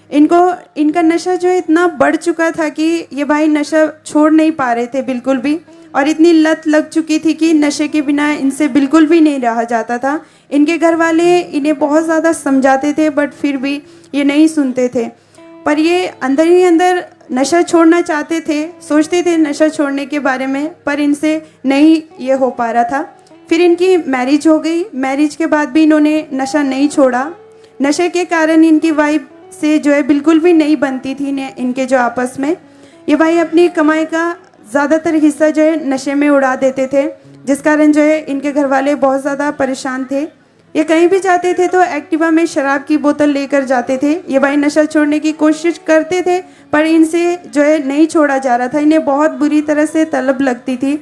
इनका नशा जो है इतना बढ़ चुका था कि ये भाई नशा छोड़ नहीं पा रहे थे बिल्कुल भी, और इतनी लत लग चुकी थी कि नशे के बिना इनसे बिल्कुल भी नहीं रहा जाता था। इनके घर वाले इन्हें बहुत ज़्यादा समझाते थे बट फिर भी ये नहीं सुनते थे। पर ये अंदर ही अंदर नशा छोड़ना चाहते थे, सोचते थे नशा छोड़ने के बारे में, पर इनसे नहीं ये हो पा रहा था। फिर इनकी मैरिज हो गई। मैरिज के बाद भी इन्होंने नशा नहीं छोड़ा। नशे के कारण इनकी वाइफ से जो है बिल्कुल भी नहीं बनती थी इनके जो आपस में। ये भाई अपनी कमाई का ज़्यादातर हिस्सा जो है नशे में उड़ा देते थे, जिस कारण जो है इनके घर वाले बहुत ज़्यादा परेशान थे। ये कहीं भी जाते थे तो एक्टिवा में शराब की बोतल लेकर जाते थे। ये भाई नशा छोड़ने की कोशिश करते थे पर इनसे जो है नहीं छोड़ा जा रहा था। इन्हें बहुत बुरी तरह से तलब लगती थी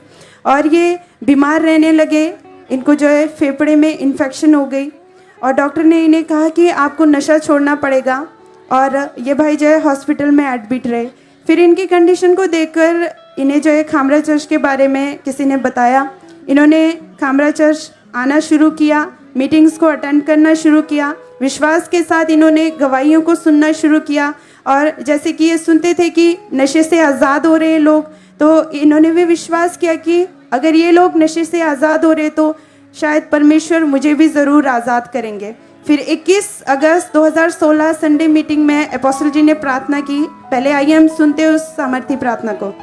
और ये बीमार रहने लगे। इनको जो है फेफड़े में इन्फेक्शन हो गई और डॉक्टर ने इन्हें कहा कि आपको नशा छोड़ना पड़ेगा और ये भाई जो है हॉस्पिटल में एडमिट रहे। फिर इनकी कंडीशन को देखकर इन्हें जो है खामरा चर्च के बारे में किसी ने बताया। इन्होंने खामरा चर्च आना शुरू किया, मीटिंग्स को अटेंड करना शुरू किया। विश्वास के साथ इन्होंने गवाहियों को सुनना शुरू किया और जैसे कि ये सुनते थे कि नशे से आज़ाद हो रहे लोग, तो इन्होंने भी विश्वास किया कि अगर ये लोग नशे से आज़ाद हो रहे तो शायद परमेश्वर मुझे भी ज़रूर आज़ाद करेंगे। फिर 21 अगस्त 2016 संडे मीटिंग में अपोस्टल जी ने प्रार्थना की। पहले आइए हम सुनते हैं उस सामर्थी प्रार्थना को।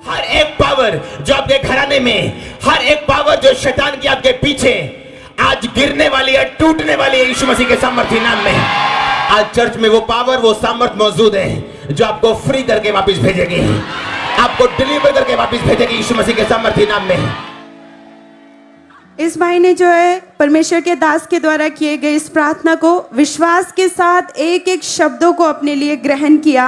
हर एक पावर जो आपके घराने में, हर एक पावर जो शैतान की आपके पीछे आज गिरने वाली है, टूटने वाली है यीशु मसीह के सामर्थी नाम में। आज चर्च में वो पावर, वो सामर्थ मौजूद है जो आपको फ्री करके वापस भेजेगी, आपको डिलीवर करके वापस भेजेगी यीशु मसीह के सामर्थी नाम में। इस भाई ने जो है परमेश्वर के दास के द्वारा किए गए इस प्रार्थना को विश्वास के साथ एक एक शब्दों को अपने लिए ग्रहण किया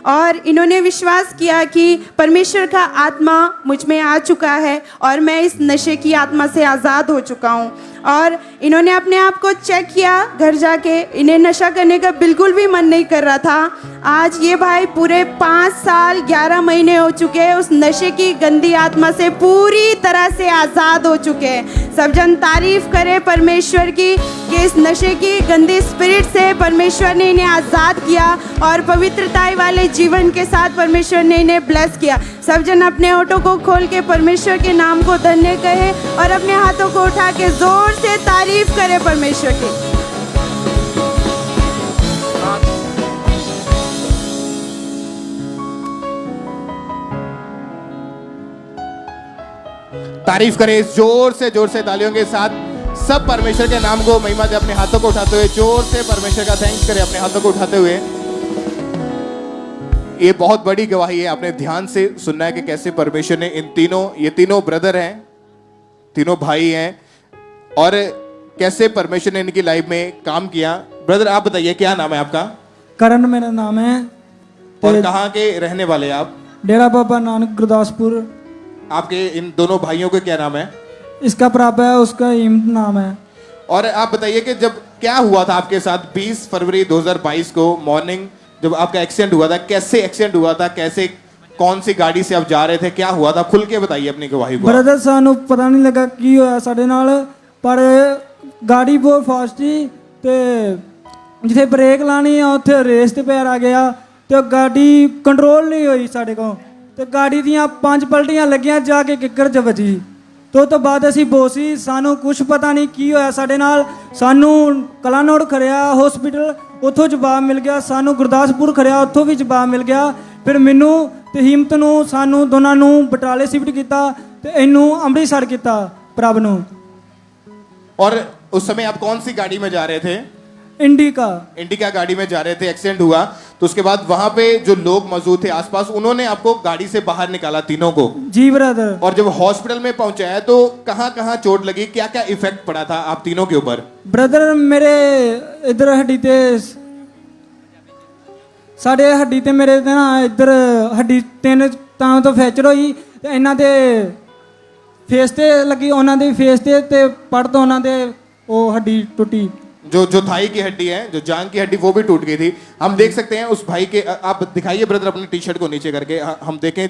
और इन्होंने विश्वास किया कि परमेश्वर का आत्मा मुझ में आ चुका है और मैं इस नशे की आत्मा से आज़ाद हो चुका हूँ। और इन्होंने अपने आप को चेक किया घर जाके, इन्हें नशा करने का बिल्कुल भी मन नहीं कर रहा था। आज ये भाई पूरे 5 साल 11 महीने हो चुके हैं, उस नशे की गंदी आत्मा से पूरी तरह से आज़ाद हो चुके हैं। सब जन तारीफ करे परमेश्वर की कि इस नशे की गंदी स्पिरिट से परमेश्वर ने इन्हें आज़ाद किया और पवित्रता वाले जीवन के साथ परमेश्वर ने इन्हें ब्लेस किया। सब जन अपने होठों को खोल के परमेश्वर के नाम को धन्य कहे और अपने हाथों को उठा के जोर से तारीफ करे परमेश्वर की। तारीफ करें जोर से तालियों के साथ सब परमेश्वर के नाम को महिमा दे। अपने हाथों को उठाते हुए जोर से परमेश्वर का थैंक्स करें अपने हाथों को उठाते हुए। ये बहुत बड़ी गवाही है, आपने ध्यान से सुनना है कि कैसे परमेश्वर ने ये तीनों ब्रदर हैं, तीनों भाई हैं, और कैसे परमेश्वर ने इनकी लाइफ में काम किया। ब्रदर आप बताइए क्या नाम है आपका? करण मेरा नाम है। और कहाँ के रहने वाले आप? डेरा बाबा नानक गुरदासपुर। आपके इन दोनों भाइयों के क्या नाम है? इसका प्राप है, उसका हिम्मत नाम है। और आप बताइए कि जब क्या हुआ था आपके साथ 20 फरवरी 2022 को मॉर्निंग जब आपका एक्सीडेंट हुआ था, कैसे एक्सीडेंट हुआ था, कैसे कौन सी गाड़ी से आप जा रहे थे, क्या हुआ था, खुल के बताइए अपनी गवाही को। ब्रदर सानू पता नहीं लगा की होया साडे नाल, पर गाड़ी बहुत फास्ट थी ते जिथे ब्रेक लानी है उत्थे रेस ते पैर आ गया ते गाड़ी कंट्रोल नहीं हुई साडे को ते गाड़ी दियां 5 पलटियां लगियां जाके किक्कर च बजी। तो बाद असी बोसी, सानू कुछ पता नहीं की होया साडे नाल। सानू कलानौर खड़िया हॉस्पिटल, उतों जवाब मिल गया। सानू गुरदासपुर खड़िया, उतों भी जवाब मिल गया। फिर मैनू ते हिम्मत नू सानू दोनों नू बटाले शिफ्ट किया ते इनू अमृतसर किया प्रभ नू। और उस समय आप कौन सी गाड़ी में जा रहे थे? इंडिका गाड़ी में जा रहे थे, एक्सीडेंट हुआ। तो उसके बाद वहां पे जो लोग मौजूद थे आसपास, उन्होंने आपको गाड़ी से बाहर निकाला तीनों को? जी ब्रदर। और जब हॉस्पिटल में पहुंचाया तो कहां कहां चोट लगी, क्या क्या इफेक्ट पड़ा था आप तीनों के ऊपर? ब्रदर मेरे इधर हड्डी ते साढ़े हड्डी ते मेरे ते ना इधर हड्डी 3 ਤਾਂ तो फ्रैक्चर हुई ते इन्हां दे फेस ते लगी, उन्हां दे फेस ते पड़ तो उन्हां दे वो हड्डी टूटी। जो थाई की हड्डी है, जो जांग की हड्डी, वो भी टूट गई थी। हम देख सकते हैं उस भाई के, आप दिखाइए ब्रदर अपनी टी शर्ट को नीचे करके, हम देखें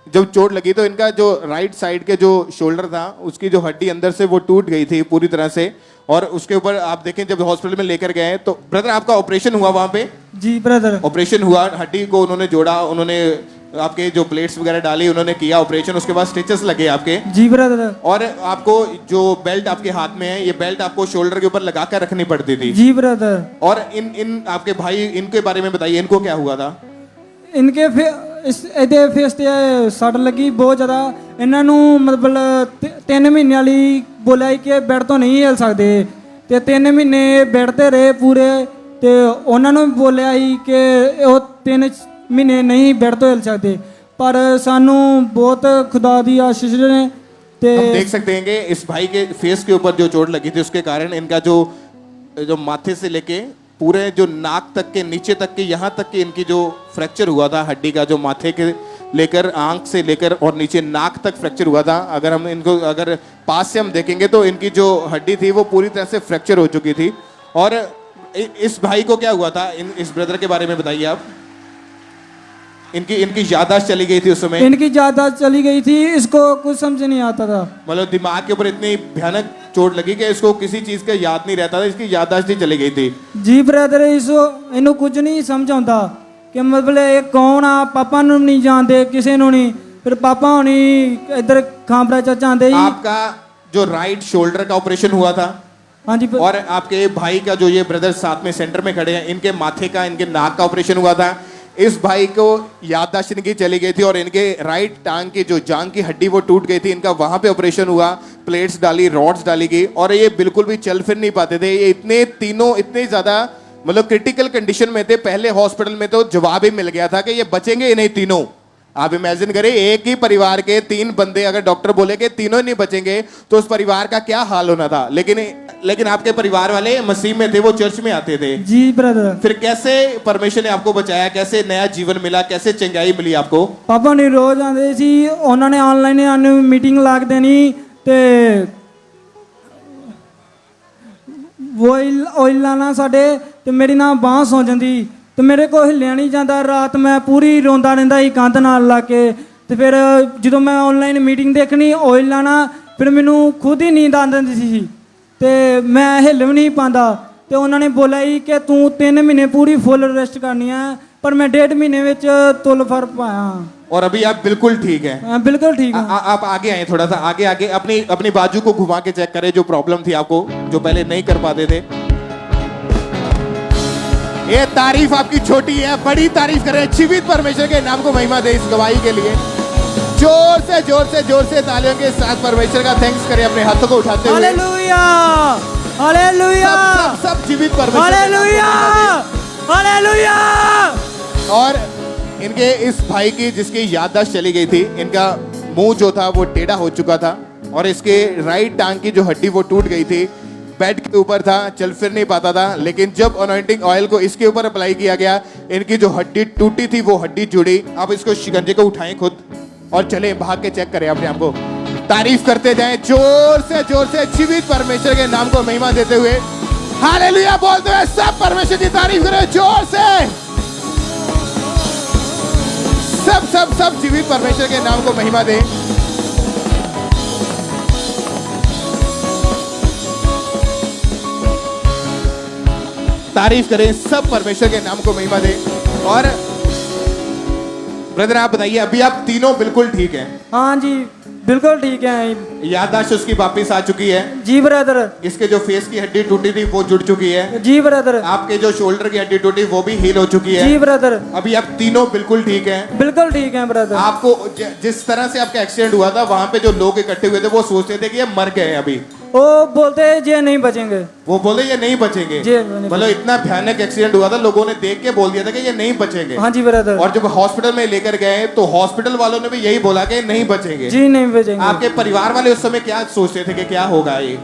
जब चोट लगी तो इनका जो राइट साइड के जो शोल्डर था उसकी जो हड्डी अंदर से वो टूट गई थी पूरी तरह से। और उसके ऊपर आप देखें जब हॉस्पिटल में लेकर गए तो ब्रदर आपका ऑपरेशन हुआ वहां पे? जी ब्रदर। ऑपरेशन हुआ, हड्डी को उन्होंने जोड़ा, उन्होंने आपके जो प्लेट्स वगैरह डाली, उन्होंने किया ऑपरेशन, उसके बाद स्टिचेस लगे आपके? जी ब्रदर। और आपको जो बेल्ट आपके हाथ में है, ये बेल्ट आपको शोल्डर के ऊपर लगा कर रखनी पड़ती थी? जी ब्रदर। और इन आपके भाई, इनके बारे में बताइए, इनको क्या हुआ था? इनके ਇਹਦੇ ਫੇਸ ਤੇ ਸੱਟ ਲੱਗੀ ਬਹੁਤ ਜ਼ਿਆਦਾ। ਇਹਨਾਂ ਨੂੰ ਮਤਲਬ 3 ਮਹੀਨੇ ਵਾਲੀ ਬੋਲਿਆ ਕਿ ਬੈੱਡ ਤੋਂ ਨਹੀਂ ਹਿਲ ਸਕਦੇ ਤੇ 3 ਮਹੀਨੇ ਬੈੱਡ ਤੇ ਰਹੇ ਪੂਰੇ ਤੇ ਉਹਨਾਂ ਨੂੰ ਵੀ ਬੋਲਿਆ ਸੀ ਕਿ ਉਹ 3 ਮਹੀਨੇ ਨਹੀਂ ਬੈੱਡ ਤੋਂ ਹਿਲ ਸਕਦੇ, पर सानू बहुत खुदा दी आशीष ने। हम देख सकते हैं कि इस भाई के फेस के ऊपर जो चोट लगी थी उसके कारण इनका जो माथे से लेके पूरे जो नाक तक के नीचे तक के यहाँ तक के इनकी जो फ्रैक्चर हुआ था हड्डी का, जो माथे के लेकर आंख से लेकर और नीचे नाक तक फ्रैक्चर हुआ था। अगर हम इनको अगर पास से हम देखेंगे तो इनकी जो हड्डी थी वो पूरी तरह से फ्रैक्चर हो चुकी थी। और इस भाई को क्या हुआ था, इस ब्रदर के बारे में बताइए आप। इनकी याददाश्त चली गई थी उस समय? इनकी याददाश्त चली गई थी, इसको कुछ समझ नहीं आता था। मतलब दिमाग के ऊपर इतनी भयानक चोट लगी कि इसको किसी चीज का याद नहीं रहता था, इसकी याददाश्त ही चली गई थी। जी ब्रदर, इन्हों कुछ नहीं समझ आता कि मतलब ये कौन आ, पापा नु नहीं जानते, किसी नु नहीं। फिर पापा होनी इधर खामरा चाचा आंदे। आपका जो राइट शोल्डर का ऑपरेशन हुआ था? हाँ जी। और आपके भाई का जो ये ब्रदर साथ में सेंटर में खड़े हैं, इनके माथे का, इनके नाक का ऑपरेशन हुआ था। इस भाई को याददाश्त इनकी चली गई थी और इनके राइट टांग की जो जांग की हड्डी वो टूट गई थी। इनका वहां पे ऑपरेशन हुआ, प्लेट्स डाली, रॉड्स डाली गई और ये बिल्कुल भी चल फिर नहीं पाते थे। ये इतने तीनों इतने ज्यादा मतलब क्रिटिकल कंडीशन में थे। पहले हॉस्पिटल में तो जवाब ही मिल गया था कि ये बचेंगे ही नहीं तीनों। आप इमेजिन करें, एक ही परिवार के 3 बंदे, अगर डॉक्टर बोले कि तीनों नहीं बचेंगे तो उस परिवार का क्या हाल होना था। लेकिन आपके परिवार वाले मसीह में थे, वो चर्च में आते थे। जी ब्रदर। फिर कैसे परमेश्वर ने आपको बचाया, कैसे नया जीवन मिला, कैसे चंगाई मिली आपको? पापा ने रोज आते सी, उन्होंने ऑनलाइन मीटिंग ला देनी ते ਆਇਲ ਲਾਣਾ ਸਾਡੇ ਤੇ ਮੇਰੀ ਨਾ ਬਾਂਹ ਸੌ ਜਾਂਦੀ ਤੇ ਮੇਰੇ ਕੋਲ ਹਿੱਲਿਆ ਨਹੀਂ ਜਾਂਦਾ। ਰਾਤ ਮੈਂ ਪੂਰੀ ਰੋਂਦਾ ਰਹਿੰਦਾ ਸੀ ਕੰਧ ਨਾਲ ਲਾ ਕੇ। ਤੇ ਫਿਰ ਜਦੋਂ ਮੈਂ ਆਨਲਾਈਨ ਮੀਟਿੰਗ ਦੇਖਣੀ ਆਇਲ ਲਾਣਾ ਫਿਰ ਮੈਨੂੰ ਖੁਦ ਹੀ ਨੀਂਦ ਆਉਂਦੀ ਸੀ ਤੇ ਮੈਂ ਹਿੱਲ ਵੀ ਨਹੀਂ ਪਾਉਂਦਾ। ਤੇ ਉਹਨਾਂ ਨੇ ਬੋਲਿਆ ਸੀ ਕਿ ਤੂੰ 3 ਮਹੀਨੇ ਪੂਰੀ ਫੁੱਲ ਰੈਸਟ ਕਰਨੀ ਹੈ ਪਰ मैं 1.5 महीने ਵਿੱਚ ਤੁਲ ਫਰਕ ਪਾਇਆ। और अभी आप बिल्कुल ठीक है? बिल्कुल ठीक है। आप आगे आए, थोड़ा सा आगे आगे अपनी बाजू को घुमा के चेक करें जो प्रॉब्लम थी आपको, जो पहले नहीं कर पाते थे। ये तारीफ आपकी छोटी है, बड़ी तारीफ करें। जीवित परमेश्वर के नाम को महिमा दे इस गवाही के लिए। जोर से जोर से जोर से तालियों के साथ परमेश्वर का थैंक्स करें अपने हाथों को उठाते हुए। हालेलुया हालेलुया सब जीवित परमेश्वर। Hallelujah hallelujah. और इनके इस भाई की जिसकी याददाश्त चली गई थी, इनका मुंह जो था वो टेढ़ा हो चुका था और इसके राइट टांग की जो हड्डी वो टूट गई थी। बेड के ऊपर था, चल फिर नहीं पाता था, लेकिन जब अनॉइंटिंग ऑयल को इसके ऊपर अप्लाई किया गया, इनकी जो हड्डी टूटी थी वो हड्डी जुड़ी। अब इसको शिकंजे को उठाएं खुद और चले भाग के चेक करें अपने आप को। तारीफ करते जाएं जोर से जीवित परमेश्वर के नाम को महिमा देते हुए। हालेलुया बोलते हुए सब परमेश्वर की तारीफ करें जोर से। सब जीवित परमेश्वर के नाम को महिमा दें। तारीफ करें, सब परमेश्वर के नाम को महिमा दें। और ब्रदर आप बताइए, अभी आप तीनों बिल्कुल ठीक हैं? हाँ जी बिल्कुल ठीक है। याददाश्त उसकी वापस आ चुकी है? जी ब्रदर। इसके जो फेस की हड्डी टूटी थी वो जुड़ चुकी है? जी ब्रदर। आपके जो शोल्डर की हड्डी टूटी वो भी हील हो चुकी है? जी ब्रदर। अभी आप तीनों बिल्कुल ठीक हैं? बिल्कुल ठीक है ब्रदर। आपको जिस तरह से आपका एक्सीडेंट हुआ था वहां पे जो लोग इकट्ठे हुए थे वो सोचते थे कि ये मर गए हैं अभी। वो बोलते ये नहीं बचेंगे। वो बोले ये नहीं बचेंगे। मतलब इतना भयानक एक्सीडेंट हुआ था, लोगों ने देख के बोल दिया था कि ये नहीं बचेंगे। हाँ जी ब्रदर। और जब हॉस्पिटल में लेकर गए तो हॉस्पिटल वालों ने भी यही बोला कि नहीं बचेंगे। जी नहीं बचेंगे। आपके परिवार वाले उस समय क्या सोचते थे कि क्या होगा ये?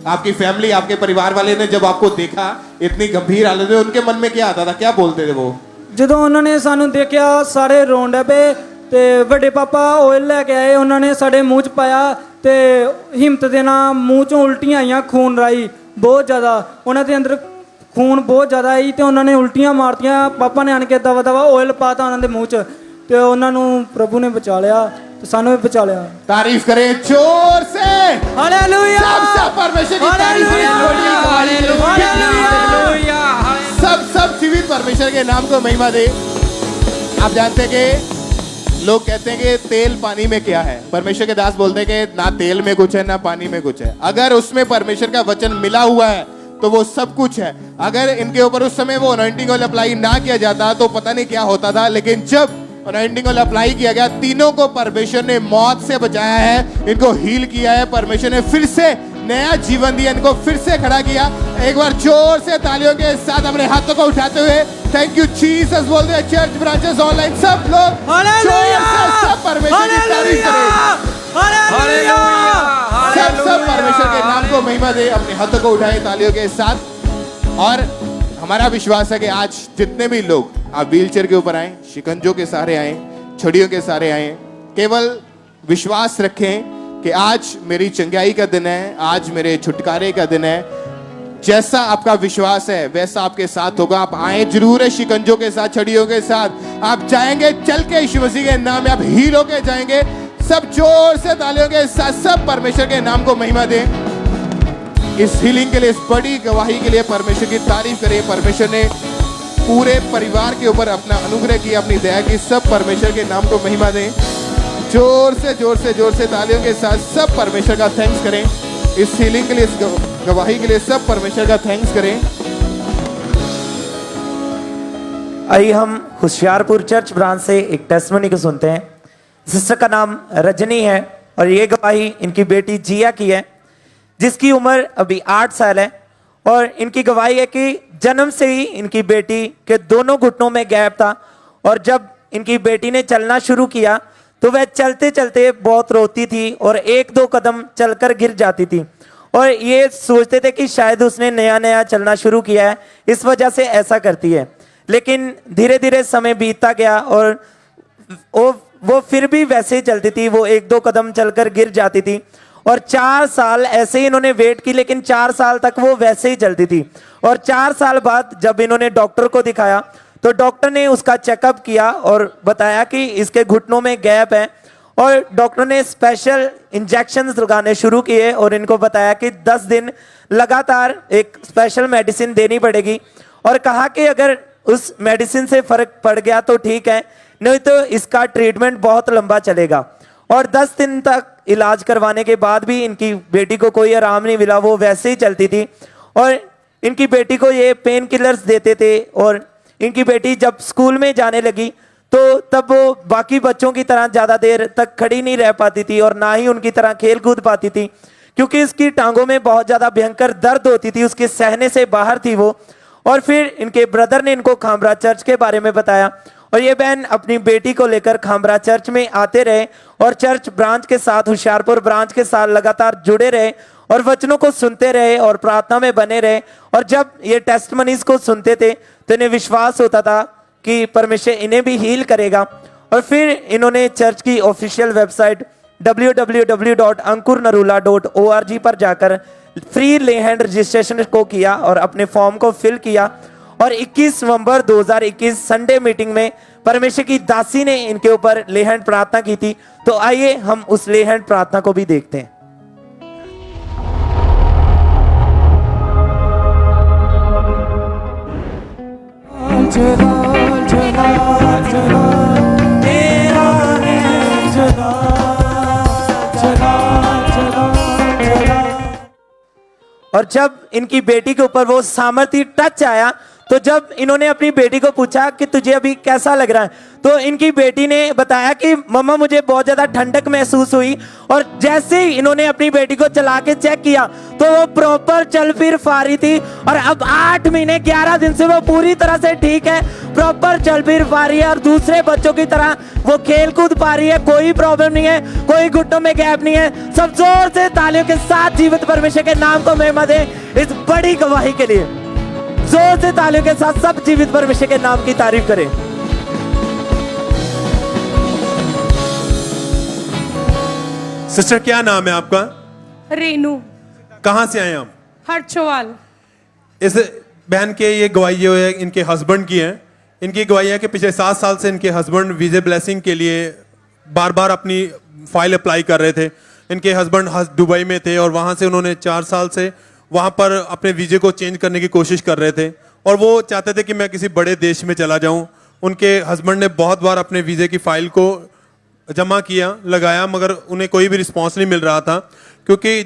आपकी फैमिली, आपके परिवार वाले ने जब आपको देखा इतनी गंभीर हालत में, उनके मन में क्या आता था, क्या बोलते थे वो? ਜਦੋਂ ਉਹਨਾਂ ਨੇ ਸਾਨੂੰ ਦੇਖਿਆ ਸਾਰੇ ਰੋਣ ਲੱਗ ਪਏ ਤੇ ਵੱਡੇ ਪਾਪਾ ਆਇਲ ਲੈ ਕੇ ਆਏ, ਉਹਨਾਂ ਨੇ ਸਾਡੇ ਮੂੰਹ 'ਚ ਪਾਇਆ ਤੇ ਹਿੰਮਤ ਦੇ ਨਾਲ ਮੂੰਹ 'ਚੋਂ ਉਲਟੀਆਂ ਆਈਆਂ ਖੂਨ ਰਾਈ ਬਹੁਤ ਜ਼ਿਆਦਾ। ਉਹਨਾਂ ਦੇ ਅੰਦਰ ਖੂਨ ਬਹੁਤ ਜ਼ਿਆਦਾ ਆਈ ਤੇ ਉਹਨਾਂ ਨੇ ਉਲਟੀਆਂ ਮਾਰਤੀਆਂ। ਪਾਪਾ ਨੇ ਆਣ ਕੇ ਦਵਾ ਦਵਾ ਆਇਲ ਪਾਤਾ ਉਹਨਾਂ ਦੇ ਮੂੰਹ 'ਚ ਤੇ ਉਹਨਾਂ ਨੂੰ ਪ੍ਰਭੂ ਨੇ ਬਚਾ ਲਿਆ ਤੇ ਸਾਨੂੰ ਵੀ ਬਚਾ ਲਿਆ। तारीफ करें जोर से। हालेलुया। सब परमेश्वर की तारीफ करें। हालेलुया। सब जीवित परमेश्वर के नाम को महिमा दे। आप जानते हैं कि लोग कहते हैं कि तेल पानी में क्या है, परमेश्वर के दास बोलते हैं कि ना तेल में कुछ है ना पानी में कुछ है। अगर उसमें परमेश्वर का वचन मिला हुआ है तो वो सब कुछ है। अगर इनके ऊपर उस समय वो अनॉइंटिंग ऑयल अप्लाई ना किया जाता तो पता नहीं क्या होता था, लेकिन जब अनॉइंटिंग ऑयल अप्लाई किया गया तीनों को परमेश्वर ने मौत से बचाया है, इनको हील किया है। परमेश्वर ने फिर से नया जीवन दिया, इनको फिर से खड़ा किया। एक बार जोर से तालियों के साथ अपने हाथों को उठाते हुए थैंक यू जीसस बोलते हैं। चर्च ब्रांचेस ऑनलाइन सब लोग जोर से सब परमेश्वर की तारीफ करें। सब परमेश्वर के नाम को महिमा दे। अपने हाथों को उठाएं तालियों के साथ। और हमारा विश्वास है कि आज जितने भी लोग आप व्हीलचेयर के ऊपर आए, शिकंजों के सहारे आए, छड़ियों के सहारे आए, केवल विश्वास रखें कि आज मेरी चंगाई का दिन है, आज मेरे छुटकारे का दिन है। जैसा आपका विश्वास है वैसा आपके साथ होगा। आप आए जरूर है शिकंजों के साथ, छड़ियों के साथ। आप जाएंगे चल के यीशु मसीह के नाम में आप हील होके जाएंगे। सब जोर से तालियों के साथ सब परमेश्वर के नाम को महिमा दें। इस हीलिंग के लिए, इस बड़ी गवाही के लिए परमेश्वर की तारीफ करें। परमेश्वर ने पूरे परिवार के ऊपर अपना अनुग्रह किया, अपनी दया की। सब परमेश्वर के नाम को महिमा दें। जोर से तालियों के साथ सब परमेश्वर का थैंक्स करें। इस हीलिंग के लिए, इस गवाही के लिए सब परमेश्वर का थैंक्स करें। आइए हम होशियारपुर चर्च ब्रांच से एक टेस्टमनी को सुनते हैं। सिस्टर का नाम रजनी है और ये गवाही इनकी बेटी जिया की है, जिसकी उम्र अभी 8 साल है। और इनकी गवाही है कि जन्म से ही इनकी बेटी के दोनों घुटनों में गैप था और जब इनकी बेटी ने चलना शुरू किया तो वह चलते चलते बहुत रोती थी और 1-2 कदम चलकर गिर जाती थी। और ये सोचते थे कि शायद उसने नया नया चलना शुरू किया है, इस वजह से ऐसा करती है। लेकिन धीरे धीरे समय बीतता गया और वो फिर भी वैसे ही चलती थी। वो 1-2 कदम चलकर गिर जाती थी और 4 साल ऐसे ही इन्होंने वेट की, लेकिन 4 साल तक वो वैसे ही चलती थी। और 4 साल बाद जब इन्होंने डॉक्टर को दिखाया तो डॉक्टर ने उसका चेकअप किया और बताया कि इसके घुटनों में गैप है, और डॉक्टर ने स्पेशल इंजेक्शंस लगाने शुरू किए और इनको बताया कि 10 दिन लगातार एक स्पेशल मेडिसिन देनी पड़ेगी, और कहा कि अगर उस मेडिसिन से फर्क पड़ गया तो ठीक है, नहीं तो इसका ट्रीटमेंट बहुत लंबा चलेगा। और 10 दिन तक इलाज करवाने के बाद भी इनकी बेटी को कोई आराम नहीं मिला, वो वैसे ही चलती थी। और इनकी बेटी को ये पेन किलर्स देते थे, और इनकी बेटी जब स्कूल में जाने लगी तो तब वो बाकी बच्चों की तरह ज़्यादा देर तक खड़ी नहीं रह पाती थी और ना ही उनकी तरह खेल कूद पाती थी, क्योंकि इसकी टांगों में बहुत ज़्यादा भयंकर दर्द होती थी, उसके सहने से बाहर थी वो। और फिर इनके ब्रदर ने इनको खामरा चर्च के बारे में बताया, और ये बहन अपनी बेटी को लेकर खामरा चर्च में आते रहे और चर्च ब्रांच के साथ, होशियारपुर ब्रांच के साथ लगातार जुड़े रहे और वचनों को सुनते रहे और प्रार्थना में बने रहे। और जब ये टेस्टमनीज को सुनते थे तो इन्हें विश्वास होता था कि परमेश्वर इन्हें भी हील करेगा। और फिर इन्होंने चर्च की ऑफिशियल वेबसाइट www.ankurnarula.org पर जाकर फ्री ले हैंड रजिस्ट्रेशन को किया और अपने फॉर्म को फिल किया। और 21 नवंबर 2021 संडे मीटिंग में परमेश्वर की दासी ने इनके ऊपर ले हैंड प्रार्थना की थी। तो आइए हम उस ले हैंड प्रार्थना को भी देखते हैं। चला चला चला तेरा है चला चला चला चला। और जब इनकी बेटी के ऊपर वो सामर्थ्य टच आया, तो जब इन्होंने अपनी बेटी को पूछा कि तुझे अभी कैसा लग रहा है, तो इनकी बेटी ने बताया कि मम्मा मुझे बहुत ज्यादा ठंडक महसूस हुई। और जैसे ही इन्होंने अपनी बेटी को चला के चेक किया तो वो प्रॉपर चल फिर पा रही थी, और अब 8 महीने 11 दिन से वो पूरी तरह से ठीक है, प्रॉपर चल फिर पा रही है और दूसरे बच्चों की तरह वो खेल कूद पा रही है, कोई प्रॉब्लम नहीं है, कोई घुटनों में गैप नहीं है। सब जोर से तालियों के साथ जीवित परमेश्वर के नाम को महिमा दें इस बड़ी गवाही के लिए। जोर से तालियों के साथ सब जीवित परमेश्वर के नाम की तारीफ करें। सिस्टर क्या नाम है आपका? रेनू कहाँ से आए आप? हर्षवाल। इस बहन के ये गवाही जो है इनके हस्बैंड की है। इनकी गवाही है कि पिछले 7 साल से इनके हस्बैंड वीजे ब्लेसिंग के लिए बार बार अपनी फाइल अप्लाई कर रहे थे। इनके हस्बैंड दुबई में थे और वहाँ से उन्होंने 4 साल से वहाँ पर अपने वीजे को चेंज करने की कोशिश कर रहे थे, और वो चाहते थे कि मैं किसी बड़े देश में चला जाऊँ। उनके हस्बैंड ने बहुत बार अपने वीजे की फाइल को जमा किया, लगाया, मगर उन्हें कोई भी रिस्पांस नहीं मिल रहा था, क्योंकि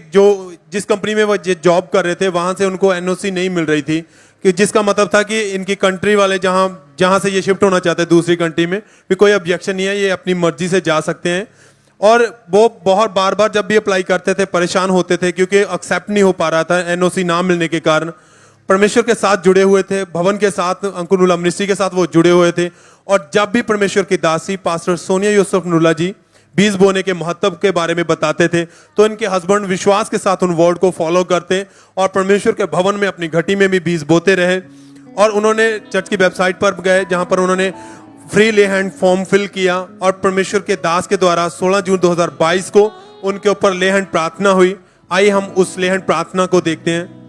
जिस कंपनी में वो जॉब कर रहे थे वहाँ से उनको एनओसी नहीं मिल रही थी, कि जिसका मतलब था कि इनकी कंट्री वाले जहाँ से ये शिफ्ट होना चाहते हैं दूसरी कंट्री में भी कोई ऑब्जेक्शन नहीं है, ये अपनी मर्जी से जा सकते हैं। और वो बहुत बार बार जब भी अप्लाई करते थे परेशान होते थे, क्योंकि एक्सेप्ट नहीं हो पा रहा था एनओसी ना मिलने के कारण। परमेश्वर के साथ जुड़े हुए थे, भवन के साथ, अंकुर नुला मिनिस्ट्री के साथ वो जुड़े हुए थे। और जब भी परमेश्वर की दासी पास्टर सोनिया यूसुफ नुला जी बीज बोने के महत्व के बारे में बताते थे, तो इनके हस्बैंड विश्वास के साथ उन वर्ड को फॉलो करते और परमेश्वर के भवन में अपनी घटी में भी बीज बोते रहे। और उन्होंने चर्च की वेबसाइट पर गए, जहां पर उन्होंने फ्री ले हैंड फॉर्म फिल किया, और परमेश्वर के दास के द्वारा 16 जून 2022 को उनके ऊपर ले हैंड प्रार्थना हुई। आइए हम उस ले हैंड प्रार्थना को देखते हैं।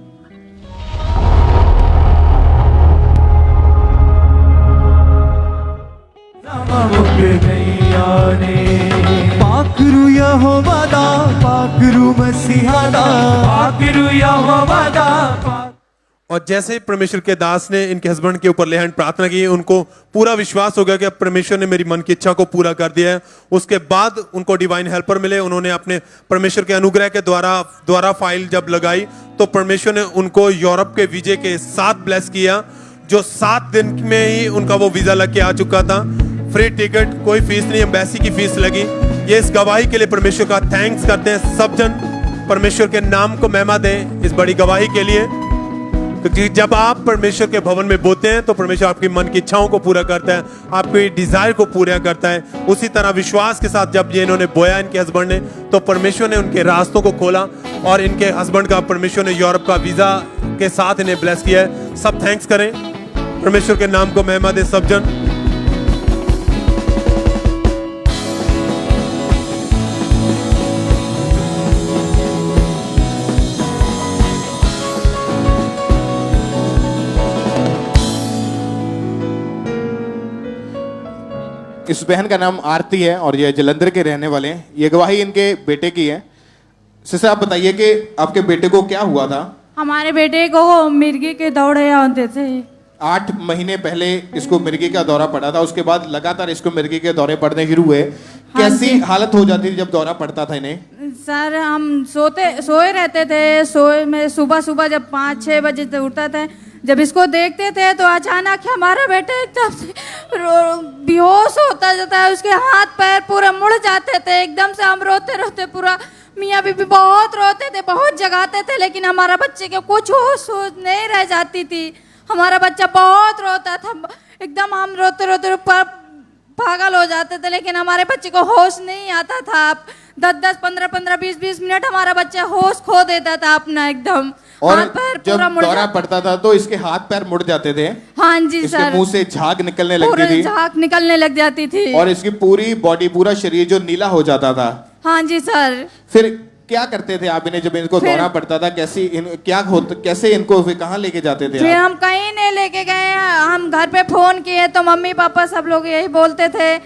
पाखरू यहोवा दा पाखरू मसीहा दा पाखरू यहोवा दा। और जैसे परमेश्वर के दास ने इनके हस्बैंड के ऊपर ले हैंड प्रार्थना की, उनको पूरा विश्वास हो गया कि अब परमेश्वर ने मेरी मन की इच्छा को पूरा कर दिया है। उसके बाद उनको डिवाइन हेल्पर मिले। उन्होंने अपने परमेश्वर के अनुग्रह के द्वारा फाइल जब लगाई तो परमेश्वर ने उनको यूरोप के वीजे के साथ ब्लेस किया, जो 7 दिन में ही उनका वो वीजा लग के आ चुका था। फ्री टिकट, कोई फीस नहीं, एम्बेसी की फीस लगी। ये इस गवाही के लिए परमेश्वर का थैंक्स करते हैं। सब जन परमेश्वर के नाम को महिमा दें इस बड़ी गवाही के लिए, क्योंकि जब आप परमेश्वर के भवन में बोते हैं तो परमेश्वर आपकी मन की इच्छाओं को पूरा करता है, आपकी डिजायर को पूरा करता है। उसी तरह विश्वास के साथ जब ये इन्होंने बोया इनके हस्बैंड ने, तो परमेश्वर ने उनके रास्तों को खोला और इनके हस्बैंड का परमेश्वर ने यूरोप का वीजा के साथ इन्हें ब्लेस किया है। सब थैंक्स करें, परमेश्वर के नाम को महिमा दे सब जन। इस बहन का नाम आरती है और ये जलंधर के रहने वाले हैं। ये गवाही इनके बेटे की है। सिस्टर आप बताइए कि आपके बेटे को क्या हुआ था? हमारे बेटे को मिर्गी के दौरे आते थे। 8 महीने पहले इसको मिर्गी का दौरा पड़ा था, उसके बाद लगातार इसको मिर्गी के दौरे पड़ने शुरू हुए। कैसी हालत हो जाती थी जब दौरा पड़ता था इन्हें? सर हम सोए रहते थे, सोए में सुबह जब 5-6 बजे से उठता था, जब इसको देखते थे तो अचानक हमारा बेटा एकदम से बेहोश होता जाता है, उसके हाथ पैर पूरा मुड़ जाते थे एकदम से। हम रोते रोते पूरा, मियाँ बीबी बहुत रोते थे, बहुत जगाते थे, लेकिन हमारा बच्चे के कुछ होश नहीं रह जाती थी। हमारा बच्चा बहुत रोता था एकदम, हम रोते रोते पागल हो जाते थे, लेकिन हमारे बच्चे को होश नहीं आता था। 10-10, 15-15, 20-20 मिनट हमारा बच्चा होश खो देता था अपना एकदम। और हाथ पैर जब पूरा मुड़ दौरा पड़ता था तो इसके हाथ पैर मुड़ जाते थे। हाँ जी इसके सर, मुंह से झाग निकलने लगती पूरा थी झाग निकलने लग जाती थी और इसकी पूरी बॉडी, पूरा शरीर जो नीला हो जाता था। हाँ जी सर। फिर क्या करते थे आप इन्हें जब इनको दौरा पड़ता था? कैसे इनको फिर कहाँ लेके जाते थे फिर आप? हम कहीं नहीं लेके गए, हम घर पे फोन किए तो मम्मी पापा सब लोग यही बोलते थे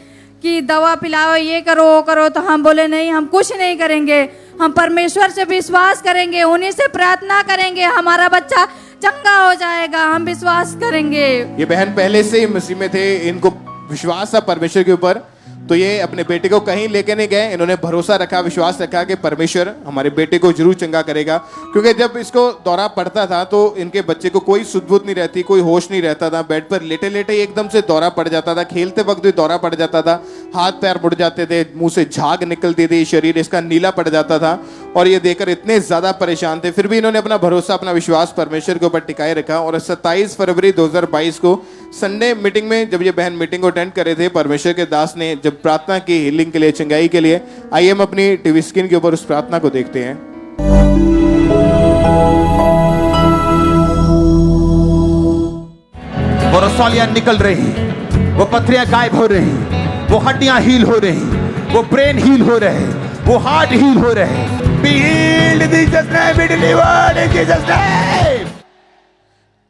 कि दवा पिलाओ, ये करो वो करो। तो हम बोले नहीं, हम कुछ नहीं करेंगे, हम परमेश्वर से विश्वास करेंगे, उन्हीं से प्रार्थना करेंगे, हमारा बच्चा चंगा हो जाएगा, हम विश्वास करेंगे। ये बहन पहले से ही मसीह में थे, इनको विश्वास था परमेश्वर के ऊपर, तो ये अपने बेटे को कहीं लेके नहीं गए। इन्होंने भरोसा रखा, विश्वास रखा कि परमेश्वर हमारे बेटे को जरूर चंगा करेगा। क्योंकि जब इसको दौरा पड़ता था तो इनके बच्चे को कोई सुध-बुध नहीं रहती, कोई होश नहीं रहता था। बेड पर लेटे लेटे ही एकदम से दौरा पड़ जाता था, खेलते वक्त भी दौरा पड़ जाता था, हाथ पैर मुड़ जाते थे, मुंह से झाग निकलती थी, शरीर इसका नीला पड़ जाता था। और ये देखकर इतने ज्यादा परेशान थे, फिर भी इन्होंने अपना भरोसा, अपना विश्वास परमेश्वर के ऊपर टिकाए रखा। और 27 फरवरी 2022 को संडे मीटिंग में जब ये बहन मीटिंग को अटेंड कर रहे थे, परमेश्वर के दास ने जब प्रार्थना की हीलिंग के लिए, चंगाई के लिए, आइए हम अपनी टीवी स्क्रीन के ऊपर उस प्रार्थना को देखते हैं। वो रसौलियां निकल रही, वो पथरियां गायब हो रही, वो हड्डियां हील हो रही, वो ब्रेन हील हो रहे, वो हार्ट हील हो रहे। Be healed in Jesus' name, be delivered in Jesus' name.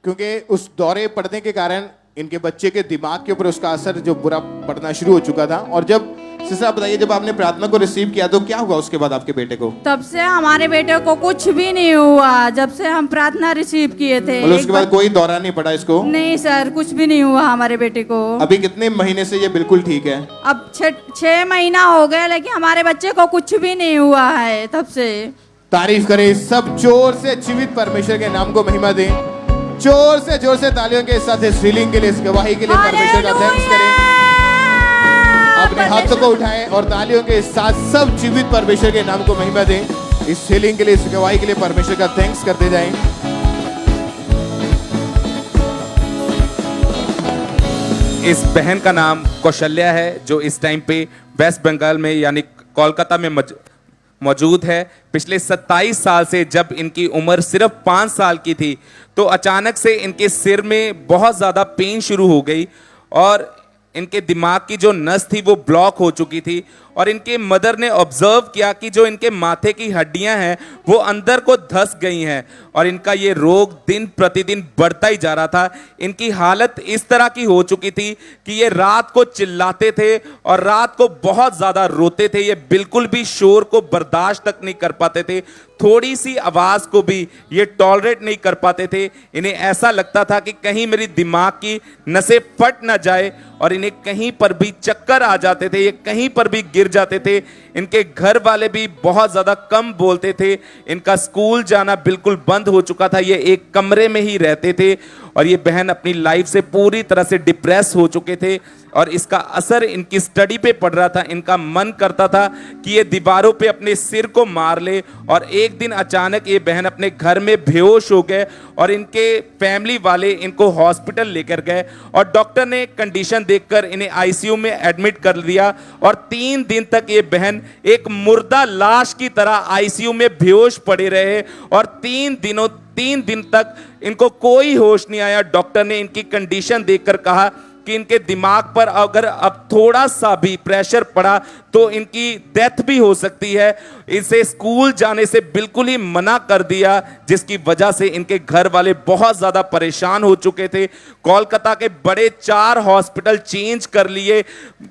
क्योंकि उस दौरे पड़ने के कारण इनके बच्चे के दिमाग के ऊपर उसका असर जो बुरा पड़ना शुरू हो चुका था। और जब सिस्टर आप बताइए, जब आपने प्रार्थना को रिसीव किया तो क्या हुआ उसके बाद आपके बेटे को? तब से हमारे बेटे को कुछ भी नहीं हुआ, जब से हम प्रार्थना रिसीव किए थे। मतलब उसके बाद कोई दौरा नहीं पड़ा इसको? नहीं सर, कुछ भी नहीं हुआ हमारे बेटे को। अभी कितने महीने से ये बिल्कुल ठीक है? अब 6 महीना हो गया, लेकिन हमारे बच्चे को कुछ भी नहीं हुआ है तब से। तारीफ करें सब जोर से, जीवित परमेश्वर के नाम को महिमा दें। जोर से तालियों के साथ इस हीलिंग के लिए, इस गवाही के लिए परमेश्वर का थैंक्स करें। अपने हाथों को उठाएं और तालियों के साथ सब जीवित परमेश्वर के नाम को महिमा दें। इस हीलिंग के लिए, इस गवाही के लिए परमेश्वर का थैंक्स करते जाएं। इस बहन का नाम कौशल्या है, जो इस टाइम पे वेस्ट बंगाल में यानी कोलकाता में मौजूद है। पिछले 27 साल से जब इनकी उम्र सिर्फ 5 साल की थी तो अचानक से इनके सिर में बहुत ज़्यादा पेन शुरू हो गई और इनके दिमाग की जो नस थी वो ब्लॉक हो चुकी थी। और इनके मदर ने ऑब्जर्व किया कि जो इनके माथे की हड्डियां हैं वो अंदर को धंस गई हैं और इनका ये रोग दिन प्रतिदिन बढ़ता ही जा रहा था। इनकी हालत इस तरह की हो चुकी थी कि ये रात को चिल्लाते थे और रात को बहुत ज़्यादा रोते थे। ये बिल्कुल भी शोर को बर्दाश्त तक नहीं कर पाते थे, थोड़ी सी आवाज़ को भी ये टॉलरेट नहीं कर पाते थे। इन्हें ऐसा लगता था कि कहीं मेरी दिमाग की नसें फट ना जाए और इन्हें कहीं पर भी चक्कर आ जाते थे, ये कहीं पर भी गिर जाते थे। इनके घर वाले भी बहुत ज़्यादा कम बोलते थे। इनका स्कूल जाना बिल्कुल बंद हो चुका था, ये एक कमरे में ही रहते थे और ये बहन अपनी लाइफ से पूरी तरह से डिप्रेस हो चुके थे और इसका असर इनकी स्टडी पे पड़ रहा था। इनका मन करता था कि ये दीवारों पे अपने सिर को मार ले और एक दिन अचानक ये बहन अपने घर में बेहोश हो गए और इनके फैमिली वाले इनको हॉस्पिटल लेकर गए और डॉक्टर ने कंडीशन देखकर इन्हें आईसीयू में एडमिट कर दिया और 3 दिन तक ये बहन एक मुर्दा लाश की तरह आईसीयू में बेहोश पड़े रहे और 3 दिन तक इनको कोई होश नहीं आया। डॉक्टर ने इनकी कंडीशन देखकर कहा कि इनके दिमाग पर अगर अब थोड़ा सा भी प्रेशर पड़ा तो इनकी डेथ भी हो सकती है। इसे स्कूल जाने से बिल्कुल ही मना कर दिया, जिसकी वजह से इनके घर वाले बहुत ज्यादा परेशान हो चुके थे। कोलकाता के बड़े 4 हॉस्पिटल चेंज कर लिए,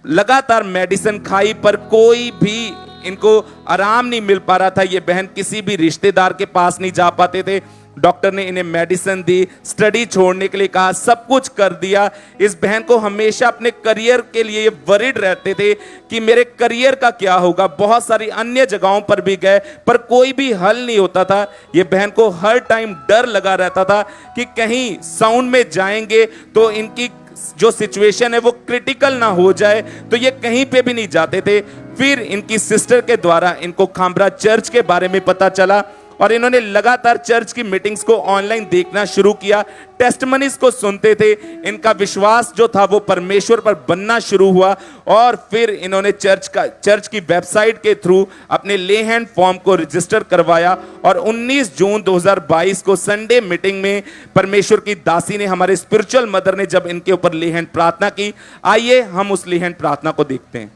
लगातार मेडिसिन खाई पर कोई भी इनको आराम नहीं मिल पा रहा था। ये बहन किसी भी रिश्तेदार के पास नहीं जा पाते थे। डॉक्टर ने इन्हें मेडिसिन दी, स्टडी छोड़ने के लिए कहा, सब कुछ कर दिया। इस बहन को हमेशा अपने करियर के लिए वरीड रहते थे कि मेरे करियर का क्या होगा। बहुत सारी अन्य जगहों पर भी गए पर कोई भी हल नहीं होता था। ये बहन को हर टाइम डर लगा रहता था कि कहीं साउंड में जाएंगे तो इनकी जो सिचुएशन है वो क्रिटिकल ना हो जाए, तो ये कहीं पे भी नहीं जाते थे। फिर इनकी सिस्टर के द्वारा इनको खामरा चर्च के बारे में पता चला और इन्होंने लगातार चर्च की मीटिंग्स को ऑनलाइन देखना शुरू किया, टेस्टमनीज को सुनते थे। इनका विश्वास जो था वो परमेश्वर पर बनना शुरू हुआ और फिर इन्होंने चर्च की वेबसाइट के थ्रू अपने ले हैंड फॉर्म को रजिस्टर करवाया और 19 जून 2022 को संडे मीटिंग में परमेश्वर की दासी ने, हमारे स्पिरिचुअल मदर ने जब इनके ऊपर ले हैंड प्रार्थना की। आइए हम उस ले हैंड प्रार्थना को देखते हैं।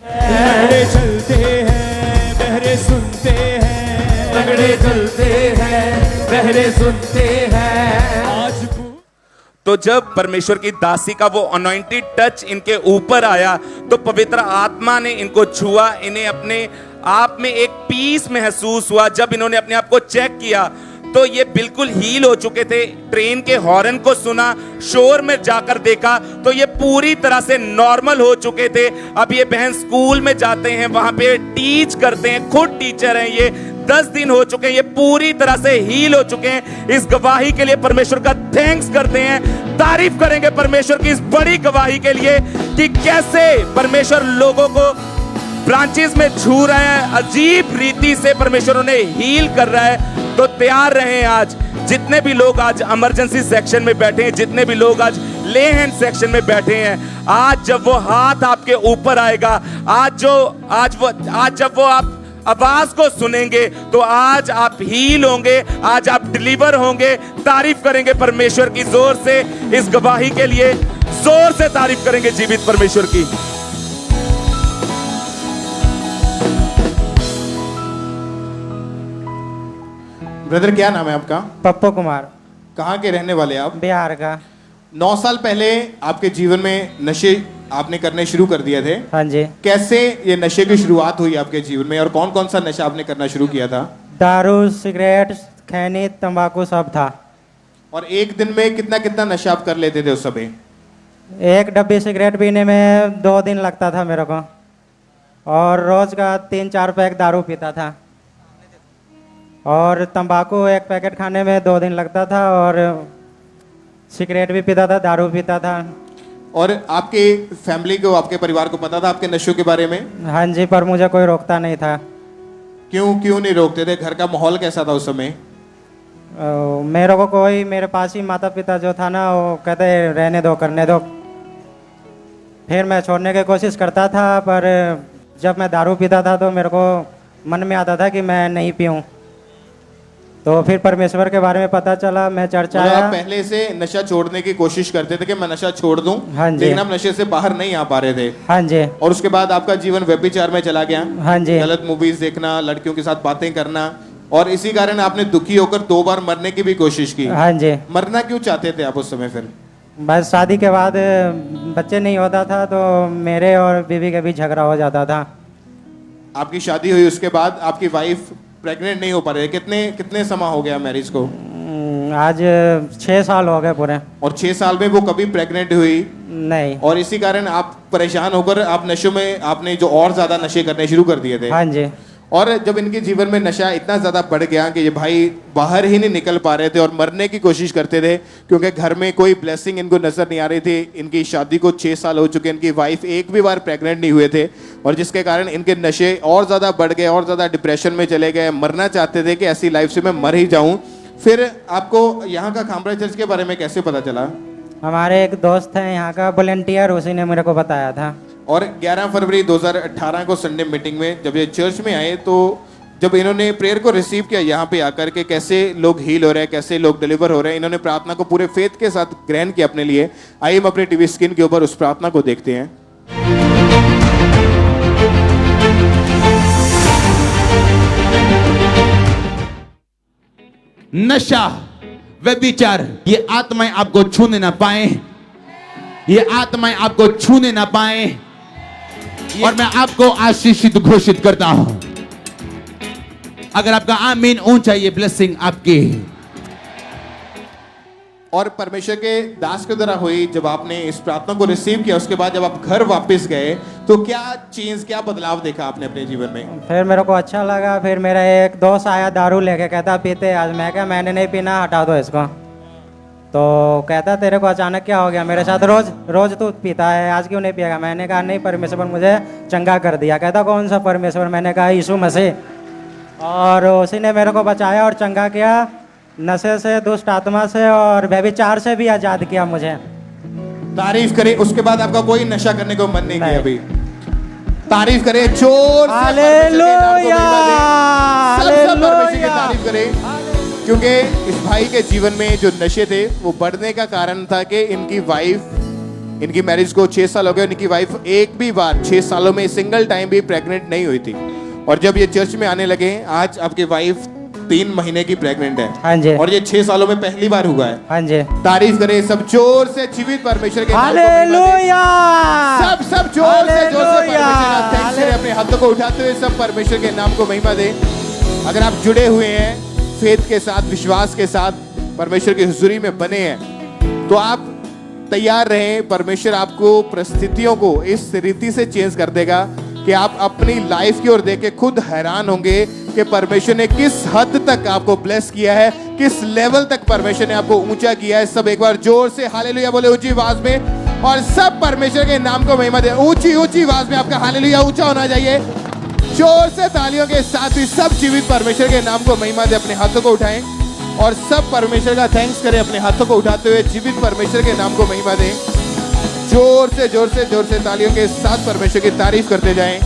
बहरे चलते हैं, बहरे सुनते हैं, तगड़े चलते हैं, बहरे सुनते हैं। आज तो जब परमेश्वर की दासी का वो अनॉइंटेड टच इनके ऊपर आया तो पवित्र आत्मा ने इनको छुआ। इन्हें अपने आप में एक पीस महसूस हुआ। जब इन्होंने अपने आप को चेक किया तो ये बिल्कुल हील हो चुके थे। ट्रेन के हॉर्न को सुना, शोर में जाकर देखा तो ये पूरी तरह से नॉर्मल हो चुके थे। अब ये बहन स्कूल में जाते हैं, वहां पे टीच करते हैं, खुद टीचर हैं। ये 10 दिन हो चुके हैं, ये पूरी तरह से हील हो चुके हैं। इस गवाही के लिए परमेश्वर का थैंक्स करते हैं, तारीफ करेंगे परमेश्वर की इस बड़ी गवाही के लिए कि कैसे परमेश्वर लोगों को ब्रांचेस में छू रहा है, अजीब रीति से परमेश्वर उन्हें हील कर रहा है। तो तैयार रहें। आज जितने भी लोग आज इमरजेंसी सेक्शन में बैठे हैं, जितने भी लोग आज ले हैंड सेक्शन में बैठे हैं, आज जब वो हाथ आपके ऊपर आएगा, आज जब वो आप आवाज को सुनेंगे तो आज आप हील होंगे, आज आप डिलीवर होंगे। तारीफ करेंगे परमेश्वर की जोर से इस गवाही के लिए, जोर से तारीफ करेंगे जीवित परमेश्वर की। ब्रदर क्या नाम है आपका? पप्पू कुमार। कहाँ के रहने वाले आप? बिहार का। 9 साल पहले आपके जीवन में नशे आपने करने शुरू कर दिए थे। हाँ जी। कैसे ये नशे की शुरुआत हुई आपके जीवन में और कौन कौन सा नशा आपने करना शुरू किया था? दारू, सिगरेट, खैनी, तंबाकू सब था। और एक दिन में कितना कितना नशा आप कर लेते थे उस समय? एक डब्बी सिगरेट पीने में 2 दिन लगता था मेरे को, और रोज का 3-4 पैक दारू पीता था, और तंबाकू 1 पैकेट खाने में 2 दिन लगता था, और सिगरेट भी पीता था, दारू पीता था। और आपके फैमिली को, आपके परिवार को पता था आपके नशों के बारे में? हाँ जी, पर मुझे कोई रोकता नहीं था। क्यों नहीं रोकते थे? घर का माहौल कैसा था उस समय? मेरे को कोई, मेरे पास ही माता पिता जो था ना, वो कहते रहने दो, करने दो। फिर मैं छोड़ने की कोशिश करता था, पर जब मैं दारू पीता था तो मेरे को मन में आता था कि मैं नहीं पीऊँ। तो फिर परमेश्वर के बारे में पता चला, मैं चर्च आया। आप पहले से नशा छोड़ने की कोशिश करते थे कि मैं नशा छोड़ दूं, हाँ जी। लेकिन आप नशे से बाहर नहीं आ पा रहे थे। हाँ जी। और उसके बाद आपका जीवन व्यभिचार में चला गया। हाँ जी। गलत मूवीज देखना, लड़कियों के साथ बातें करना, और इसी कारण आपने दुखी होकर 2 बार मरने की भी कोशिश की। हाँ जी। मरना क्यों चाहते थे आप उस समय? फिर बस शादी के बाद बच्चे नहीं होता था तो मेरे और बीवी के बीच झगड़ा हो जाता था। आपकी शादी हुई, उसके बाद आपकी वाइफ प्रेग्नेंट नहीं हो पा रहे। कितने समय हो गया मैरिज को? आज 6 साल हो गए पूरे। और 6 साल में वो कभी प्रेग्नेंट हुई नहीं, और इसी कारण आप परेशान होकर आप नशों में आपने जो और ज्यादा नशे करने शुरू कर दिए थे। हाँ जी। और जब इनके जीवन में नशा इतना ज्यादा बढ़ गया कि ये भाई बाहर ही नहीं निकल पा रहे थे और मरने की कोशिश करते थे, क्योंकि घर में कोई ब्लेसिंग इनको नजर नहीं आ रही थी। इनकी शादी को 6 साल हो चुके, इनकी वाइफ एक भी बार प्रेग्नेंट नहीं हुए थे, और जिसके कारण इनके नशे और ज्यादा बढ़ गए, और ज्यादा डिप्रेशन में चले गए। मरना चाहते थे कि ऐसी लाइफ से मैं मर ही जाऊं। फिर आपको यहाँ का खामरा चर्च के बारे में कैसे पता चला? हमारे एक दोस्त है यहाँ का वॉलंटियर, उसी ने मेरे को बताया था। और 11 फरवरी 2018 को संडे मीटिंग में जब ये चर्च में आए तो जब इन्होंने प्रेयर को रिसीव किया यहाँ पे आकर के कैसे लोग हील हो रहे हैं, कैसे लोग डिलीवर हो रहे हैं, इन्होंने प्रार्थना को पूरे फेथ के साथ ग्रहण किया अपने लिए। आइए हम अपने टीवी स्क्रीन के ऊपर उस प्रार्थना को देखते हैं। नशा, व्यभिचार, ये आत्माएं आपको छूने ना पाए, ये आत्माएं आपको छूने ना पाए, और मैं आपको आशीषित घोषित करता हूं। अगर आपका आमीन ऊंचा, ये ब्लेसिंग आपकी। और परमेश्वर के दास के द्वारा हुई जब आपने इस प्रार्थना को रिसीव किया, उसके बाद जब आप घर वापस गए तो क्या चेंज, क्या बदलाव देखा आपने अपने जीवन में? फिर मेरे को अच्छा लगा। फिर मेरा एक दोस्त आया दारू लेके, कहता पीते आज। मैं क्या, मैंने नहीं पीना, हटा दो इसको। तो कहता तेरे को अचानक क्या हो गया, मेरे साथ रोज रोज तू पीता है, आज क्यों नहीं पिएगा? मैंने कहा नहीं, परमेश्वर मुझे चंगा कर दिया। कहता कौन सा परमेश्वर? मैंने कहा यीशु मसीह। और उसी ने मेरे को बचाया और चंगा किया, नशे से, दुष्ट आत्मा से और व्यभिचार से भी आजाद किया मुझे। तारीफ करें। उसके बाद आपका कोई नशा करने को मन नहीं किया अभी? तारीफ करें जोर से, हालेलुया, सब परमेश्वर की तारीफ करें। क्योंकि इस भाई के जीवन में जो नशे थे वो बढ़ने का कारण था कि इनकी वाइफ, इनकी मैरिज को 6 साल हो गए, इनकी वाइफ एक भी बार 6 सालों में सिंगल टाइम भी प्रेग्नेंट नहीं हुई थी। और जब ये चर्च में आने लगे, आज आपकी वाइफ 3 महीने की प्रेग्नेंट है। हाँ जी। और ये 6 सालों में पहली बार हुआ है। हाँ जी। तारीफ करें सब जोर से, जीवित परमेश्वर के नाम को हालेलुया। सब जोर से परमेश्वर का थैंक्स करें। अपने हाथों को उठाते हुए सब परमेश्वर के नाम को महिमा दें। अगर आप जुड़े हुए हैं फेथ के साथ, विश्वास के साथ, परमेश्वर की हुजूरी में बने हैं, तो आप तैयार रहें। परमेश्वर आपको परिस्थितियों को इस रीति से चेंज कर देगा कि आप अपनी लाइफ की ओर देख के खुद हैरान होंगे कि परमेश्वर ने किस हद तक आपको ब्लेस किया है, किस लेवल तक परमेश्वर ने आपको ऊंचा किया है। सब एक बार जोर से हालेलुया बोले ऊंची आवाज में, और सब परमेश्वर के नाम को महिमा दे। ऊंची आवाज में आपका हालेलुया ऊंचा होना चाहिए। जोर से तालियों के साथ ही सब जीवित परमेश्वर के नाम को महिमा दे। अपने हाथों को उठाएं और सब परमेश्वर का थैंक्स करें। अपने हाथों को उठाते हुए जीवित परमेश्वर के नाम को महिमा दें। जोर से तालियों के साथ परमेश्वर की तारीफ करते जाएं।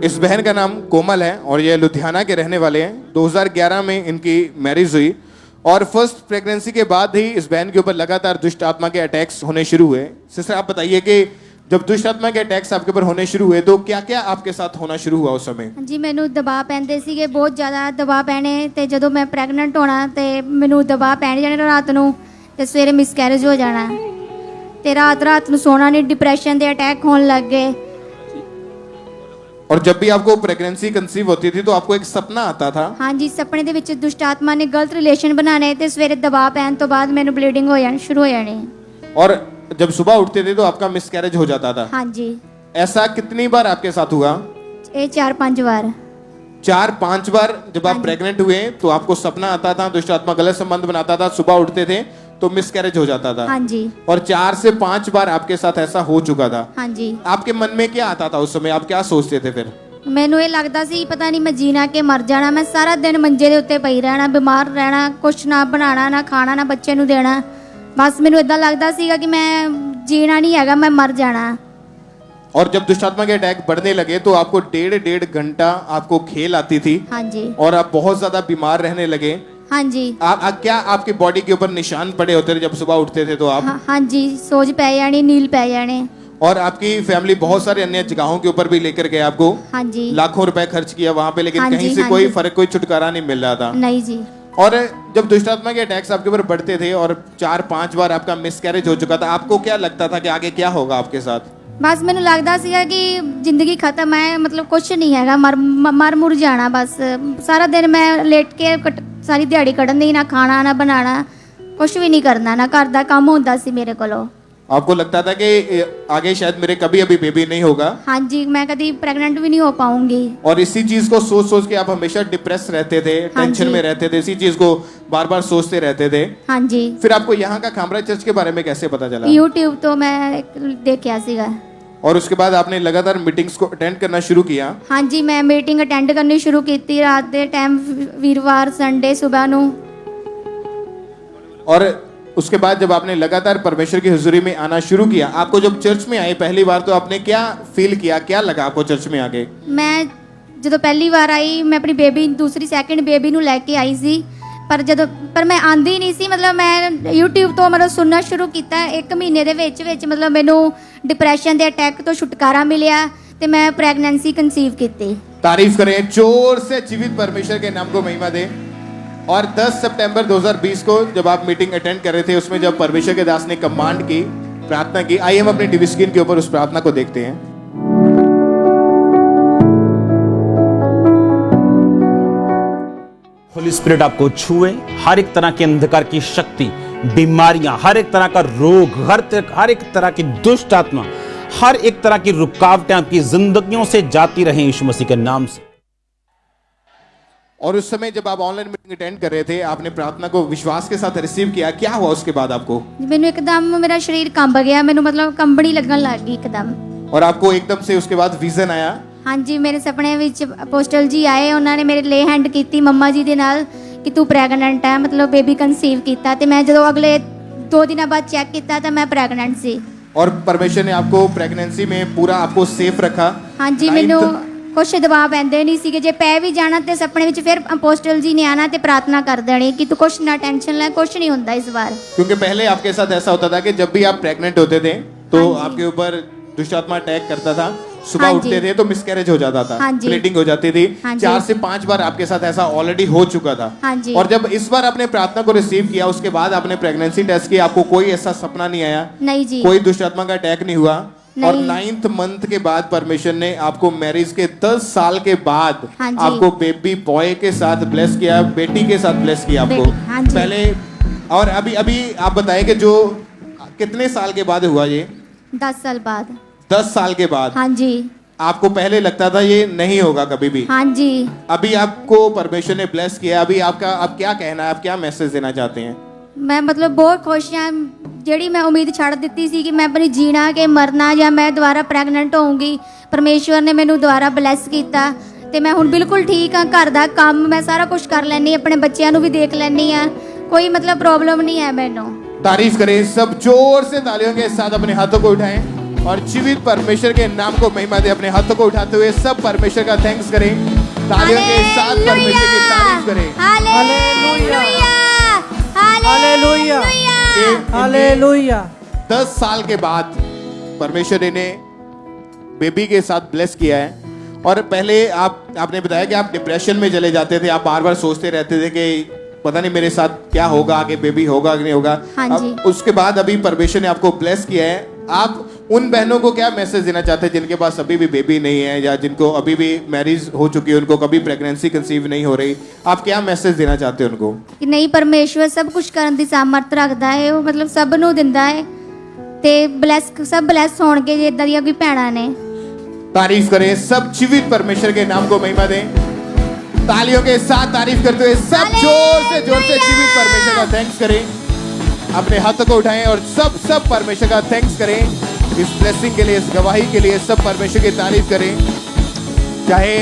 इस बहन का नाम कोमल है और ये लुधियाना के रहने वाले हैं। 2011 में इनकी मैरिज हुई और फर्स्ट प्रेगनेंसी के बाद ही इस बहन के ऊपर लगातार दुष्ट आत्मा के अटैक्स होने शुरू हुए। सिस्टर आप बताइए कि जब दुष्ट आत्मा के अटैक्स आपके ऊपर होने शुरू हुए तो क्या क्या आपके साथ होना शुरू हुआ उस समय? जी ਮੈਨੂੰ ਦਬਾਅ ਪੈਂਦੇ ਸੀਗੇ, ਬਹੁਤ ਜ਼ਿਆਦਾ ਦਬਾਅ ਪੈਣੇ, ਤੇ ਜਦੋਂ ਮੈਂ ਪ੍ਰੈਗਨੈਂਟ ਹੋਣਾ ਤੇ ਮੈਨੂੰ ਦਬਾਅ ਪੈਣ ਜਾਣੇ ਰਾਤ ਨੂੰ, ਤੇ ਸਵੇਰੇ ਮਿਸਕੈਰੇਜ ਹੋ ਜਾਣਾ, ਤੇ ਰਾਤ ਨੂੰ ਸੋਣਾ ਨਹੀਂ, ਡਿਪਰੈਸ਼ਨ ਦੇ ਅਟੈਕ ਹੋਣ ਲੱਗ ਗਏ। और जब भी आपको प्रेगनेंसी कंसीव होती थी तो आपको एक सपना आता था? हाँ जी, सपने ਦੇ ਵਿੱਚ ਦੁਸ਼ਟ ਆਤਮਾ ਨੇ ਗਲਤ ਰਿਲੇਸ਼ਨ ਬਣਾਣੇ ਤੇ ਸਵੇਰੇ ਦਬਾਅ ਪੈਣ ਤੋਂ ਬਾਅਦ ਮੈਨੂੰ ਬਲੀਡਿੰਗ ਹੋ ਜਾਣੀ ਸ਼ੁਰੂ ਹੋ ਜਾਣੀ। और जब सुबह उठते थे तो आपका मिसकैरेज हो जाता था? हाँ जी। ऐसा कितनी बार आपके साथ हुआ? ये 4-5 बार। 4-5 बार जब आप प्रेग्नेंट हुए तो आपको सपना आता था, दुष्ट आत्मा गलत संबंध बनाता था, सुबह उठते थे तो मिसकैरेज हो जाता था? हाँ जी। और 4 से 5 बार आपके साथ ऐसा हो चुका था? हाँ जी। आपके मन में क्या आता था उस समय, आप क्या सोचते थे फिर? ਮੈਨੂੰ ਇਹ ਲੱਗਦਾ ਸੀ ਪਤਾ ਨਹੀਂ ਮੈਂ ਜੀਣਾ ਕਿ ਮਰ ਜਾਣਾ। ਮੈਂ ਸਾਰਾ ਦਿਨ ਮੰਜੇ ਦੇ ਉੱਤੇ ਪਈ ਰਹਿਣਾ, ਬਿਮਾਰ ਰਹਿਣਾ, ਕੁਛ ਨਾ ਬਣਾਣਾ, ਨਾ ਖਾਣਾ, ਨਾ ਬੱਚੇ ਨੂੰ ਦੇਣਾ। ਬਸ ਮੈਨੂੰ ਇਦਾਂ ਲੱਗਦਾ ਸੀਗਾ ਕਿ ਮੈਂ जीना नहीं है, मैं मर जाना। और जब दुष्ट आत्मा के अटैक बढ़ने लगे तो आपको 1.5 घंटा आपको खेल आती थी? हाँ जी। और आप बहुत ज्यादा बीमार रहने लगे? हाँ जी। क्या आपकी बॉडी के ऊपर निशान पड़े होते थे जब सुबह उठते थे तो आप? हाँ जी, सोज पै जानी, नील पै जाने। और आपकी फैमिली बहुत सारे अन्य जगहों के ऊपर भी लेकर गए आपको? हाँ जी। लाखों रुपए खर्च किया वहां पे, लेकिन हाँ कहीं जी, से हाँ कोई जी। फर्क, कोई छुटकारा नहीं मिल रहा था? नहीं जी। और जब दुष्ट आत्मा के अटैक्स आपके ऊपर बढ़ते थे और 4-5 बार आपका मिसकैरेज हो चुका था, आपको क्या लगता था कि आगे क्या होगा आपके साथ? बस मैंने लगता सीगा कि जिंदगी खत्म है, मतलब कुछ नहीं है, मर मुर जाना बस। सारा दिन मैं लेट के सारी दिहाड़ी कढ़न दी, ना खाना ना बनाना, कुछ भी नहीं करना, ना घर का काम होता सी मेरे को। आपको लगता था कि आगे शायद मेरे कभी अभी बेबी नहीं होगा? हाँ जी, मैं कभी प्रेग्नेंट भी नहीं हो पाऊंगी। और इसी चीज को सोच सोच के आप हमेशा डिप्रेस रहते थे, हाँ टेंशन जी। में रहते थे, इसी चीज को बार बार सोचते रहते थे? हाँ जी। फिर आपको यहाँ का खामरा चर्च के बारे में कैसे पता चला? यूट्यूब तो मैं देखा सीगा। और उसके बाद आपने लगातार मीटिंग्स को अटेंड करना शुरू किया। हाँ जी, मैं मीटिंग अटेंड करनी शुरू की थी रात के टाइम, वीरवार संडे सुबह नू। और उसके बाद जब आपने लगातार परमेश्वर की हुजूरी में आना शुरू किया, आपको जब चर्च में आए पहली बार तो आपने क्या फील किया, क्या लगा आपको चर्च में आके? मैं जो पहली बार आई, मैं अपनी बेबी दूसरी सैकेंड बेबी नू लैके आई सी, पर मैं आंदी नहीं सी। मतलब मैं यूट्यूब तो मतलब सुनना शुरू किया। 1 महीने ਦੇ ਵਿੱਚ मतलब मैनू डिप्रैशन के अटैक तो छुटकारा मिलिया ते मैं प्रैगनेंसी कंसीव की। तारीफ करें जोर से, जीवित परमेश्वर के नाम को महिमा दे। और 10 सितंबर 2020 को जब आप मीटिंग अटेंड कर रहे थे, उसमें जब परमेश्वर के दास ने कमांड की, प्रार्थना की, आइए हम अपने टीवी स्क्रीन के ऊपर उस प्रार्थना को देखते हैं। होली स्पिरिट आपको छुए, हर एक तरह के अंधकार की शक्ति, बीमारियां, हर एक तरह का रोग, हर एक तरह की दुष्ट आत्मा, हर एक तरह की रुकावटें आपकी जिंदगियों से जाती रहें यीशु मसीह के नाम से। और उस समय जब आप ऑनलाइन मीटिंग अटेंड कर रहे थे, आपने प्रार्थना को विश्वास के साथ रिसीव किया, क्या हुआ उसके बाद आपको? मैनू एकदम मेरा शरीर कंब गया, मैनू मतलब कंबनी लगन लग गई एकदम। और आपको एकदम से उसके बाद विजन आया? हाँ जी, मेरे सपने विच अपोस्टल जी आए, उन्होंने मेरे ले हैंड की मम्मा जी दे नाल कि तू प्रैगनेंट है, मतलब बेबी कंसीव किया। तो मैं जो अगले 2 दिन बाद चेक किया तो मैं प्रैगनेंट सी। और परमेश्वर ने आपको प्रेगनेंसी में पूरा आपको सेफ रखा? हाँ जी, मैनू कुछ दबाव पैंदे नहीं सी, जे पै भी जाना तो सपने विच फिर अपोस्टल जी ने आना तो प्रार्थना कर देनी कि तू कुछ ना टेंशन ले, कुछ नहीं होता इस बार। क्योंकि पहले आपके साथ ऐसा होता था कि जब भी आप प्रेग्नेंट होते थे तो आपके ऊपर दुष्ट आत्मा अटैक करता था, सुबह उठते थे तो मिसकैरेज हो जाता था, ब्लीडिंग हो जाती थी। 4 से 5 बार आपके साथ ऐसा ऑलरेडी हो चुका था। और जब इस बार आपने प्रार्थना को रिसीव किया, उसके बाद आपने प्रेगनेंसी टेस्ट किया, आपको कोई ऐसा सपना नहीं आया? नहीं जी, कोई दुष्ट आत्मा का अटैक नहीं हुआ। और 9th मंथ के बाद परमेश्वर ने आपको मैरिज के 10 साल के बाद आपको बेबी बॉय के साथ ब्लेस किया, बेटी के साथ ब्लेस किया आपको पहले। और अभी आप बताएं कि जो कितने साल के बाद हुआ ये? 10 साल बाद। 10 साल के बाद? हाँ जी। आपको पहले लगता था ये नहीं होगा कभी भी? हाँ जी। अभी आपको परमेश्वर ने ब्लेस किया, अभी आपका अब क्या कहना है, आप क्या मैसेज देना चाहते हैं? मैं मतलब बहुत खुश हाँ, ਜਿਹੜੀ मैं उम्मीद छड़ दी सी कि मैं अपनी जीना के मरना या मैं दोबारा प्रैगनेंट होऊंगी, परमेश्वर ने मैनू दोबारा ब्लैस किया ते मैं हुण बिल्कुल ठीक हाँ। घर का काम मैं सारा कुछ कर लैनी, अपने बच्चों को भी देख लैनी हाँ, कोई मतलब प्रॉब्लम नहीं है मैनू। तारीफ करें सब जोर से, तालियों के साथ अपने हाथों को उठाएं और जीवित परमेश्वर के नाम को महिमा दे। अपने हाथों को उठाते हुए सब परमेश्वर का थैंक्स करें, तालियों के साथ परमेश्वर की तारीफ करें। Hallelujah, hallelujah, hallelujah. 10 साल के बाद परमेश्वर ने बेबी के साथ ब्लेस किया है। और पहले आपने बताया कि आप डिप्रेशन में चले जाते थे, आप बार बार सोचते रहते थे कि पता नहीं मेरे साथ क्या होगा, आगे बेबी होगा कि नहीं होगा। अब उसके बाद अभी परमेश्वर ने आपको ब्लेस किया है। आप उन बहनों को क्या मैसेज देना चाहते हैं जिनके पास अभी भी बेबी नहीं है या जिनको अभी भी मैरिज हो चुकी है, उनको कभी प्रेगनेंसी कंसीव नहीं हो रही, आप क्या मैसेज देना चाहते हैं उनको? कि नहीं, परमेश्वर सब कुछ करने की सामर्थ रखता है, वो मतलब सब नू दिंदा है ते ब्लेस सब ब्लेस होणगे जे इदां दी कोई भैणां ने। तारीफ करें सब जीवित परमेश्वर के नाम को महिमा दें। तालियों के साथ तारीफ करते हुए सब जोर से जीवित परमेश्वर का थैंक्स करें। अपने हाथों को उठाएं और सब परमेश्वर का थैंक्स करें इस ब्लेसिंग के लिए, इस गवाही के लिए। सब परमेश्वर की तारीफ करें। चाहे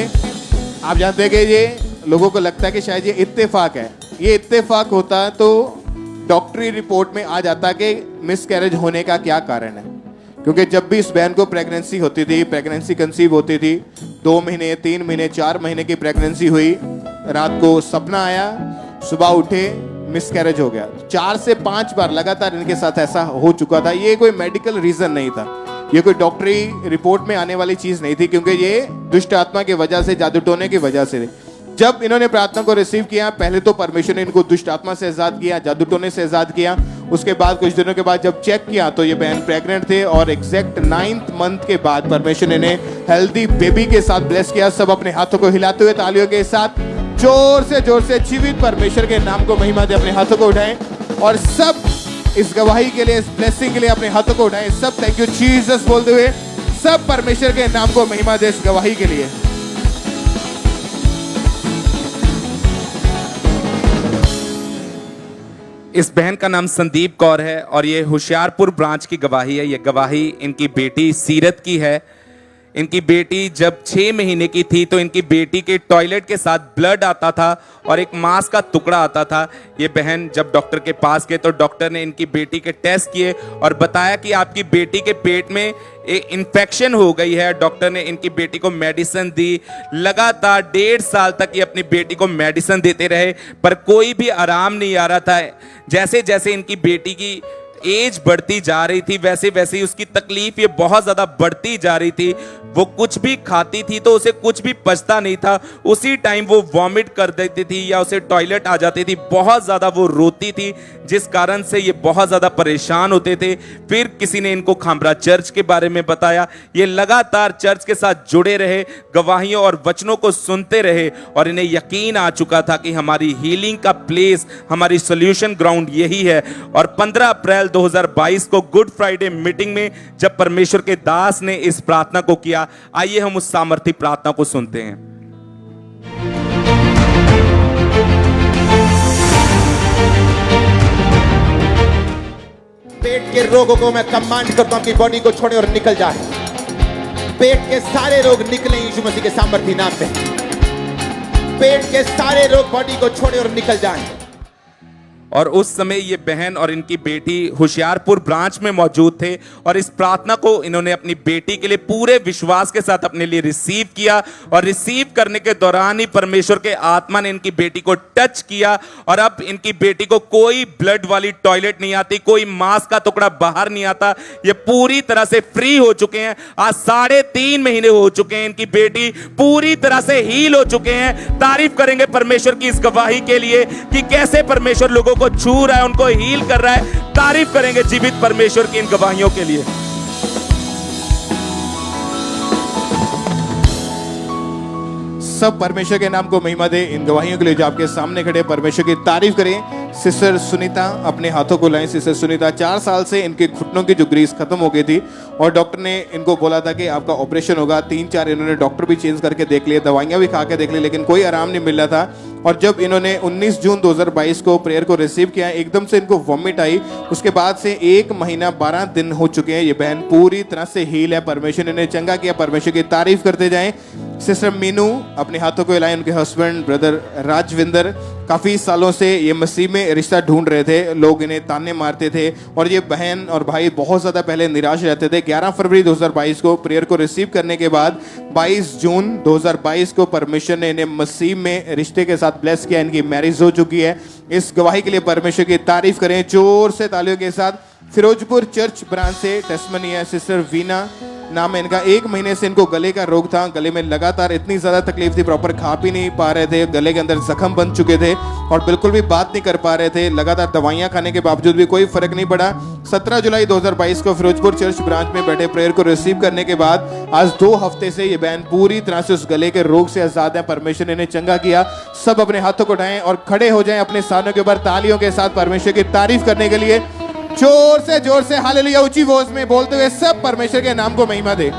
आप जानते हैं कि ये लोगों को लगता है कि शायद ये इत्तेफाक है, ये इत्तेफाक होता तो डॉक्टरी रिपोर्ट में आ जाता कि मिसकैरेज होने का क्या कारण है। क्योंकि जब भी इस बहन को प्रेगनेंसी होती थी, प्रेगनेंसी कंसीव होती थी, 2 महीने 3 महीने 4 महीने की प्रेगनेंसी हुई, रात को सपना आया, सुबह उठे मिसकैरेज हो गया। 4 से 5 बार लगातार इनके साथ ऐसा हो चुका था। ये कोई मेडिकल रीजन नहीं था, ये कोई डॉक्टरी रिपोर्ट में आने वाली चीज नहीं थी, क्योंकि ये दुष्ट आत्मा की वजह से, जादू टोने की वजह से। जब इन्होंने प्रार्थना को रिसीव किया, पहले तो परमेश्वर ने इनको दुष्ट आत्मा से आजाद किया, जादू टोने से आजाद किया। उसके बाद कुछ दिनों के बाद जब चेक किया तो ये बहन प्रेग्नेंट थे और एग्जैक्ट 9th मंथ के बाद परमेश्वर ने हेल्दी बेबी के साथ ब्लेस किया। सब अपने हाथों को हिलाते हुए तालियों के साथ जोर से जीवित परमेश्वर के नाम को महिमा दे। अपने हाथों को उठाएं और सब इस गवाही के लिए, इस ब्लेसिंग के लिए अपने हाथों को उठाएं। सब थैंक यू जीसस बोलते हुए सब परमेश्वर के नाम को महिमा दे इस गवाही के लिए। इस बहन का नाम संदीप कौर है और ये होशियारपुर ब्रांच की गवाही है। ये गवाही इनकी बेटी सीरत की है। इनकी बेटी जब 6 महीने की थी तो इनकी बेटी के टॉयलेट के साथ ब्लड आता था और एक मांस का टुकड़ा आता था। ये बहन जब डॉक्टर के पास गए तो डॉक्टर ने इनकी बेटी के टेस्ट किए और बताया कि आपकी बेटी के पेट में एक इन्फेक्शन हो गई है। डॉक्टर ने इनकी बेटी को मेडिसिन दी। लगातार 1.5 साल तक ये अपनी बेटी को मेडिसिन देते रहे पर कोई भी आराम नहीं आ रहा था। जैसे जैसे इनकी बेटी की एज बढ़ती जा रही थी वैसे वैसे ही उसकी तकलीफ ये बहुत ज्यादा बढ़ती जा रही थी। वो कुछ भी खाती थी तो उसे कुछ भी पचता नहीं था। उसी टाइम वो वॉमिट कर देती थी या उसे टॉयलेट आ जाती थी। बहुत ज्यादा वो रोती थी जिस कारण से ये बहुत ज्यादा परेशान होते थे। फिर किसी ने इनको खामरा चर्च के बारे में बताया। ये लगातार चर्च के साथ जुड़े रहे, गवाहियों और वचनों को सुनते रहे और इन्हें यकीन आ चुका था कि हमारी हीलिंग का प्लेस, हमारी सॉल्यूशन ग्राउंड यही है। और 15 अप्रैल 2022 को गुड फ्राइडे मीटिंग में जब परमेश्वर के दास ने इस प्रार्थना को किया, आइए हम उस सामर्थी प्रार्थना को सुनते हैं। पेट के रोगों को मैं कमांड करता हूं आपकी बॉडी को छोड़े और निकल जाए। पेट के सारे रोग निकले यीशु मसीह के सामर्थी नाम में। पेट के सारे रोग बॉडी को छोड़े और निकल जाए। और उस समय ये बहन और इनकी बेटी होशियारपुर ब्रांच में मौजूद थे और इस प्रार्थना को इन्होंने अपनी बेटी के लिए पूरे विश्वास के साथ अपने लिए रिसीव किया। और रिसीव करने के दौरान ही परमेश्वर के आत्मा ने इनकी बेटी को टच किया और अब इनकी बेटी को कोई ब्लड वाली टॉयलेट नहीं आती, कोई मांस का टुकड़ा बाहर नहीं आता। ये पूरी तरह से फ्री हो चुके हैं। आज 3.5 महीने हो चुके हैं। इनकी बेटी पूरी तरह से हील हो चुके हैं। तारीफ करेंगे परमेश्वर की इस गवाही के लिए कि कैसे परमेश्वर लोगों को छू रहा है, उनको हील कर रहा है। तारीफ करेंगे जीवित परमेश्वर की इन गवाहियों के लिए। सब परमेश्वर के नाम को महिमा दे। इन गवाहियों के लिए जो आपके सामने खड़े परमेश्वर की तारीफ करें। सिस्टर सुनीता अपने हाथों को लाएं। सिस्टर सुनीता 4 साल से इनके घुटनों की जो ग्रीस खत्म हो गई थी और डॉक्टर ने इनको बोला था कि आपका ऑपरेशन होगा। 3-4 इन्होंने डॉक्टर भी चेंज करके देख लिए, दवाइयां भी खा के देख ली, लेकिन कोई आराम नहीं मिल रहा था। और जब इन्होंने 19 जून 2022 को प्रेयर को रिसीव किया, एकदम से इनको वॉमिट आई। उसके बाद से 1 महीना 12 दिन हो चुके हैं। ये बहन पूरी तरह से हील है। परमेश्वर ने इन्हें चंगा किया। परमेश्वर की तारीफ करते जाएं। सिस्टर मीनू अपने हाथों को हिलाएं। उनके हस्बैंड ब्रदर राजविंदर काफ़ी सालों से ये मसीह में रिश्ता ढूंढ रहे थे। लोग इन्हें ताने मारते थे और ये बहन और भाई बहुत ज़्यादा पहले निराश रहते थे। 11 फरवरी 2022 को प्रेयर को रिसीव करने के बाद 22 जून 2022 को परमेश्वर ने इन्हें मसीह में रिश्ते के साथ ब्लेस किया। इनकी मैरिज हो चुकी है। इस गवाही के लिए परमेश्वर की तारीफ करें जोर से तालियों के साथ। फिरोजपुर चर्च ब्रांच से टेस्टमनी है। सिस्टर वीना नाम है इनका। 1 महीने से इनको गले का रोग था। गले में लगातार इतनी ज्यादा तकलीफ थी, प्रॉपर खा पी नहीं पा रहे थे। गले के अंदर जख्म बन चुके थे और बिल्कुल भी बात नहीं कर पा रहे थे। लगातार दवाइयां खाने के बावजूद भी कोई फर्क नहीं पड़ा। 17 जुलाई 2022 को फिरोजपुर चर्च ब्रांच में बैठे प्रेयर को रिसीव करने के बाद आज 2 हफ्ते से ये बहन पूरी तरह से उस गले के रोग से आजाद है। परमेश्वर ने इन्हें चंगा किया। सब अपने हाथों को उठाएं और खड़े हो जाएं अपने स्थानों के ऊपर तालियों के साथ परमेश्वर की तारीफ करने के लिए। जोर से हालेलुया ऊंची वॉइस में बोलते हुए सब परमेश्वर के नाम को महिमा दे।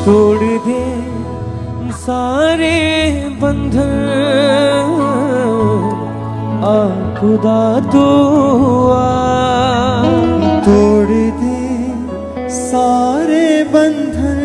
तोड़ दे सारे बंधन आ खुदा तू आ। तोड़ दे सारे बंधन